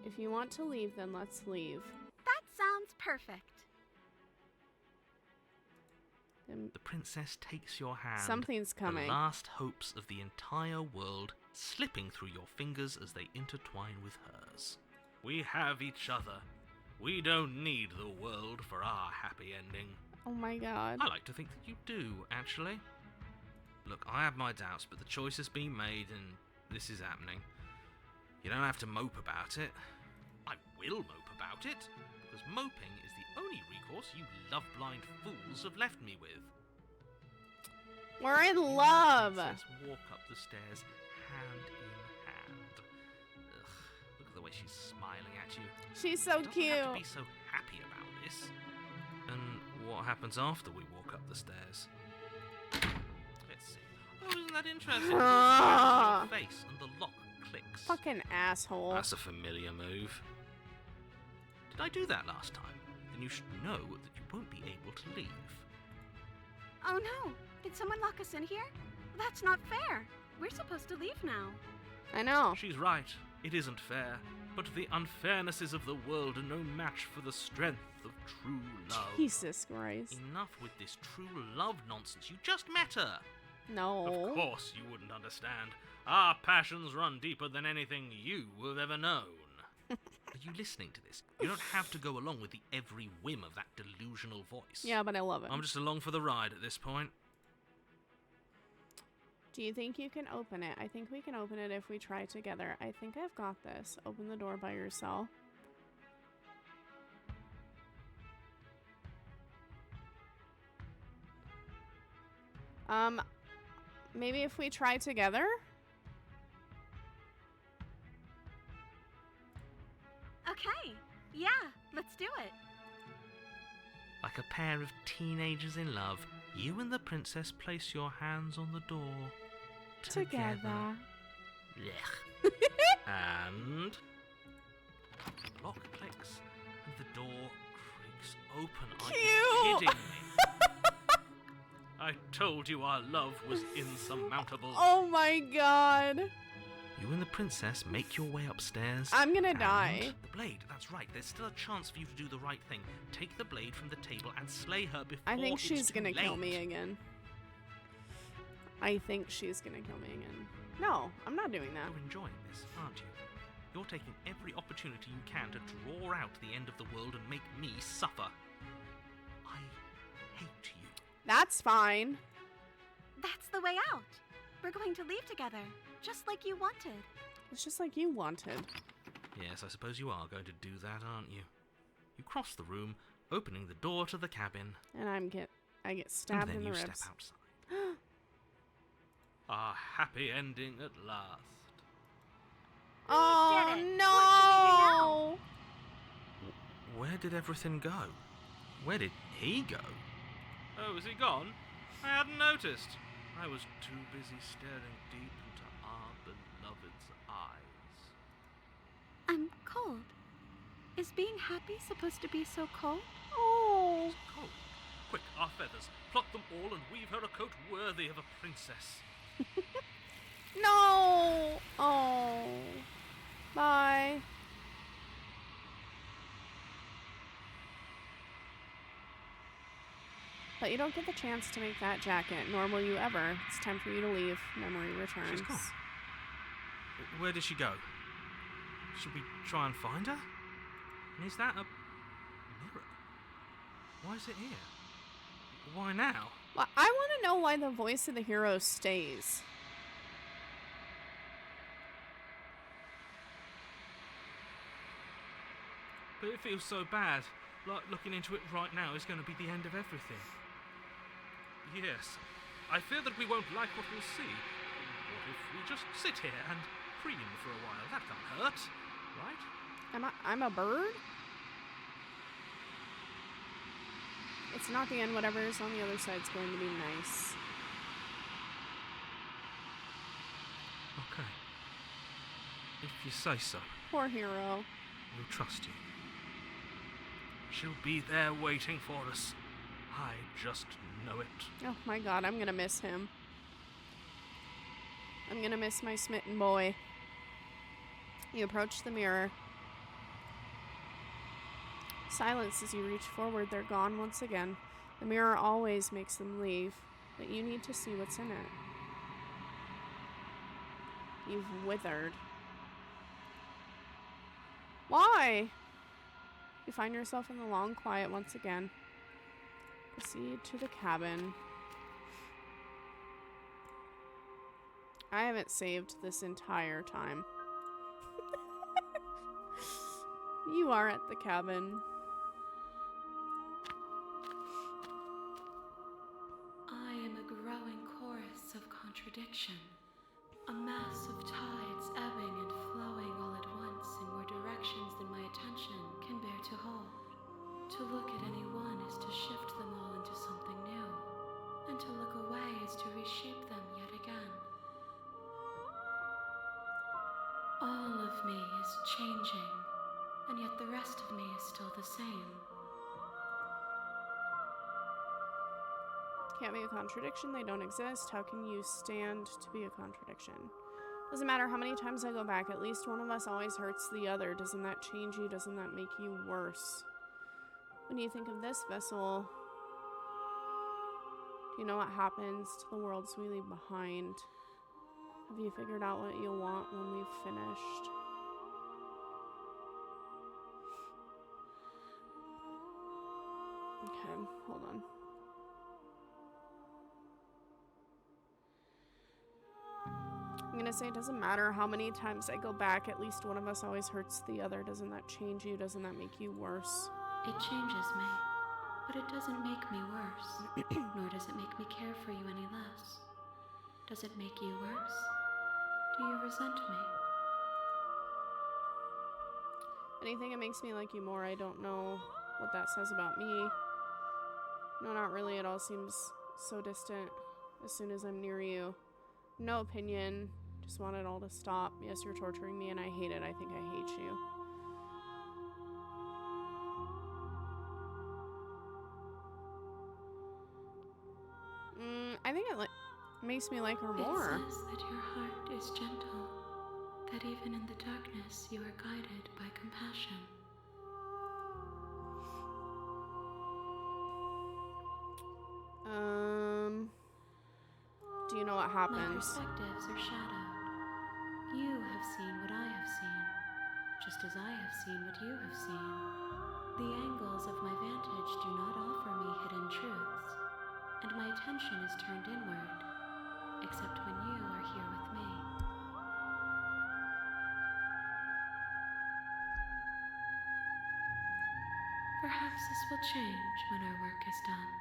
If you want to leave, then let's leave. That sounds perfect. The princess takes your hand. Something's coming. The last hopes of the entire world slipping through your fingers as they intertwine with hers. We have each other. We don't need the world for our happy ending. Oh my God. I like to think that you do, actually. Look, I have my doubts, but the choice has been made and this is happening. You don't have to mope about it. I will mope about it, because moping is the only recourse you love-blind fools have left me with. We're in love. Princess walk up the stairs, hand in hand. Ugh, look at the way she's smiling at you. She's so She doesn't cute. have to be so happy about this. And what happens after we walk up the stairs? Let's see. Oh, isn't that interesting? Ah. Your face and the lock clicks. Fucking asshole. That's a familiar move. Did I do that last time? Then you should know that you won't be able to leave. Oh no! Did someone lock us in here? That's not fair. We're supposed to leave now. I know. She's right. It isn't fair. But the unfairnesses of the world are no match for the strength of true love. Jesus Christ. Enough with this true love nonsense. You just met her. No. Of course you wouldn't understand. Our passions run deeper than anything you have ever known. Are you listening to this? You don't have to go along with the every whim of that delusional voice. Yeah, but I love it. I'm just along for the ride at this point. Do you think you can open it? I think we can open it if we try together. I think I've got this. Open the door by yourself. Maybe if we try together? Okay. Yeah, let's do it. Like a pair of teenagers in love, you and the princess place your hands on the door. Together. Blech. And the lock clicks and the door creaks open. Are you Cute. kidding me? I told you our love was insurmountable. Oh my God. You and the princess make your way upstairs. I'm gonna and die. The blade, that's right. There's still a chance for you to do the right thing. Take the blade from the table and slay her before I think it's she's too gonna late. kill me again. I think she's gonna kill me again. No, I'm not doing that. You're enjoying this, aren't you? You're taking every opportunity you can to draw out the end of the world and make me suffer. I hate you. That's fine. That's the way out. We're going to leave together, just like you wanted. It's just like you wanted. Yes, I suppose you are going to do that, aren't you? You cross the room, opening the door to the cabin. And I get stabbed and then in the you ribs. step outside. Our happy ending at last. Oh did it. no! Where did everything go? Where did he go? Oh, is he gone? I hadn't noticed. I was too busy staring deep into our beloved's eyes. I'm cold. Is being happy supposed to be so cold? Oh. Cold. Quick, our feathers. Pluck them all and weave her a coat worthy of a princess. No! Oh. Bye. But you don't get the chance to make that jacket, nor will you ever. It's time for you to leave. Memory returns. She's gone. Where did she go? Should we try and find her? And is that a mirror? Why is it here? Why now? Well, I want to know why the voice of the hero stays. But it feels so bad. like looking into it right now is going to be the end of everything. Yes, I fear that we won't like what we'll see. What if we just sit here and preen for a while? That can't hurt, right? I'm a bird? It's not the end. Whatever is on the other side is going to be nice. Okay. If you say so. Poor hero. We'll trust you. She'll be there waiting for us. I just know it. Oh my god, I'm gonna miss him. I'm gonna miss my smitten boy. You approach the mirror. Silence as you reach forward. They're gone once again. The mirror always makes them leave, but you need to see what's in it. You've withered. Why? You find yourself in the long quiet once again. Proceed to the cabin. I haven't saved this entire time. You are at the cabin. I am a growing chorus of contradiction. A mass of tides ebbing and flowing all at once in more directions than my attention can bear to hold. To look at any one is to shift them all into something new, and to look away is to reshape them yet again. All of me is changing, and yet the rest of me is still the same. Can't be a contradiction. They don't exist. How can you stand to be a contradiction? Doesn't matter how many times I go back. At least one of us always hurts the other. Doesn't that change you? Doesn't that make you worse? When you think of this vessel, do you know what happens to the worlds we leave behind? Have you figured out what you'll want when we've finished? Okay, hold on. I'm gonna say it doesn't matter how many times I go back, at least one of us always hurts the other. Doesn't that change you? Doesn't that make you worse? It changes me, but it doesn't make me worse, nor does it make me care for you any less. Does it make you worse? Do you resent me? Anything that makes me like you more, I don't know what that says about me. No, not really. It all seems so distant as soon as I'm near you. No opinion. Just want it all to stop. Yes, you're torturing me and I hate it. I think I hate you. I think it makes me like her more. It says that your heart is gentle, that even in the darkness you are guided by compassion. Do you know what My happens? perspectives are shadowed. You have seen what I have seen, just as I have seen what you have seen. The angles of my vantage do not offer me hidden truths, and my attention is turned inward, except when you are here with me. Perhaps this will change when our work is done.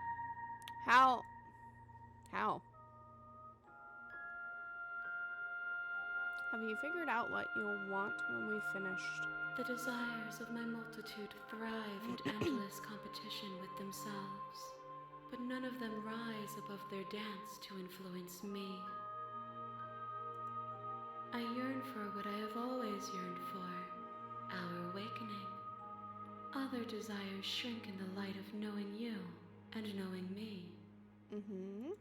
How? Have you figured out what you'll want when we've finished? The desires of my multitude thrive in endless competition with themselves, but none of them rise above their dance to influence me. I yearn for what I have always yearned for, our awakening. Other desires shrink in the light of knowing you and knowing me. Mm-hmm.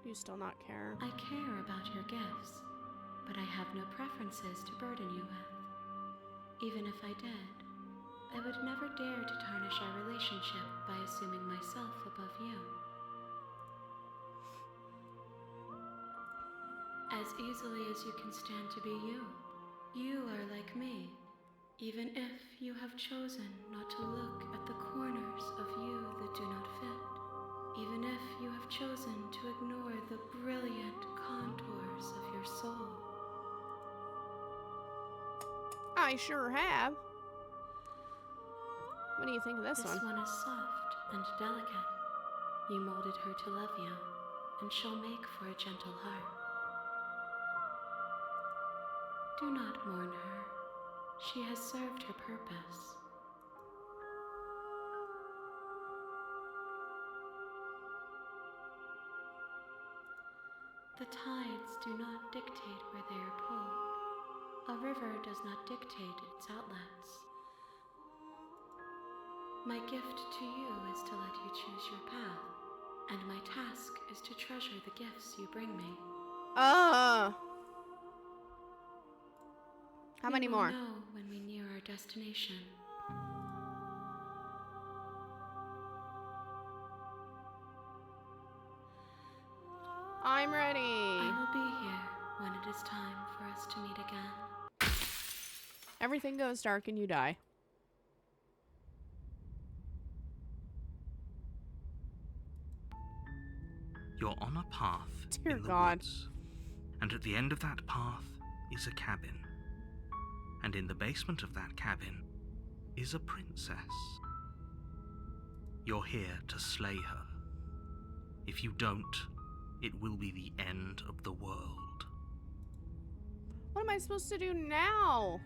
You still not care? I care about your gifts, but I have no preferences to burden you with. Even if I did, I would never dare to tarnish our relationship by assuming myself above you. As easily as you can stand to be you, you are like me, even if you have chosen not to look at the corners of you that do not fit. Even if you have chosen to ignore the brilliant contours of your soul. I sure have. What do you think of this This one is soft and delicate. You molded her to love you, and she'll make for a gentle heart. Do not mourn her. She has served her purpose. The tides do not dictate where they are pulled. A river does not dictate its outlets. My gift to you is to let you choose your path, and my task is to treasure the gifts you bring me. How many We will more? know when we near our destination. I'm ready. I will be here when it is time for us to meet again. Everything goes dark and you die. You're on a path Dear in the God. woods, and at the end of that path is a cabin. And in the basement of that cabin is a princess. You're here to slay her. If you don't, it will be the end of the world. What am I supposed to do now?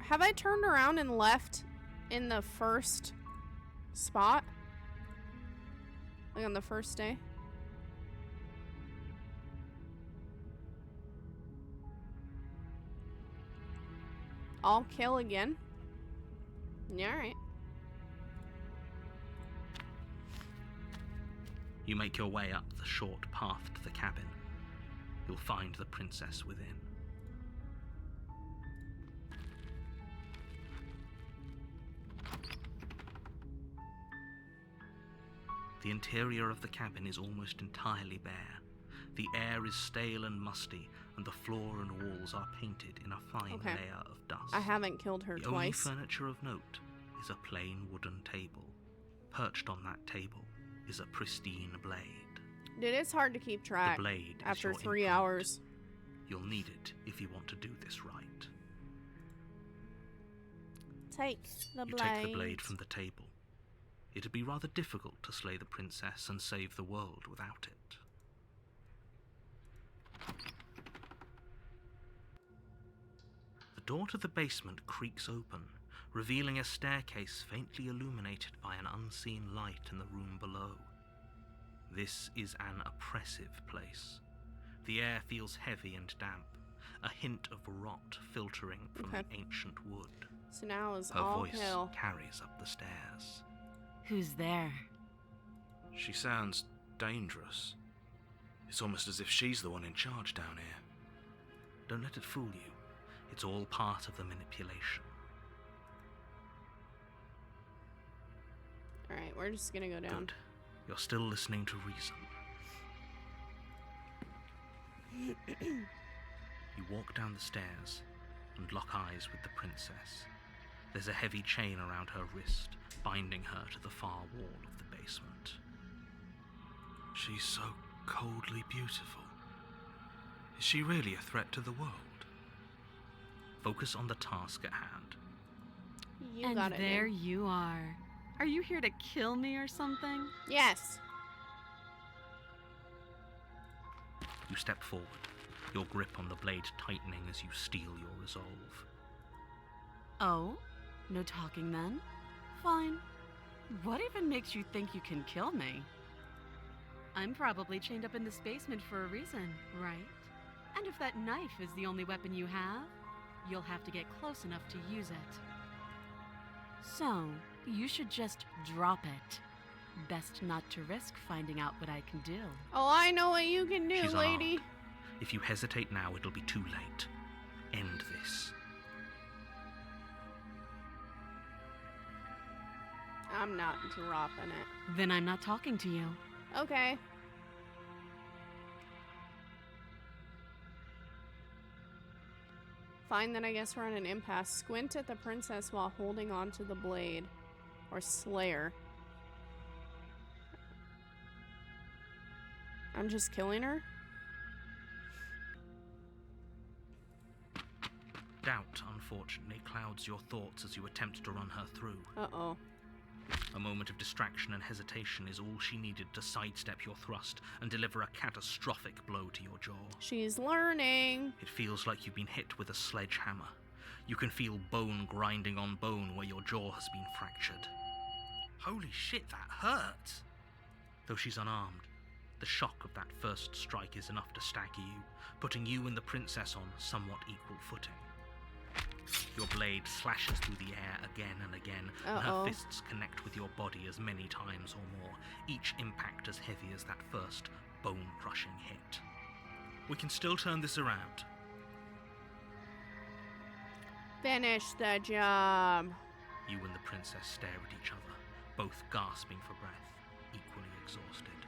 Have I turned around and left in the first spot? Like on the first day? I'll kill again. Yeah, alright. You make your way up the short path to the cabin. You'll find the princess within. The interior of the cabin is almost entirely bare. The air is stale and musty, and the floor and walls are painted in a fine layer of dust. I haven't killed her The only twice. furniture of note is a plain wooden table. Perched on that table is a pristine blade. Dude, it's hard to keep track The blade is after your 3 implement. hours. You'll need it if you want to do this right. Take the You blade. take the blade from the table. It'd be rather difficult to slay the princess and save the world without it. The door to the basement creaks open, revealing a staircase faintly illuminated by an unseen light in the room below. This is an oppressive place. The air feels heavy and damp, a hint of rot filtering from the ancient wood. So now is Her all voice kill. carries up the stairs. Who's there? She sounds dangerous. It's almost as if she's the one in charge down here. Don't let it fool you. It's all part of the manipulation. Alright, we're just gonna go down. Good. You're still listening to reason. You walk down the stairs and lock eyes with the princess. There's a heavy chain around her wrist, binding her to the far wall of the basement. She's so coldly beautiful. Is she really a threat to the world? Focus on the task at hand. You And got it. there dude. you are. Are you here to kill me or something? Yes. You step forward, your grip on the blade tightening as you steel your resolve. Oh? No talking then? Fine. What even makes you think you can kill me? I'm probably chained up in this basement for a reason, right? And if that knife is the only weapon you have, you'll have to get close enough to use it. So, you should just drop it. Best not to risk finding out what I can do. Oh, I know what you can do, She's lady. unarmed. If you hesitate now, it'll be too late. End this. I'm not dropping it. Then I'm not talking to you. Okay. Fine, then I guess we're on an impasse. Squint at the princess while holding on to the blade. Or Slayer. I'm just killing her? Doubt, unfortunately, clouds your thoughts as you attempt to run her through. Uh-oh. A moment of distraction and hesitation is all she needed to sidestep your thrust and deliver a catastrophic blow to your jaw. She's learning. It feels like you've been hit with a sledgehammer. You can feel bone grinding on bone where your jaw has been fractured. Holy shit, that hurt! Though she's unarmed, the shock of that first strike is enough to stagger you, putting you and the princess on somewhat equal footing. Your blade slashes through the air again and again, and her fists connect with your body as many times or more, each impact as heavy as that first bone-crushing hit. We can still turn this around. Finish the job. You and the princess stare at each other, both gasping for breath, equally exhausted.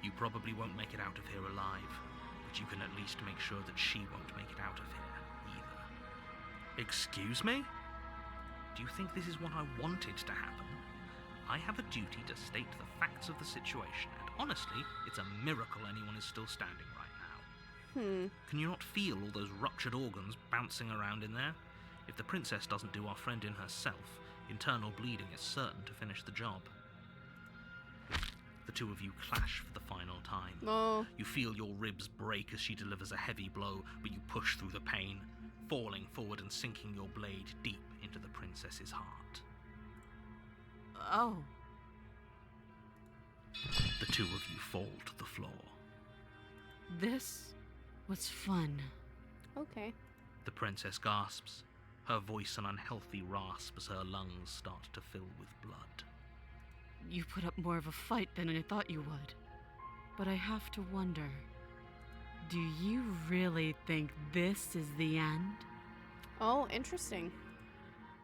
You probably won't make it out of here alive, but you can at least make sure that she won't make it out of here either. Excuse me? Do you think this is what I wanted to happen? I have a duty to state the facts of the situation, and honestly, it's a miracle anyone is still standing right now. Can you not feel all those ruptured organs bouncing around in there? If the princess doesn't do our friend in herself, internal bleeding is certain to finish the job. The two of you clash for the final time. Oh. You feel your ribs break as she delivers a heavy blow, but you push through the pain, falling forward and sinking your blade deep into the princess's heart. Oh. The two of you fall to the floor. This was fun. Okay. The princess gasps, her voice an unhealthy rasp as her lungs start to fill with blood. You put up more of a fight than I thought you would. But I have to wonder, do you really think this is the end? Oh, interesting.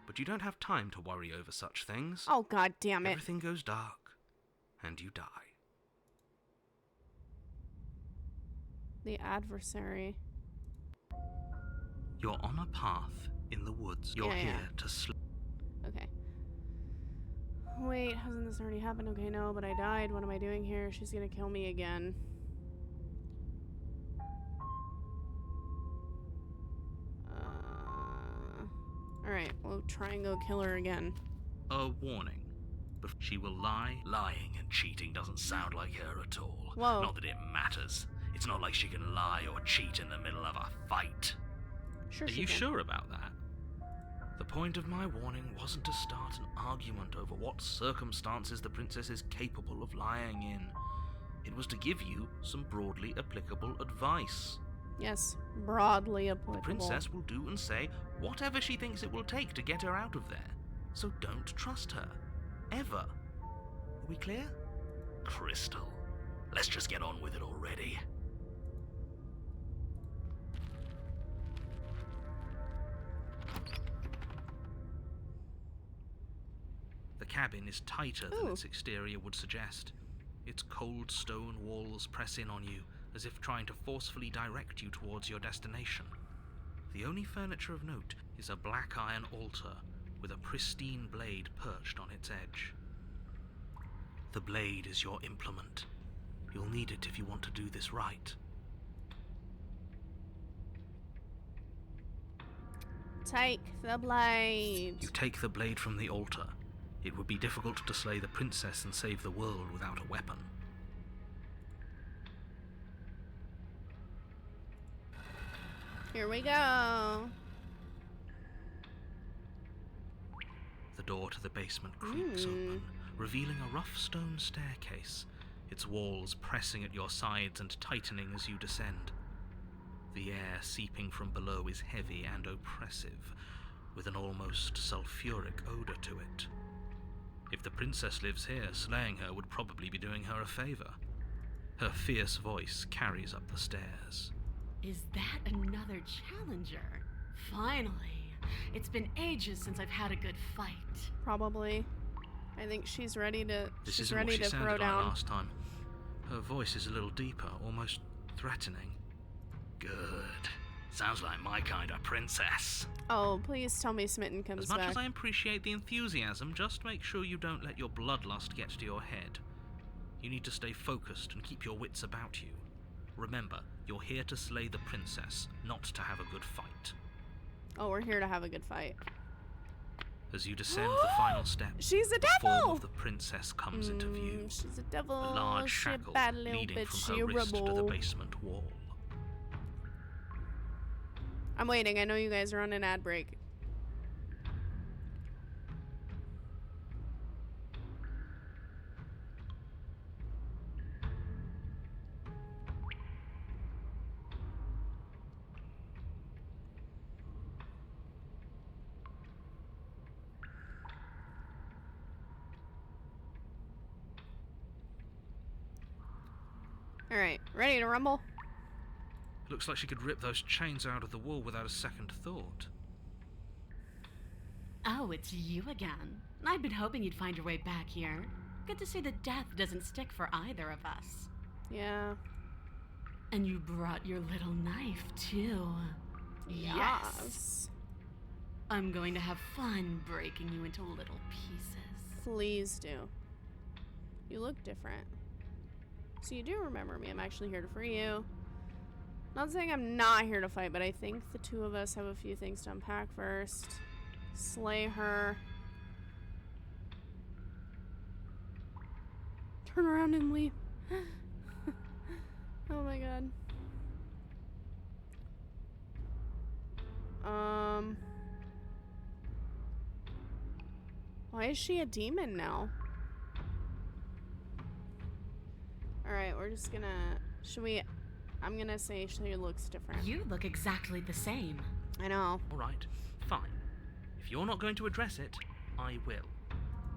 But you don't have time to worry over such things. Oh, god damn it. Everything goes dark, and you die. The adversary. You're on a path in the woods. You're here to sleep. Okay. Wait, hasn't this already happened? Okay, no, but I died. What am I doing here? She's gonna kill me again. Alright, we'll try and go kill her again. A warning. She will lie. Lying and cheating doesn't sound like her at all. Whoa. Not that it matters. It's not like she can lie or cheat in the middle of a fight. Sure Are she you can. sure about that? The point of my warning wasn't to start an argument over what circumstances the princess is capable of lying in. It was to give you some broadly applicable advice. Yes, broadly applicable. The princess will do and say whatever she thinks it will take to get her out of there. So don't trust her. Ever. Are we clear? Crystal, let's just get on with it already. The cabin is tighter than its exterior would suggest. Its cold stone walls press in on you, as if trying to forcefully direct you towards your destination. The only furniture of note is a black iron altar with a pristine blade perched on its edge. The blade is your implement. You'll need it if you want to do this right. Take the blade. You take the blade from the altar. It would be difficult to slay the princess and save the world without a weapon. Here we go. The door to the basement creaks open, revealing a rough stone staircase, its walls pressing at your sides and tightening as you descend. The air seeping from below is heavy and oppressive, with an almost sulphuric odor to it. If the princess lives here, slaying her would probably be doing her a favor. Her fierce voice carries up the stairs. Is that another challenger? Finally. It's been ages since I've had a good fight. Probably. I think she's ready to. This she's isn't ready what she to sounded throw like down. last time. Her voice is a little deeper, almost threatening. Good. Sounds like my kind of princess. Oh, please tell me Smitten comes As much back. as I appreciate the enthusiasm, just make sure you don't let your bloodlust get to your head. You need to stay focused and keep your wits about you. Remember, you're here to slay the princess, not to have a good fight. Oh, we're here to have a good fight. As you descend the final step, She's a the form devil! of the princess comes into view. She's a devil. A large She a shackle bad little leading bitch. from She her a wrist to the rebel. basement wall. I'm waiting. I know you guys are on an ad break. Alright, ready to rumble? Looks like she could rip those chains out of the wall without a second thought. Oh, it's you again. I'd been hoping you'd find your way back here. Good to see that death doesn't stick for either of us. Yeah. And you brought your little knife, too. Yes. I'm going to have fun breaking you into little pieces. Please do. You look different. So you do remember me. I'm actually here to free you. Not saying I'm not here to fight, but I think the two of us have a few things to unpack first. Slay her. Turn around and leave. Oh my god. Why is she a demon now? Alright, we're just gonna... Should we... I'm gonna say she looks different. You look exactly the same. I know. Alright, fine. If you're not going to address it, I will.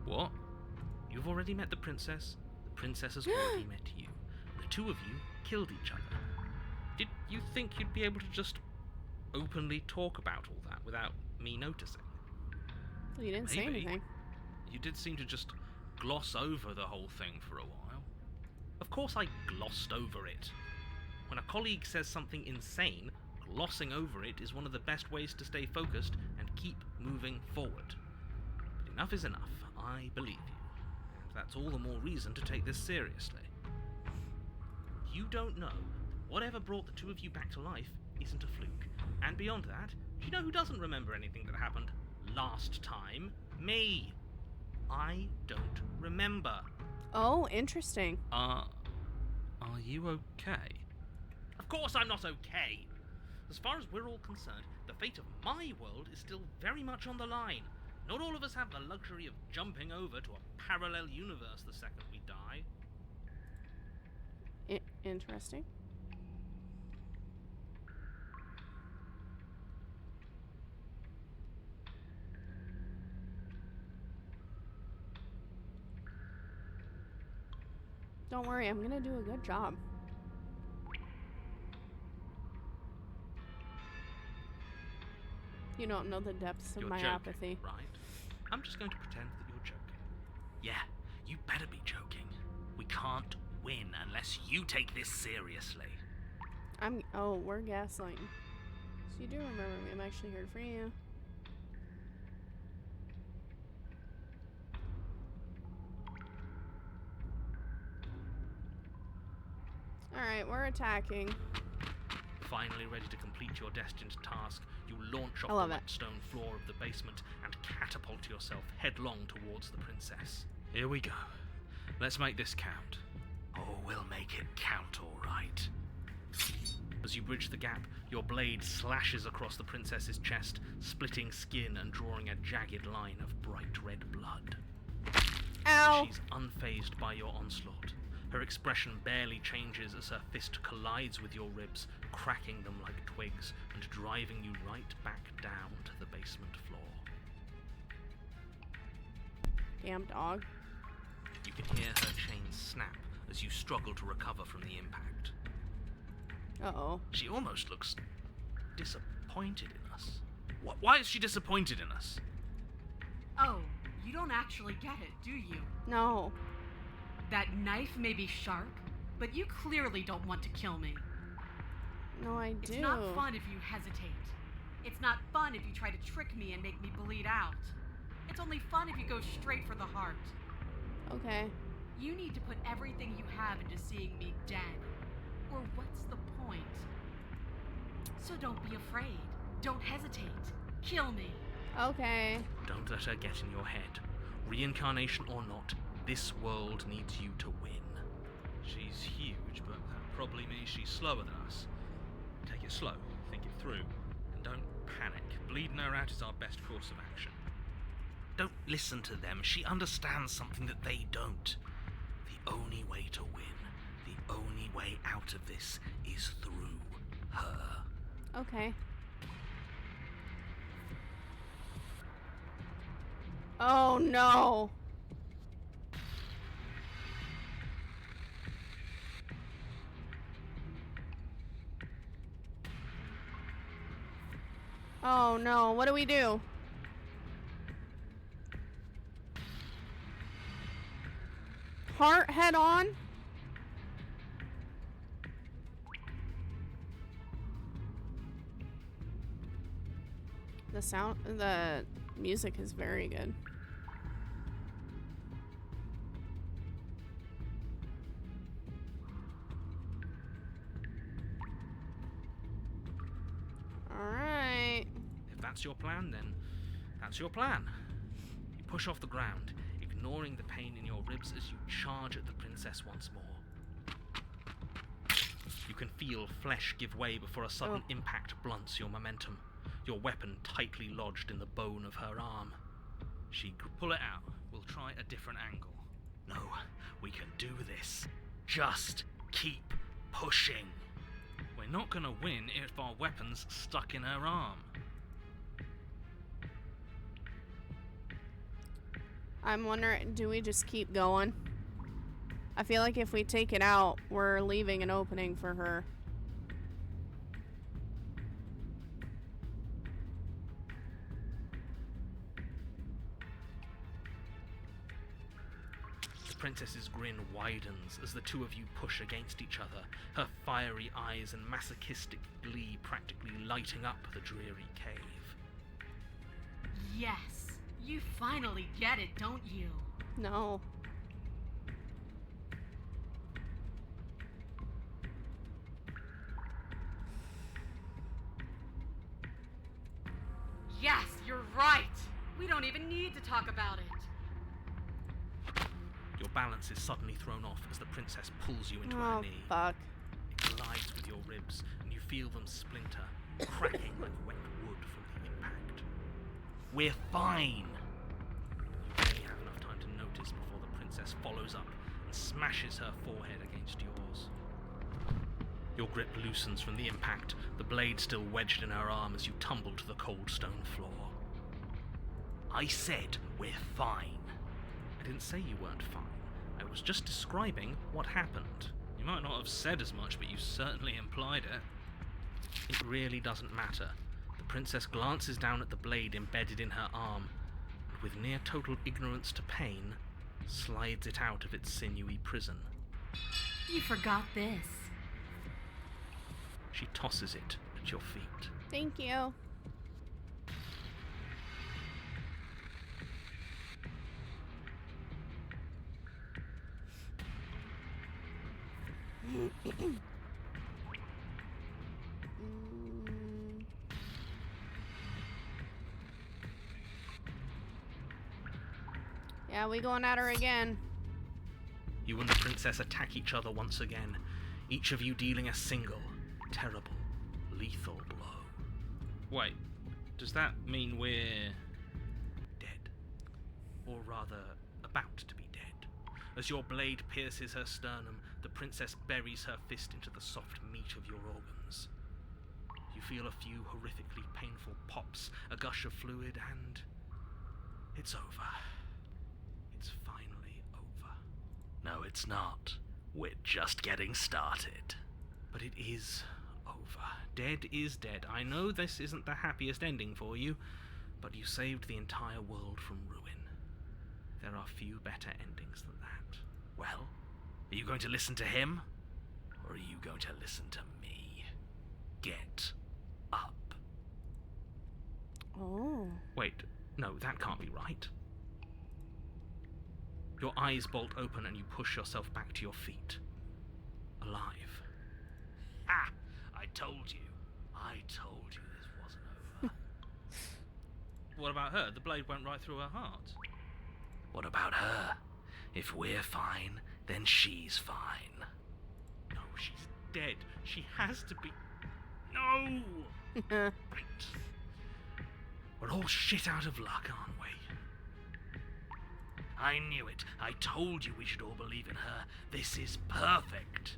What? You've already met the princess has already met you. The two of you killed each other. Did you think you'd be able to just openly talk about all that without me noticing? Well, you didn't say Maybe. anything. You did seem to just gloss over the whole thing for a while. Of course I glossed over it. When a colleague says something insane, glossing over it is one of the best ways to stay focused and keep moving forward. But enough is enough. I believe you. And that's all the more reason to take this seriously. You don't know that whatever brought the two of you back to life isn't a fluke. And beyond that, do you know who doesn't remember anything that happened last time? Me. I don't remember. Oh, interesting. Are you okay? Of course I'm not okay. As far as we're all concerned, the fate of my world is still very much on the line. Not all of us have the luxury of jumping over to a parallel universe the second we die. Interesting. Don't worry, I'm gonna do a good job. You don't know the depths of You're my joking, apathy. right? I'm just going to pretend that you're joking. Yeah, you better be joking. We can't win unless you take this seriously. Oh, we're gaslighting. So you do remember me. I'm actually here to free you. Alright, we're attacking. Finally ready to complete your destined task, you launch off I love the it. wet stone floor of the basement and catapult yourself headlong towards the princess. Here we go. Let's make this count. Oh, we'll make it count, all right. As you bridge the gap, your blade slashes across the princess's chest, splitting skin and drawing a jagged line of bright red blood. Ow! She's unfazed by your onslaught. Her expression barely changes as her fist collides with your ribs, cracking them like twigs and driving you right back down to the basement floor. Damn dog. You can hear her chains snap as you struggle to recover from the impact. Uh-oh. She almost looks disappointed in us. Why is she disappointed in us? Oh, you don't actually get it, do you? No. That knife may be sharp, but you clearly don't want to kill me. No, I do. It's not fun if you hesitate. It's not fun if you try to trick me and make me bleed out. It's only fun if you go straight for the heart. Okay. You need to put everything you have into seeing me dead. Or what's the point? So don't be afraid. Don't hesitate. Kill me. Okay. Don't let her get in your head. Reincarnation or not, this world needs you to win. She's huge, but that probably means she's slower than us. Take it slow, think it through, and don't panic. Bleeding her out is our best course of action. Don't listen to them. She understands something that they don't. The only way to win, the only way out of this is through her. Okay. Oh no. Oh no, what do we do? Heart head on? The music is very good. Alright. If that's your plan, then that's your plan. You push off the ground, ignoring the pain in your ribs as you charge at the princess once more. You can feel flesh give way before a sudden impact blunts your momentum, your weapon tightly lodged in the bone of her arm. Pull it out. We'll try a different angle. No, we can do this. Just keep pushing. We're not gonna win if our weapon's stuck in her arm. I'm wondering, do we just keep going? I feel like if we take it out, we're leaving an opening for her. The princess's grin widens as the two of you push against each other, her fiery eyes and masochistic glee practically lighting up the dreary cave. Yes. You finally get it, don't you? No. Yes, you're right. We don't even need to talk about it. Your balance is suddenly thrown off as the princess pulls you into her Oh, knee. fuck. It collides with your ribs, and you feel them splinter, cracking like wet wood from the impact. We're fine. You barely have enough time to notice before the princess follows up and smashes her forehead against yours. Your grip loosens from the impact, the blade still wedged in her arm as you tumble to the cold stone floor. I said we're fine. I didn't say you weren't fine. I was just describing what happened. You might not have said as much, but you certainly implied it. It really doesn't matter. The princess glances down at the blade embedded in her arm, and with near total ignorance to pain, slides it out of its sinewy prison. You forgot this. She tosses it at your feet. Thank you. Yeah, we going at her again. You and the princess attack each other once again, each of you dealing a single, terrible, lethal blow. Wait, does that mean we're... Dead. Or rather, about to be dead. As your blade pierces her sternum, the princess buries her fist into the soft meat of your organs. You feel a few horrifically painful pops, a gush of fluid, and... it's over. It's finally over. No, it's not. We're just getting started. But it is over. Dead is dead. I know this isn't the happiest ending for you, but you saved the entire world from ruin. There are few better endings than that. Well, are you going to listen to him? Or are you going to listen to me? get up. Oh. Wait, no, that can't be right. Your eyes bolt open and you push yourself back to your feet. Alive. Ah! I told you. I told you this wasn't over. What about her? The blade went right through her heart. What about her? If we're fine, then she's fine. No, she's dead. She has to be. No! Right. We're all shit out of luck, aren't we? I knew it. I told you we should all believe in her. This is perfect.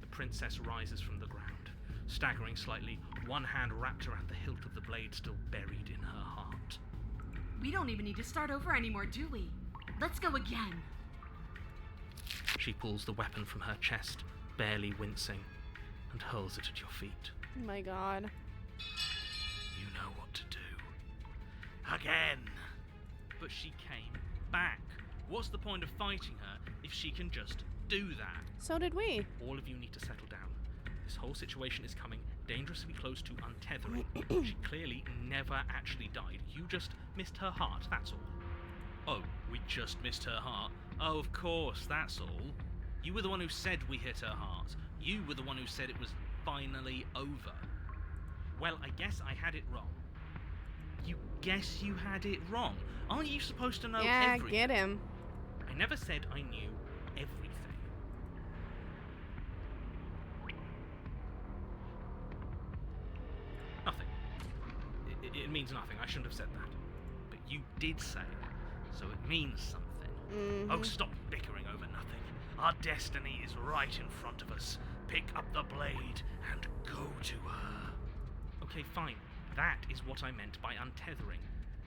The princess rises from the ground, staggering slightly, one hand wrapped around the hilt of the blade still buried in her heart. We don't even need to start over anymore, do we? Let's go again. She pulls the weapon from her chest, barely wincing, and hurls it at your feet. Oh my god. You know what to do. Again. But she came back. What's the point of fighting her if she can just do that? So did we. All of you need to settle down. This whole situation is coming dangerously close to untethering. She clearly never actually died. You just missed her heart, that's all. Oh, we just missed her heart. Oh, of course, that's all. You were the one who said we hit her heart. You were the one who said it was finally over. Well, I guess I had it wrong. You guess you had it wrong? Aren't you supposed to know Yeah, everything? get him. I never said I knew everything. Nothing. It means nothing. I shouldn't have said that. But you did say it, so it means something. Oh, stop bickering over nothing. Our destiny is right in front of us. Pick up the blade and go to her. Okay, fine. That is what I meant by untethering.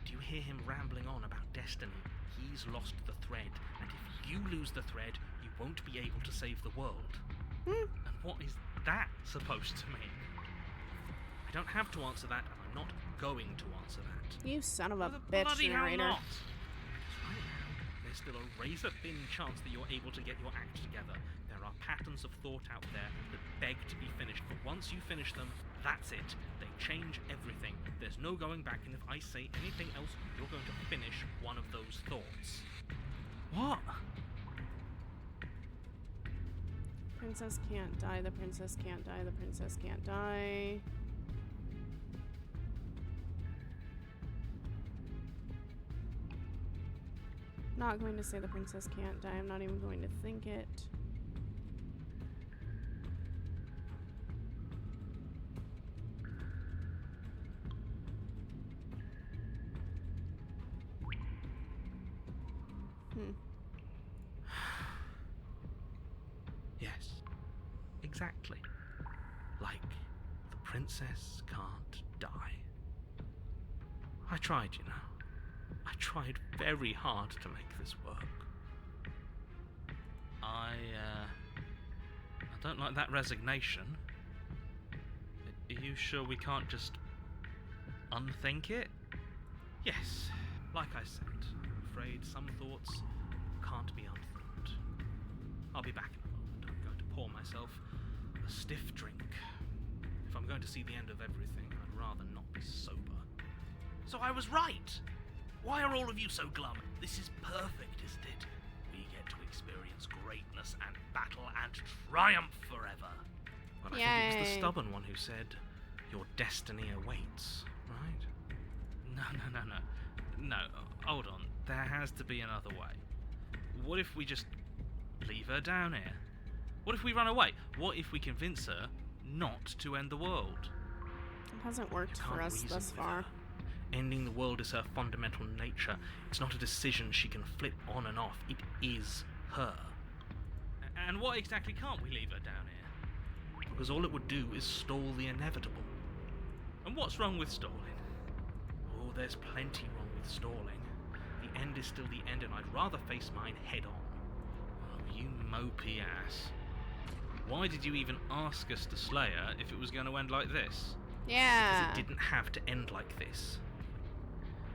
Do you hear him rambling on about destiny? He's lost the thread, and if you lose the thread, you won't be able to save the world. And what is that supposed to mean? I don't have to answer that, and I'm not going to answer that. You son of a Well, bitch, bloody hell narrator. not. Right now, there's still a razor-thin chance that you're able to get your act together. There are patterns of thought out there that beg to be finished, but once you finish them, that's it. They change everything. There's no going back, and if I say anything else, you're going to finish one of those thoughts. What? Princess can't die, the princess can't die, the princess can't die. Not going to say the princess can't die, I'm not even going to think it. Yes, exactly. Like, the princess can't die. I tried, you know. I tried very hard to make this work. I don't like that resignation. Are you sure we can't just unthink it? Yes, like I said, I'm afraid some thoughts can't be unthinked. I'll be back in a moment. I'm going to pour myself a stiff drink. If I'm going to see the end of everything, I'd rather not be sober. So I was right. Why are all of you so glum? This is perfect, isn't it? We get to experience greatness and battle and triumph forever. But I think it was the Yay. stubborn one who said, your destiny awaits, right? No, hold on. There has to be another way. What if we just leave her down here? What if we run away? What if we convince her not to end the world? It hasn't worked You for can't us reason thus with far. her. Ending the world is her fundamental nature. It's not a decision she can flip on and off. It is her. And what exactly can't we leave her down here? Because all it would do is stall the inevitable. And what's wrong with stalling? Oh, there's plenty wrong with stalling. The end is still the end, and I'd rather face mine head on. Oh, you mopey ass. Why did you even ask us to slay her if it was going to end like this? Yeah. Because it didn't have to end like this.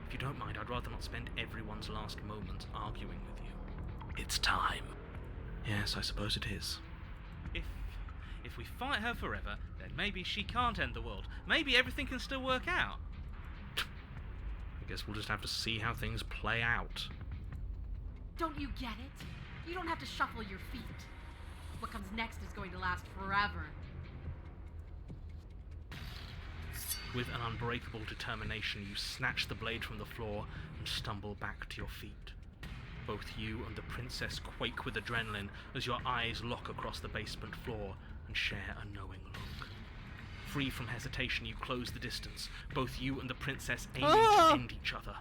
If you don't mind, I'd rather not spend everyone's last moments arguing with you. It's time. Yes, I suppose it is. If we fight her forever, then maybe she can't end the world. Maybe everything can still work out. I guess we'll just have to see how things play out. Don't you get it? You don't have to shuffle your feet. What comes next is going to last forever. With an unbreakable determination, you snatch the blade from the floor and stumble back to your feet. Both you and the princess quake with adrenaline as your eyes lock across the basement floor and share a knowing look. Free from hesitation, you close the distance, both you and the princess aiming to end each other.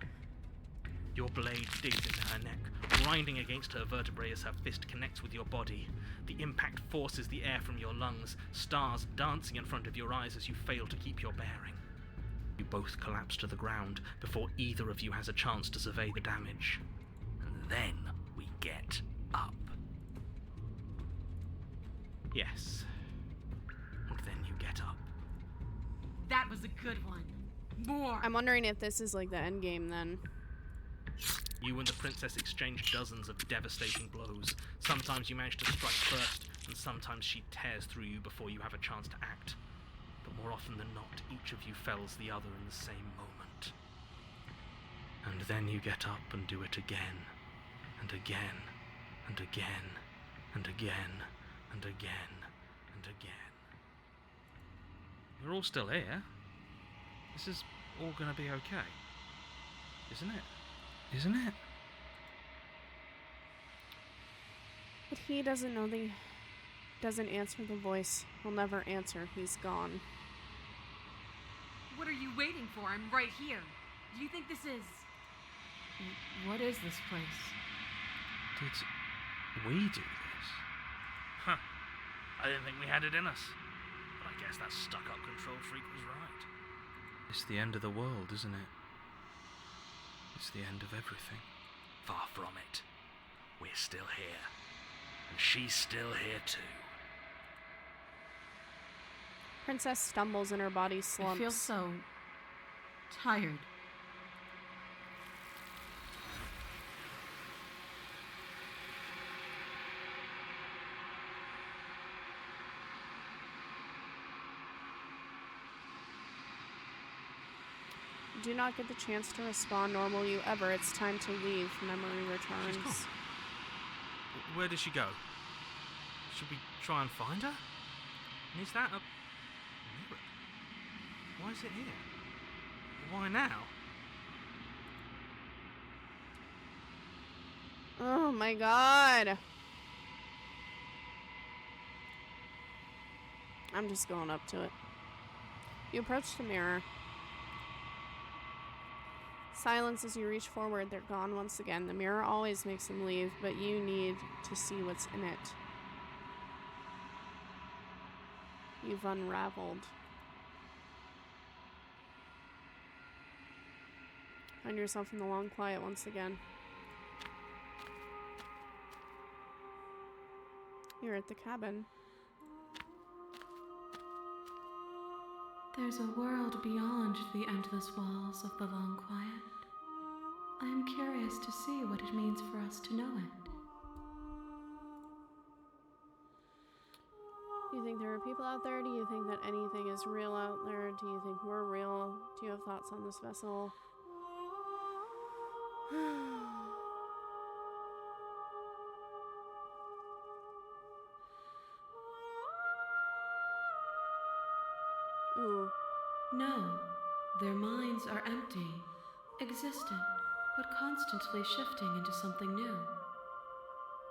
Your blade digs into her neck, grinding against her vertebrae as her fist connects with your body. The impact forces the air from your lungs, stars dancing in front of your eyes as you fail to keep your bearing. You both collapse to the ground before either of you has a chance to survey the damage. And then we get up. Yes. And then you get up. That was a good one. More! I'm wondering if this is like the end game then. You and the princess exchange dozens of devastating blows. Sometimes you manage to strike first, and sometimes she tears through you before you have a chance to act. But more often than not, each of you fells the other in the same moment. And then you get up and do it again, and again, and again, and again, and again, and again. We're all still here. This is all gonna be okay. Isn't it? Isn't it? But he doesn't know doesn't answer the voice. He'll never answer. He's gone. What are you waiting for? I'm right here. Do you think this is... What is this place? Did we do this? Huh. I didn't think we had it in us. But I guess that stuck-up control freak was right. It's the end of the world, isn't it? It's the end of everything. Far from it. We're still here. And she's still here too. Princess stumbles and her body slumps. I feel so... tired. Do not get the chance to respond normal you ever. It's time to leave. Memory returns. She's gone. Where did she go? Should we try and find her? And is that a mirror? Why is it here? Why now? Oh my god. I'm just going up to it. You approach the mirror. Silence as you reach forward. They're gone once again. The mirror always makes them leave, but you need to see what's in it. You've unraveled. Find yourself in the long quiet once again. You're at the cabin. There's a world beyond the endless walls of the long quiet. I am curious to see what it means for us to know it. Do you think there are people out there? Do you think that anything is real out there? Do you think we're real? Do you have thoughts on this vessel? Ooh. No, their minds are empty, existent, but constantly shifting into something new.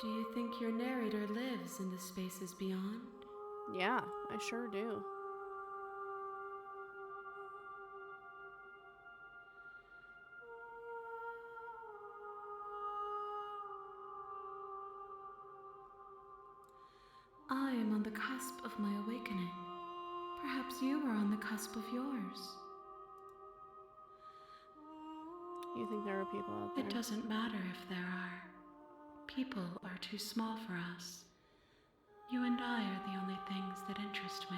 Do you think your narrator lives in the spaces beyond? Yeah, I sure do. I am on the cusp of my awakening. Perhaps you are on the cusp of yours. You think there are people out there? It doesn't matter if there are. People are too small for us. You and I are the only things that interest me.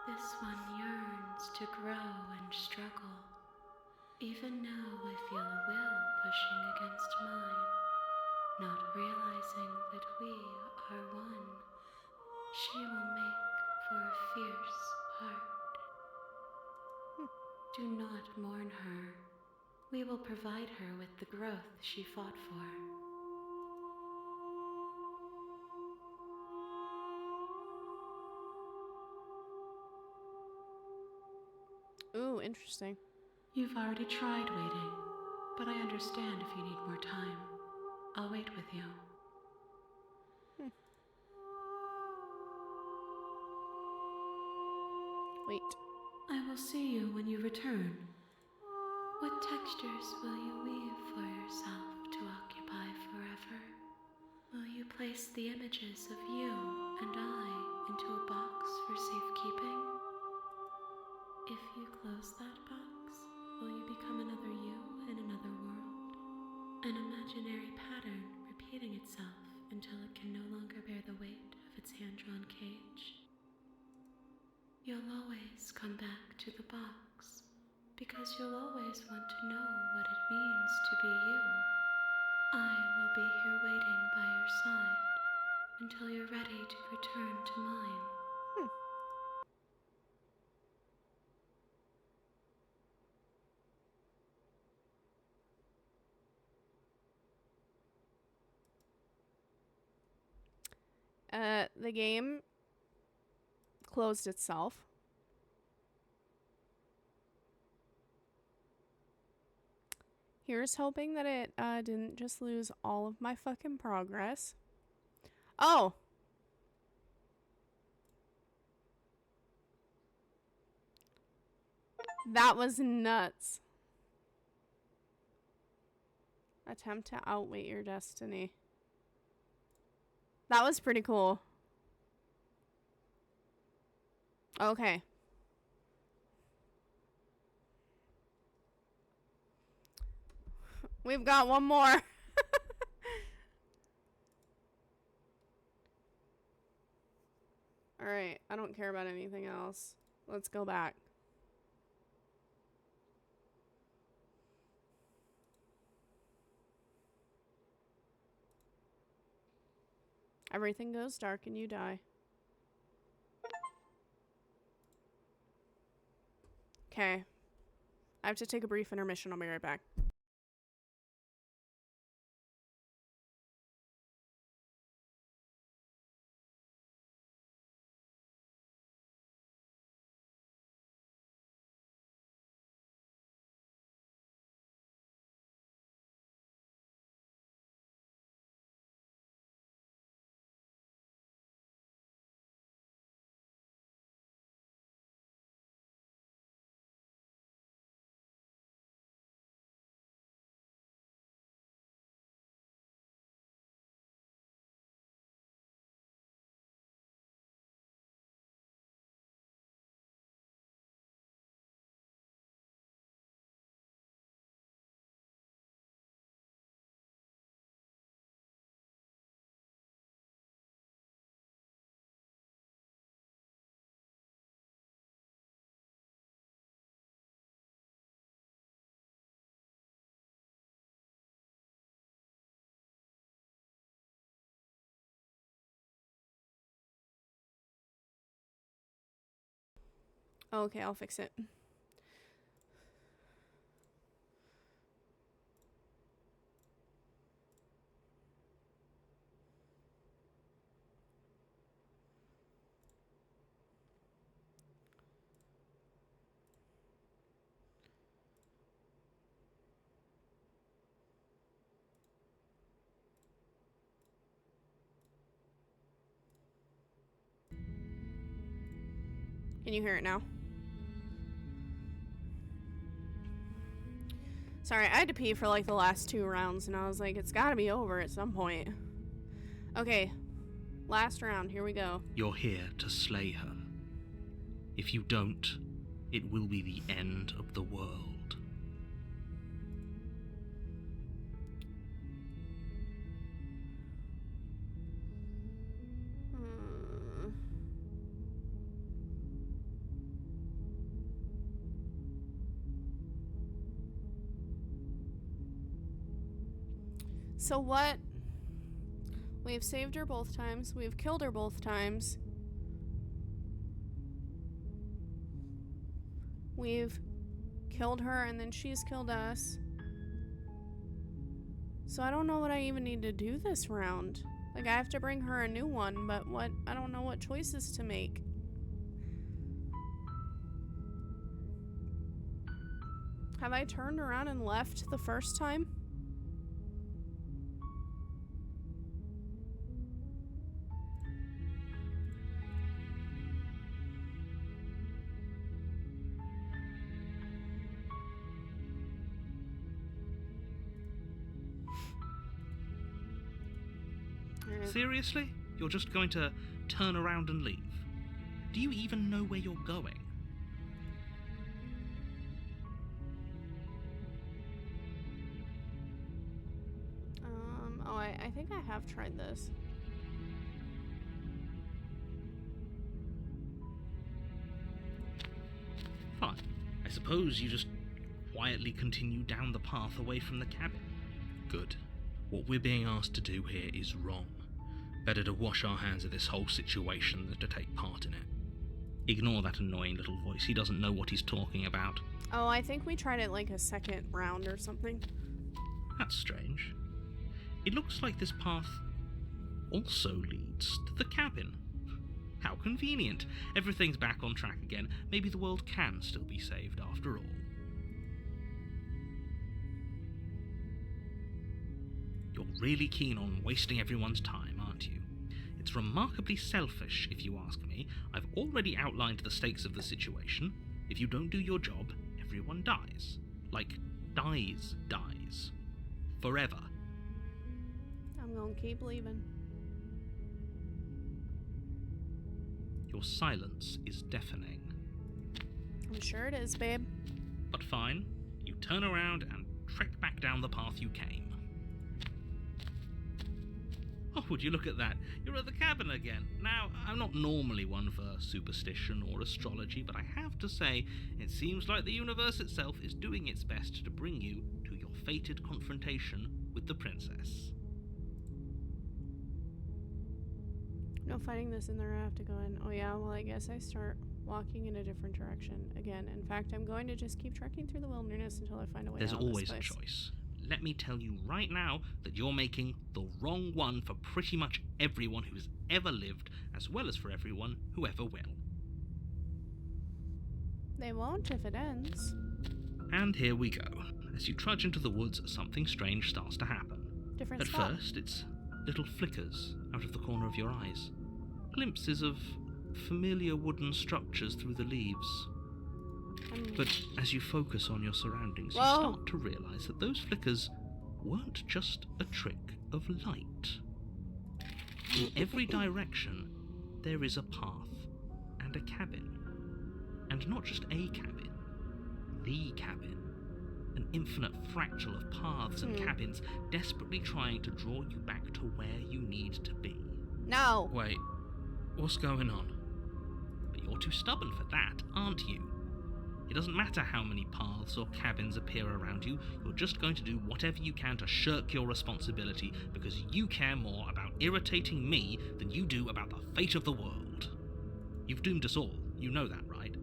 This one yearns to grow and struggle. Even now I feel a will pushing against mine, not realizing that we are one. She will make for a fierce heart. Do not mourn her. We will provide her with the growth she fought for. Ooh, interesting. You've already tried waiting, but I understand if you need more time. I'll wait with you. Wait. I will see you when you return. What textures will you weave for yourself to occupy forever? Will you place the images of you and I into a box for safekeeping? If you close that box, will you become another you in another world? An imaginary pattern repeating itself until it can no longer bear the weight of its hand-drawn cage? You'll always come back to the box, because you'll always want to know what it means to be you. I will be here waiting by your side until you're ready to return to mine. The game closed itself. Here's hoping that it didn't just lose all of my fucking progress. Oh! That was nuts. Attempt to outwait your destiny. That was pretty cool. Okay. We've got one more. Alright, I don't care about anything else. Let's go back. Everything goes dark and you die. Okay. I have to take a brief intermission. I'll be right back. Okay, I'll fix it. Can you hear it now? Sorry, I had to pee for like the last 2 rounds, and I was like, it's gotta be over at some point. Okay, last round, here we go. You're here to slay her. If you don't, it will be the end of the world. So what? We've saved her both times. We've killed her both times. We've killed her and then she's killed us. So I don't know what I even need to do this round. Like, I have to bring her a new one, but what? I don't know what choices to make. Have I turned around and left the first time? Seriously? You're just going to turn around and leave? Do you even know where you're going? Oh, I think I have tried this. Fine. I suppose you just quietly continue down the path away from the cabin. Good. What we're being asked to do here is wrong. Better to wash our hands of this whole situation than to take part in it. Ignore that annoying little voice. He doesn't know what he's talking about. Oh, I think we tried it like a second round or something. That's strange. It looks like this path also leads to the cabin. How convenient. Everything's back on track again. Maybe the world can still be saved after all. You're really keen on wasting everyone's time, aren't you? It's remarkably selfish, if you ask me. I've already outlined the stakes of the situation. If you don't do your job, everyone dies. Like, dies. Forever. I'm gonna keep leaving. Your silence is deafening. I'm sure it is, babe. But fine, you turn around and trek back down the path you came. Oh, would you look at that? You're at the cabin again. Now, I'm not normally one for superstition or astrology, but I have to say, it seems like the universe itself is doing its best to bring you to your fated confrontation with the princess. No fighting this in there, I have to go in. Oh yeah, well I guess I start walking in a different direction again. In fact, I'm going to just keep trekking through the wilderness until I find a way There's out of always this a place. choice. Let me tell you right now that you're making the wrong one for pretty much everyone who's ever lived, as well as for everyone who ever will. They won't if it ends. And here we go. As you trudge into the woods, something strange starts to happen. Different At spot. first, it's little flickers out of the corner of your eyes. Glimpses of familiar wooden structures through the leaves. But as you focus on your surroundings, you start to realize that those flickers weren't just a trick of light. In every direction, there is a path and a cabin. And not just a cabin, the cabin. An infinite fractal of paths and cabins desperately trying to draw you back to where you need to be. No! Wait, what's going on? But you're too stubborn for that, aren't you? It doesn't matter how many paths or cabins appear around you, you're just going to do whatever you can to shirk your responsibility because you care more about irritating me than you do about the fate of the world. You've doomed us all, you know that, right?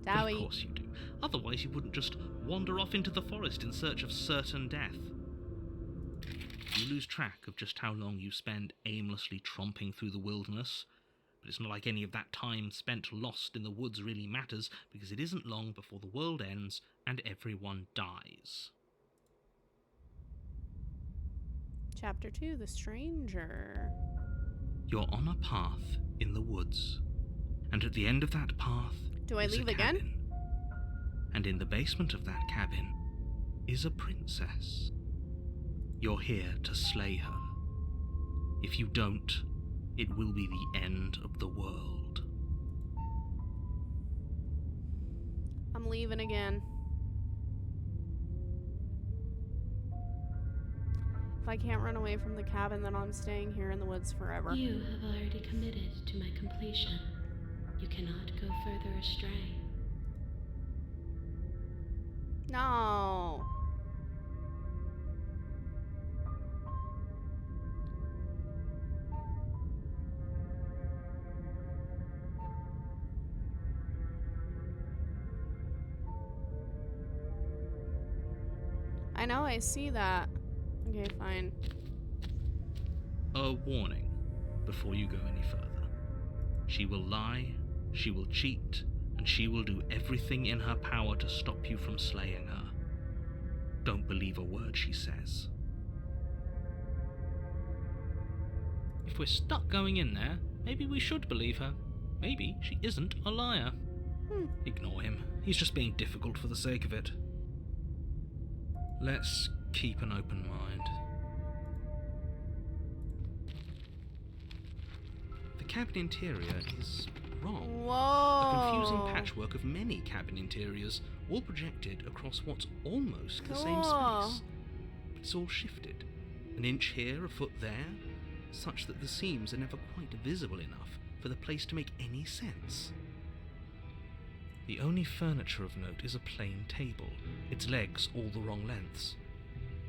But of course you do. Otherwise you wouldn't just wander off into the forest in search of certain death. You lose track of just how long you spend aimlessly tromping through the wilderness. But it's not like any of that time spent lost in the woods really matters, because it isn't long before the world ends and everyone dies. Chapter 2, The Stranger. You're on a path in the woods, and at the end of that path Do I is leave a again? cabin. And in the basement of that cabin is a princess. You're here to slay her. If you don't, it will be the end of the world. I'm leaving again. If I can't run away from the cabin, then I'm staying here in the woods forever. You have already committed to my completion. You cannot go further astray. No. I know, I see that. Okay, fine. A warning before you go any further. She will lie, she will cheat, and she will do everything in her power to stop you from slaying her. Don't believe a word she says. If we're stuck going in there, maybe we should believe her. Maybe she isn't a liar. Ignore him. He's just being difficult for the sake of it. Let's keep an open mind. The cabin interior is wrong. Whoa. A confusing patchwork of many cabin interiors, all projected across what's almost the same Cool. space. But it's all shifted. An inch here, a foot there, such that the seams are never quite visible enough for the place to make any sense. The only furniture of note is a plain table, its legs all the wrong lengths,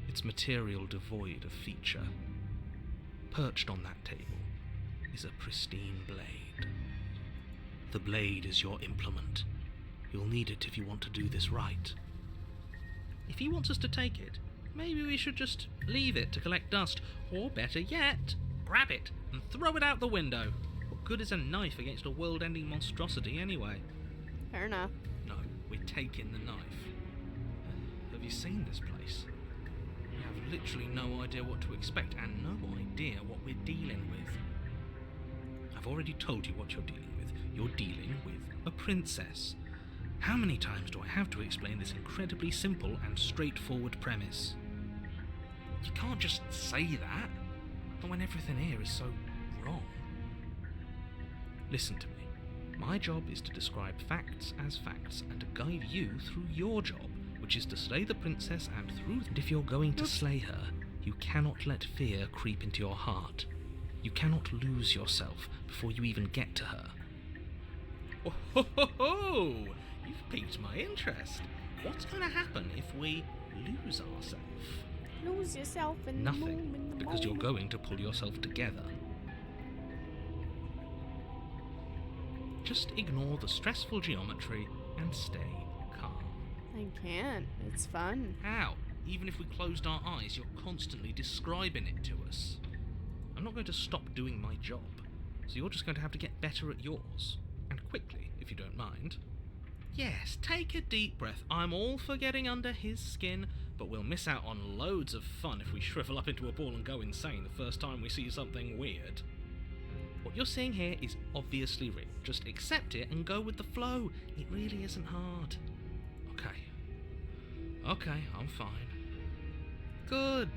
its material devoid of feature. Perched on that table is a pristine blade. The blade is your implement. You'll need it if you want to do this right. If he wants us to take it, maybe we should just leave it to collect dust, or better yet, grab it and throw it out the window. What good is a knife against a world-ending monstrosity anyway? Fair enough. No, we're taking the knife. Have you seen this place? We have literally no idea what to expect and no idea what we're dealing with. I've already told you what you're dealing with. You're dealing with a princess. How many times do I have to explain this incredibly simple and straightforward premise? You can't just say that, not when everything here is so wrong. Listen to me. My job is to describe facts as facts and to guide you through your job, which is to slay the princess and if you're going to slay her, you cannot let fear creep into your heart. You cannot lose yourself before you even get to her. Oh ho ho ho! You've piqued my interest. What's going to happen if we lose ourselves? Lose yourself in Nothing, because you're going to pull yourself together. Just ignore the stressful geometry and stay calm. I can't. It's fun. How? Even if we closed our eyes, you're constantly describing it to us. I'm not going to stop doing my job, so you're just going to have to get better at yours. And quickly, if you don't mind. Yes, take a deep breath. I'm all for getting under his skin, but we'll miss out on loads of fun if we shrivel up into a ball and go insane the first time we see something weird. What you're seeing here is obviously real. Just accept it and go with the flow. It really isn't hard. Okay, I'm fine. Good.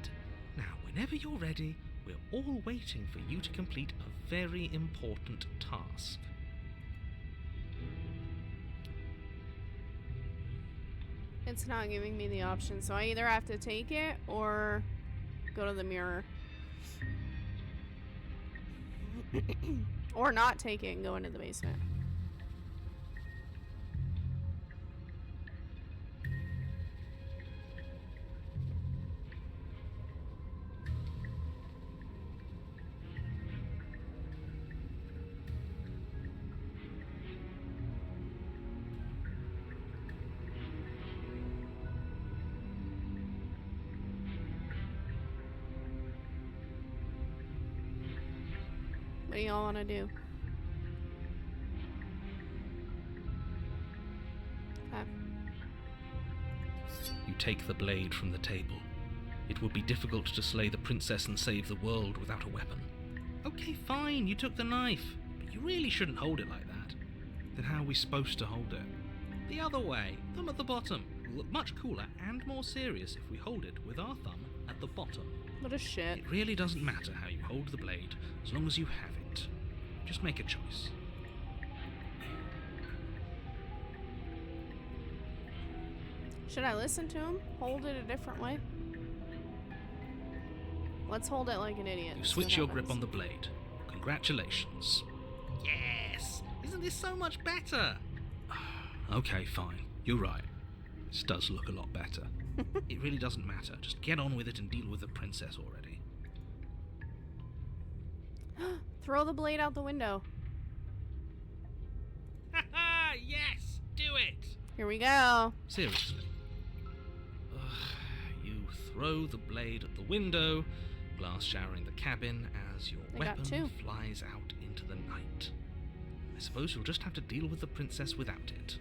Now, whenever you're ready, we're all waiting for you to complete a very important task. It's not giving me the option, so I either have to take it or go to the mirror. Or not take it and go into the basement. What do y'all want to do? Okay. You take the blade from the table. It would be difficult to slay the princess and save the world without a weapon. Okay, fine, you took the knife, but you really shouldn't hold it like that. Then how are we supposed to hold it? The other way, thumb at the bottom. Will look much cooler and more serious if we hold it with our thumb at the bottom. What a shit. It really doesn't matter how you hold the blade, as long as you have it. Just make a choice. Should I listen to him? Hold it a different way? Let's hold it like an idiot. You See switch what your grip happens. on the blade. Congratulations. Yes! Isn't this so much better? Okay, fine. You're right. This does look a lot better. It really doesn't matter. Just get on with it and deal with the princess already. Throw the blade out the window. Haha! Yes! Do it! Here we go. Seriously. You throw the blade at the window, glass showering the cabin as your I got two. weapon flies out into the night. I suppose you'll just have to deal with the princess without it.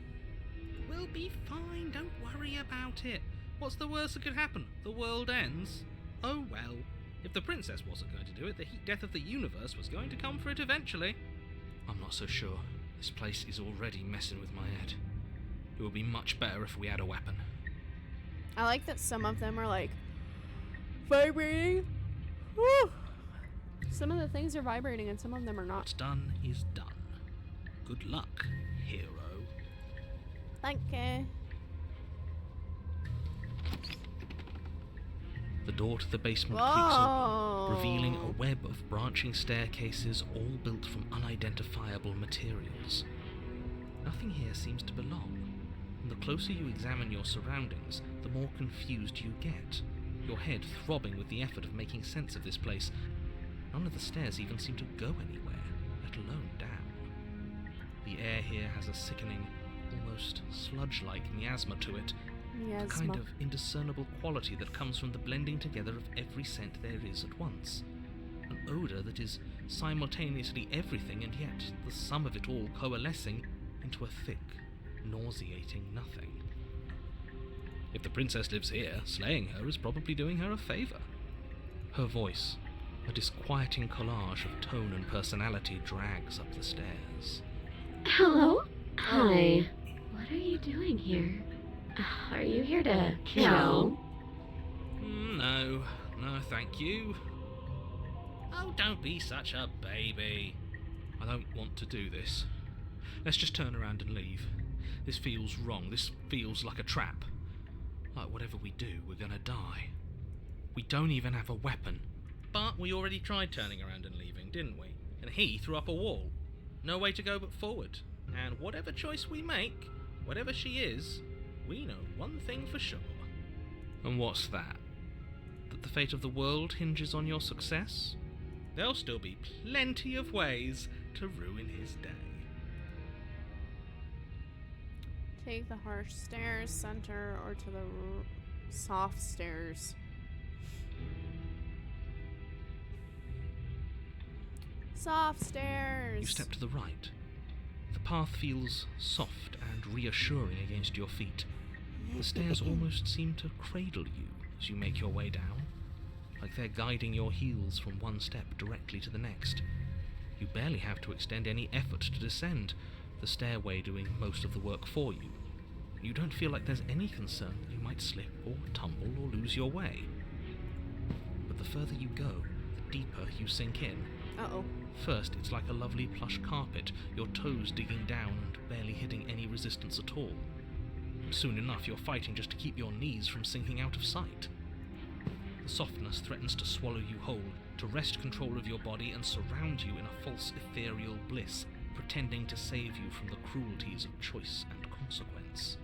We'll be fine, don't worry about it. What's the worst that could happen? The world ends? Oh well. If the princess wasn't going to do it, the heat death of the universe was going to come for it eventually. I'm not so sure. This place is already messing with my head. It would be much better if we had a weapon. I like that some of them are like vibrating. Woo! Some of the things are vibrating and some of them are not. What's done is done. Good luck, hero. Thank you. The door to the basement Whoa. creaks open, revealing a web of branching staircases all built from unidentifiable materials. Nothing here seems to belong, and the closer you examine your surroundings, the more confused you get, your head throbbing with the effort of making sense of this place. None of the stairs even seem to go anywhere, let alone down. The air here has a sickening, almost sludge-like miasma to it, a kind of indiscernible quality that comes from the blending together of every scent there is at once. An odour that is simultaneously everything and yet the sum of it all coalescing into a thick, nauseating nothing. If the princess lives here, slaying her is probably doing her a favour. Her voice, a disquieting collage of tone and personality, drags up the stairs. Hello? Hi. What are you doing here? Are you here to kill? No, thank you. Oh, don't be such a baby. I don't want to do this. Let's just turn around and leave. This feels wrong. This feels like a trap. Like whatever we do, we're gonna die. We don't even have a weapon. But we already tried turning around and leaving, didn't we? And he threw up a wall. No way to go but forward. And whatever choice we make, whatever she is, we know one thing for sure. And what's that? That the fate of the world hinges on your success? There'll still be plenty of ways to ruin his day. Take the harsh stairs, center, or to the soft stairs. Soft stairs. You step to the right. The path feels soft and reassuring against your feet. The stairs almost seem to cradle you as you make your way down, like they're guiding your heels from one step directly to the next. You barely have to extend any effort to descend, the stairway doing most of the work for you. You don't feel like there's any concern that you might slip or tumble or lose your way. But the further you go, the deeper you sink in. Uh-oh. First, it's like a lovely plush carpet, your toes digging down and barely hitting any resistance at all. Soon enough, you're fighting just to keep your knees from sinking out of sight. The softness threatens to swallow you whole, to wrest control of your body and surround you in a false ethereal bliss, pretending to save you from the cruelties of choice and consequence.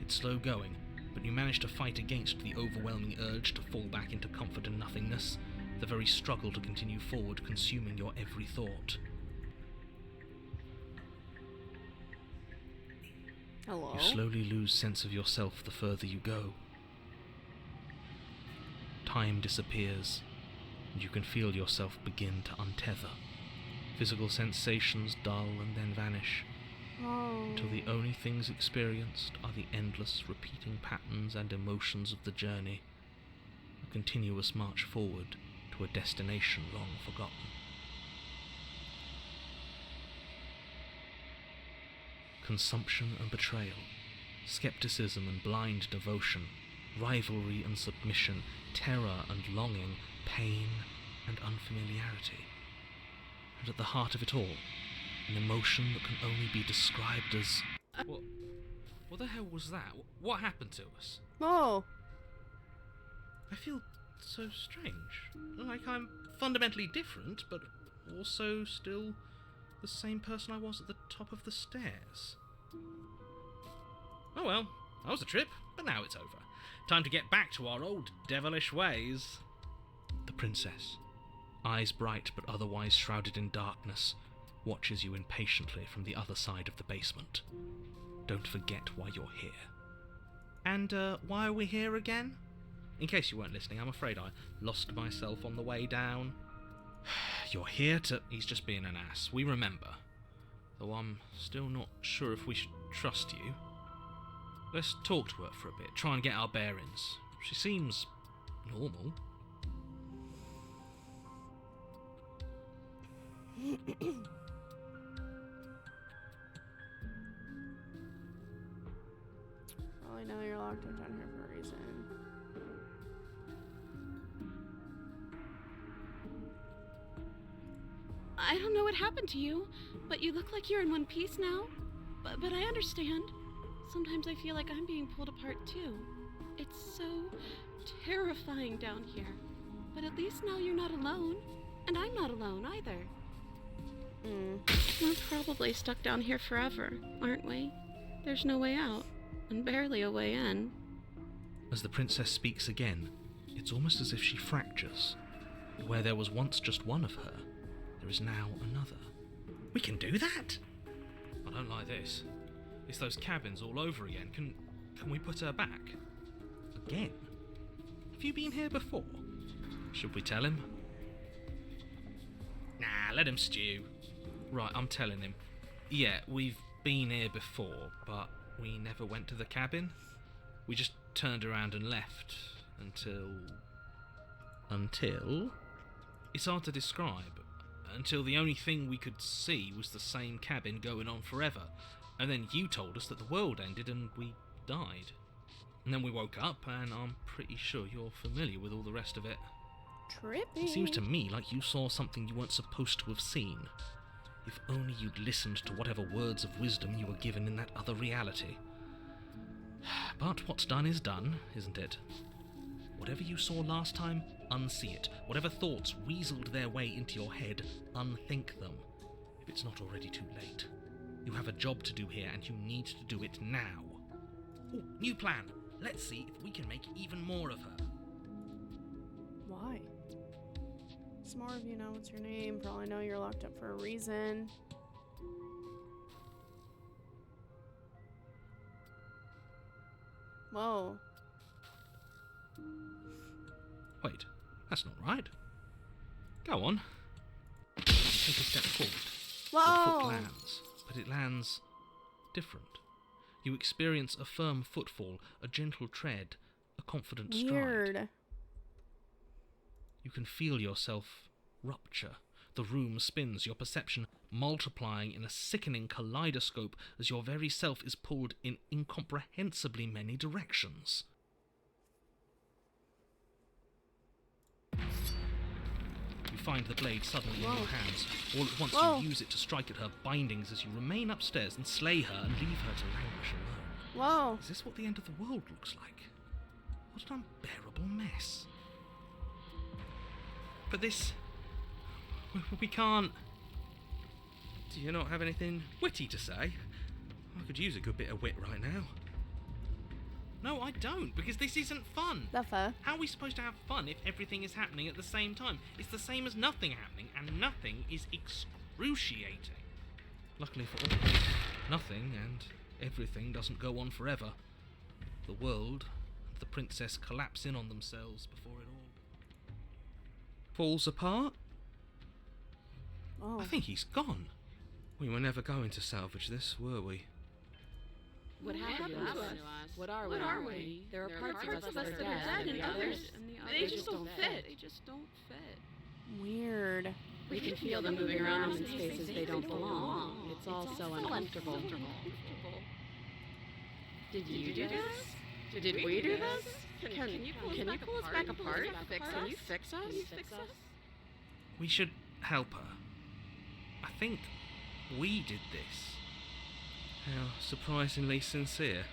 It's slow going, but you manage to fight against the overwhelming urge to fall back into comfort and nothingness, the very struggle to continue forward consuming your every thought. Hello? You slowly lose sense of yourself the further you go. Time disappears, and you can feel yourself begin to untether. Physical sensations dull and then vanish, until the only things experienced are the endless repeating patterns and emotions of the journey, a continuous march forward to a destination long forgotten. Consumption and betrayal, skepticism and blind devotion, rivalry and submission, terror and longing, pain and unfamiliarity. And at the heart of it all, an emotion that can only be described as... What the hell was that? What happened to us? Oh. I feel so strange. Like I'm fundamentally different, but also still the same person I was at the top of the stairs. Oh well, that was a trip, but now it's over. Time to get back to our old devilish ways. The princess, eyes bright but otherwise shrouded in darkness, watches you impatiently from the other side of the basement. Don't forget why you're here. And why are we here again? In case you weren't listening, I'm afraid I lost myself on the way down. You're here to... He's just being an ass. We remember. Though I'm still not sure if we should trust you. Let's talk to her for a bit, try and get our bearings. She seems normal. Well, I know you're locked up down here for a reason. I don't know what happened to you, but you look like you're in one piece now. But I understand. Sometimes I feel like I'm being pulled apart too. It's so terrifying down here. But at least now you're not alone. And I'm not alone either. We're probably stuck down here forever, aren't we? There's no way out, and barely a way in. As the princess speaks again, it's almost as if she fractures. Where there was once just one of her, there is now another. We can do that? I don't like this. It's those cabins all over again. Can we put her back? Again? Have you been here before? Should we tell him? Nah, let him stew. Right, I'm telling him. Yeah, we've been here before, but we never went to the cabin. We just turned around and left until... It's hard to describe. Until the only thing we could see was the same cabin going on forever. And then you told us that the world ended and we died. And then we woke up, and I'm pretty sure you're familiar with all the rest of it. Trippy. It seems to me like you saw something you weren't supposed to have seen. If only you'd listened to whatever words of wisdom you were given in that other reality. But what's done is done, isn't it? Whatever you saw last time, unsee it. Whatever thoughts weaseled their way into your head, unthink them. If it's not already too late. You have a job to do here, and you need to do it now. Ooh, new plan. Let's see if we can make even more of her. Why? Some more of you know what's your name. Probably know you're locked up for a reason. Whoa. Wait, that's not right. Go on. Take a step forward. Whoa! Your foot lands, but it lands different. You experience a firm footfall, a gentle tread, a confident stride. Weird. You can feel yourself rupture. The room spins, your perception multiplying in a sickening kaleidoscope as your very self is pulled in incomprehensibly many directions. You find the blade suddenly in your hands. All at once you use it to strike at her bindings as you remain upstairs and slay her and leave her to languish alone. Whoa. Is this what the end of the world looks like? What an unbearable mess. But this... we can't... Do you not have anything witty to say? I could use a good bit of wit right now. No, I don't, because this isn't fun. That's fair. How are we supposed to have fun if everything is happening at the same time? It's the same as nothing happening, and nothing is excruciating. Luckily for all, nothing and everything doesn't go on forever. The world and the princess collapse in on themselves before it all falls apart. Oh. I think he's gone. We were never going to salvage this, were we? What happened to us? What are we? There are parts of us that are dead, and others, they just don't fit. They just don't fit. Weird. We can feel them moving around in spaces they don't belong. It's all so uncomfortable. Did you do this? Did we do this? Can you pull us back apart? Can you fix us? We should help her. I think we did this. How surprisingly sincere.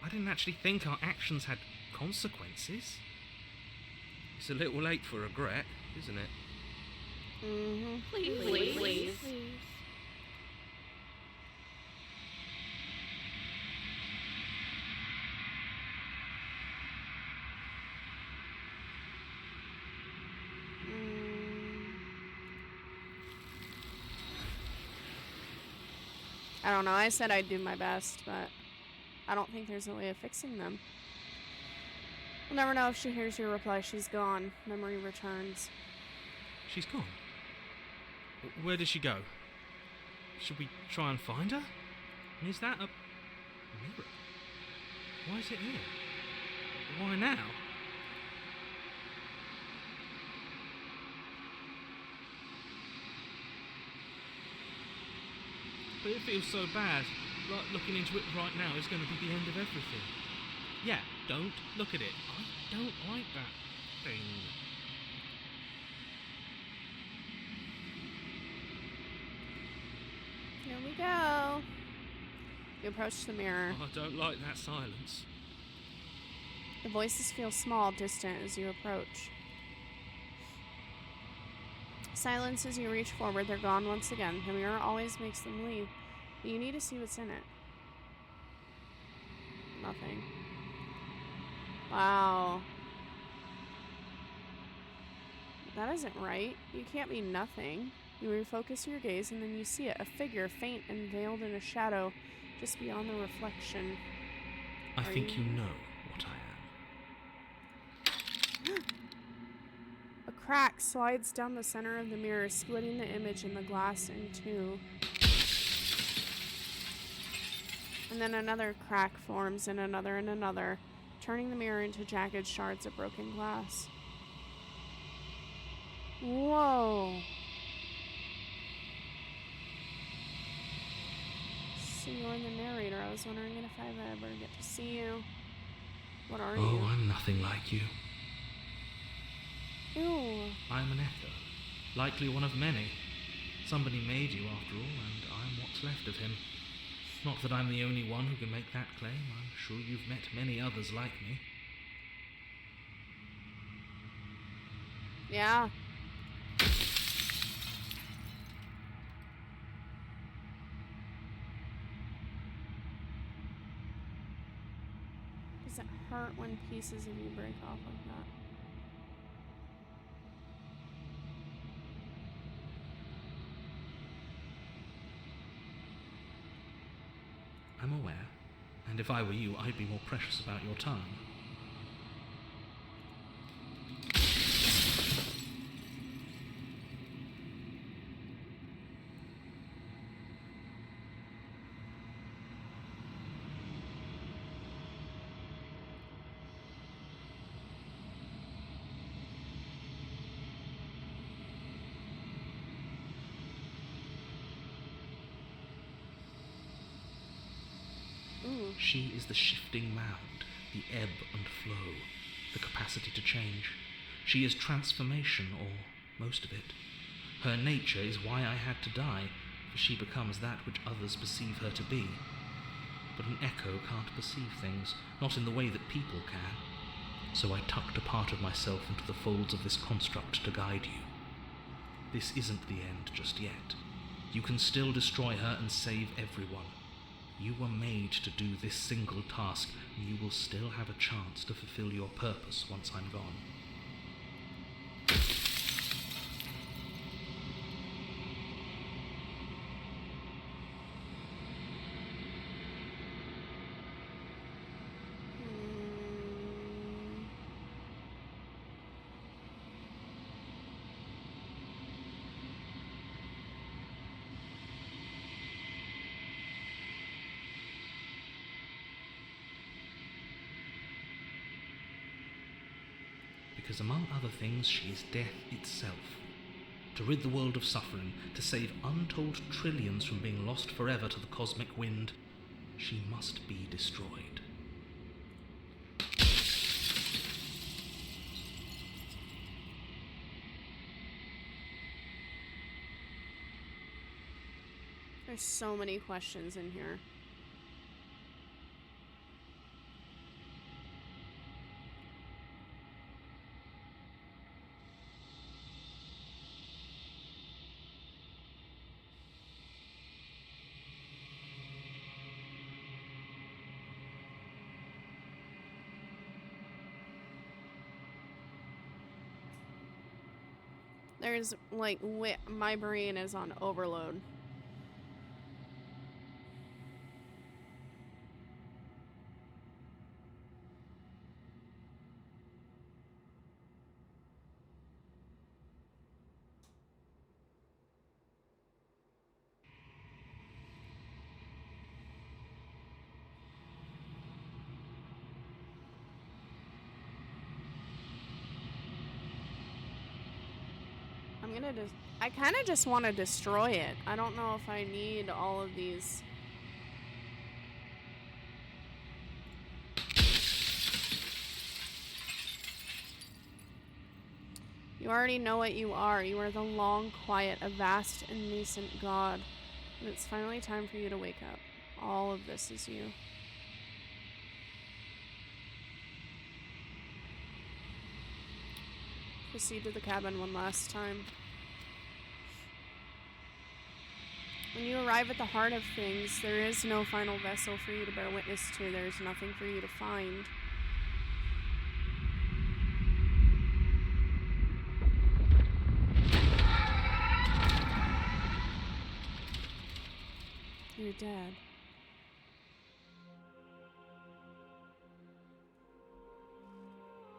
I didn't actually think our actions had consequences. It's a little late for regret, isn't it? Mm-hmm. Please. I don't know. I said I'd do my best, but I don't think there's a way of fixing them. We'll never know if she hears your reply. She's gone. Memory returns. She's gone. Where did she go? Should we try and find her? And is that a mirror? Why is it here? Why now? But it feels so bad. Like looking into it right now is going to be the end of everything. Yeah, don't look at it. I don't like that thing. Here we go. You approach the mirror. I don't like that silence. The voices feel small, distant as you approach. Silence as you reach forward, they're gone once again. The mirror always makes them leave. But you need to see what's in it. Nothing. Wow. That isn't right. You can't be nothing. You refocus your gaze and then you see it, a figure faint and veiled in a shadow just beyond the reflection. I think you know what I am. A crack slides down the center of the mirror, splitting the image and the glass in two. And then another crack forms, and another, turning the mirror into jagged shards of broken glass. Whoa. So you're the narrator. I was wondering if I ever get to see you. What are you? Oh, I'm nothing like you. Ew. I'm an echo. Likely one of many. Somebody made you after all, and I'm what's left of him. Not that I'm the only one who can make that claim. I'm sure you've met many others like me. Yeah. Does it hurt when pieces of you break off like that? I'm aware, and if I were you, I'd be more precious about your time. Ooh. She is the shifting mound, the ebb and flow, the capacity to change. She is transformation, or most of it. Her nature is why I had to die, for she becomes that which others perceive her to be. But an echo can't perceive things, not in the way that people can. So I tucked a part of myself into the folds of this construct to guide you. This isn't the end just yet. You can still destroy her and save everyone. You were made to do this single task, and you will still have a chance to fulfill your purpose once I'm gone. Because among other things, she is death itself. To rid the world of suffering, to save untold trillions from being lost forever to the cosmic wind, she must be destroyed. There's so many questions in here. There's like my brain is on overload. I kind of just want to destroy it. I don't know if I need all of these. You already know what you are. You are the long, quiet, a vast and nascent god. And it's finally time for you to wake up. All of this is you. Proceed to the cabin one last time. When you arrive at the heart of things, there is no final vessel for you to bear witness to. There is nothing for you to find. You're dead.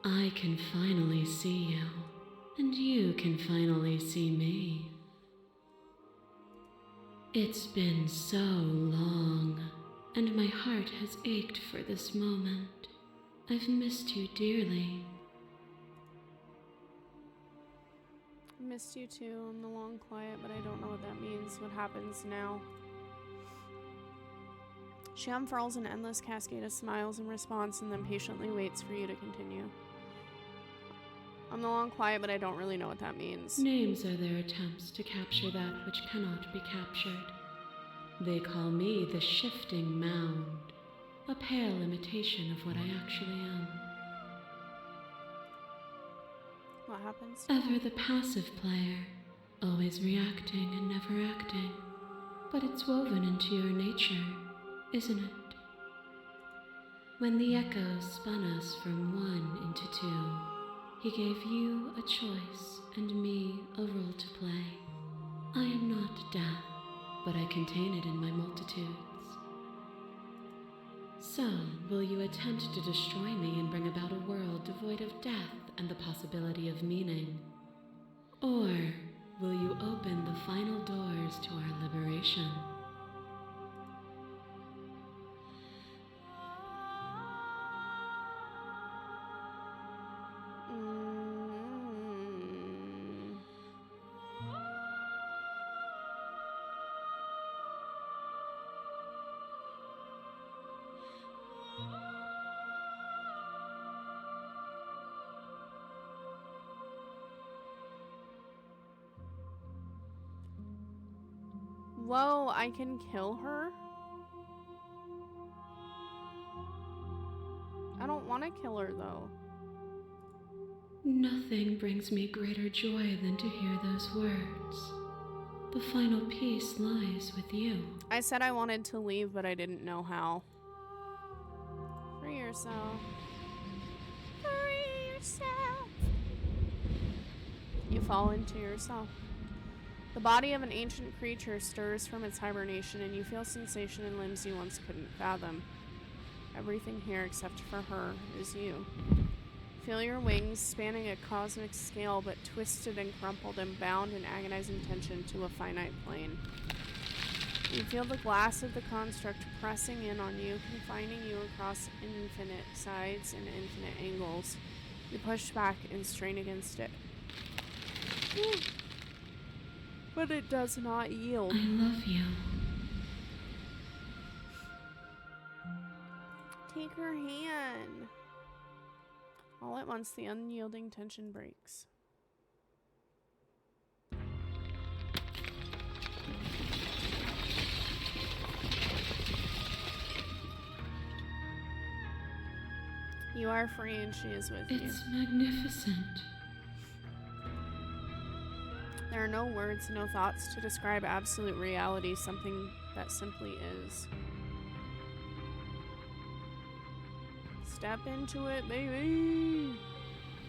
I can finally see you, and you can finally see me. It's been so long, and my heart has ached for this moment. I've missed you dearly. I missed you too in the long quiet, but I don't know what that means. What happens now? She unfurls an endless cascade of smiles in response and then patiently waits for you to continue. I'm the long quiet, but I don't really know what that means. Names are their attempts to capture that which cannot be captured. They call me the shifting mound, a pale imitation of what I actually am. What happens? Ever the passive player, always reacting and never acting. But it's woven into your nature, isn't it? When the echo spun us from one into two, he gave you a choice and me a role to play. I am not death, but I contain it in my multitudes. So, will you attempt to destroy me and bring about a world devoid of death and the possibility of meaning? Or will you open the final doors to our liberation? Whoa, I can kill her? I don't want to kill her, though. Nothing brings me greater joy than to hear those words. The final piece lies with you. I said I wanted to leave, but I didn't know how. Free yourself. Free yourself. You fall into yourself. The body of an ancient creature stirs from its hibernation, and you feel sensation in limbs you once couldn't fathom. Everything here except for her is you. Feel your wings spanning a cosmic scale, but twisted and crumpled and bound in agonizing tension to a finite plane. You feel the glass of the construct pressing in on you, confining you across infinite sides and infinite angles. You push back and strain against it. But it does not yield. I love you. Take her hand. All at once, the unyielding tension breaks. You are free and she is with you. It's magnificent. There are no words, no thoughts to describe absolute reality, something that simply is. Step into it, baby!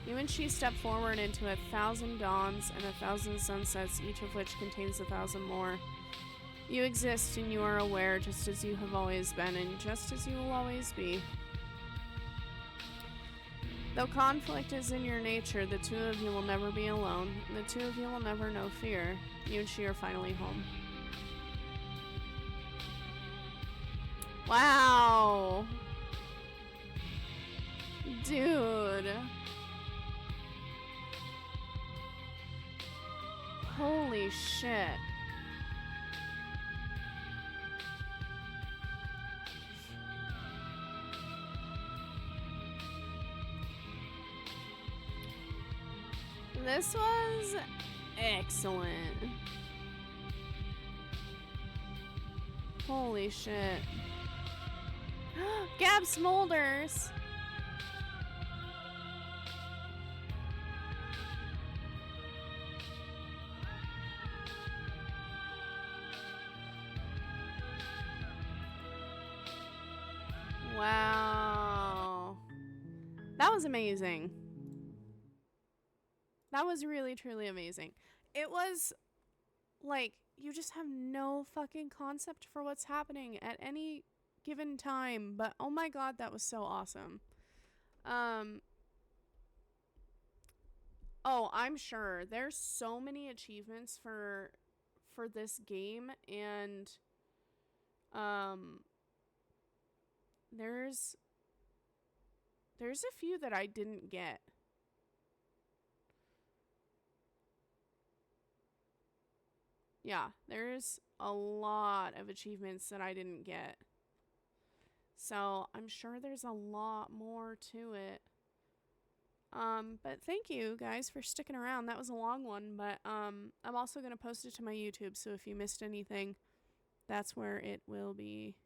You and she step forward into 1,000 dawns and 1,000 sunsets, each of which contains 1,000 more. You exist and you are aware just as you have always been and just as you will always be. Though conflict is in your nature, the two of you will never be alone, and the two of you will never know fear. You and she are finally home. Wow! Dude. Holy shit. This was excellent. Holy shit. Gab smolders. Wow. That was amazing. That was really, truly amazing. It was like, you just have no fucking concept for what's happening at any given time. But oh my god, that was so awesome. Oh, I'm sure there's so many achievements for this game, and there's a few that I didn't get. Yeah, there's a lot of achievements that I didn't get. So I'm sure there's a lot more to it. But thank you guys for sticking around. That was a long one, but I'm also gonna post it to my YouTube, so if you missed anything, that's where it will be.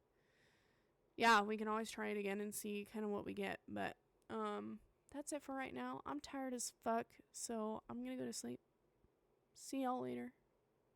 Yeah, we can always try it again and see kind of what we get, but that's it for right now. I'm tired as fuck, so I'm gonna go to sleep. See y'all later.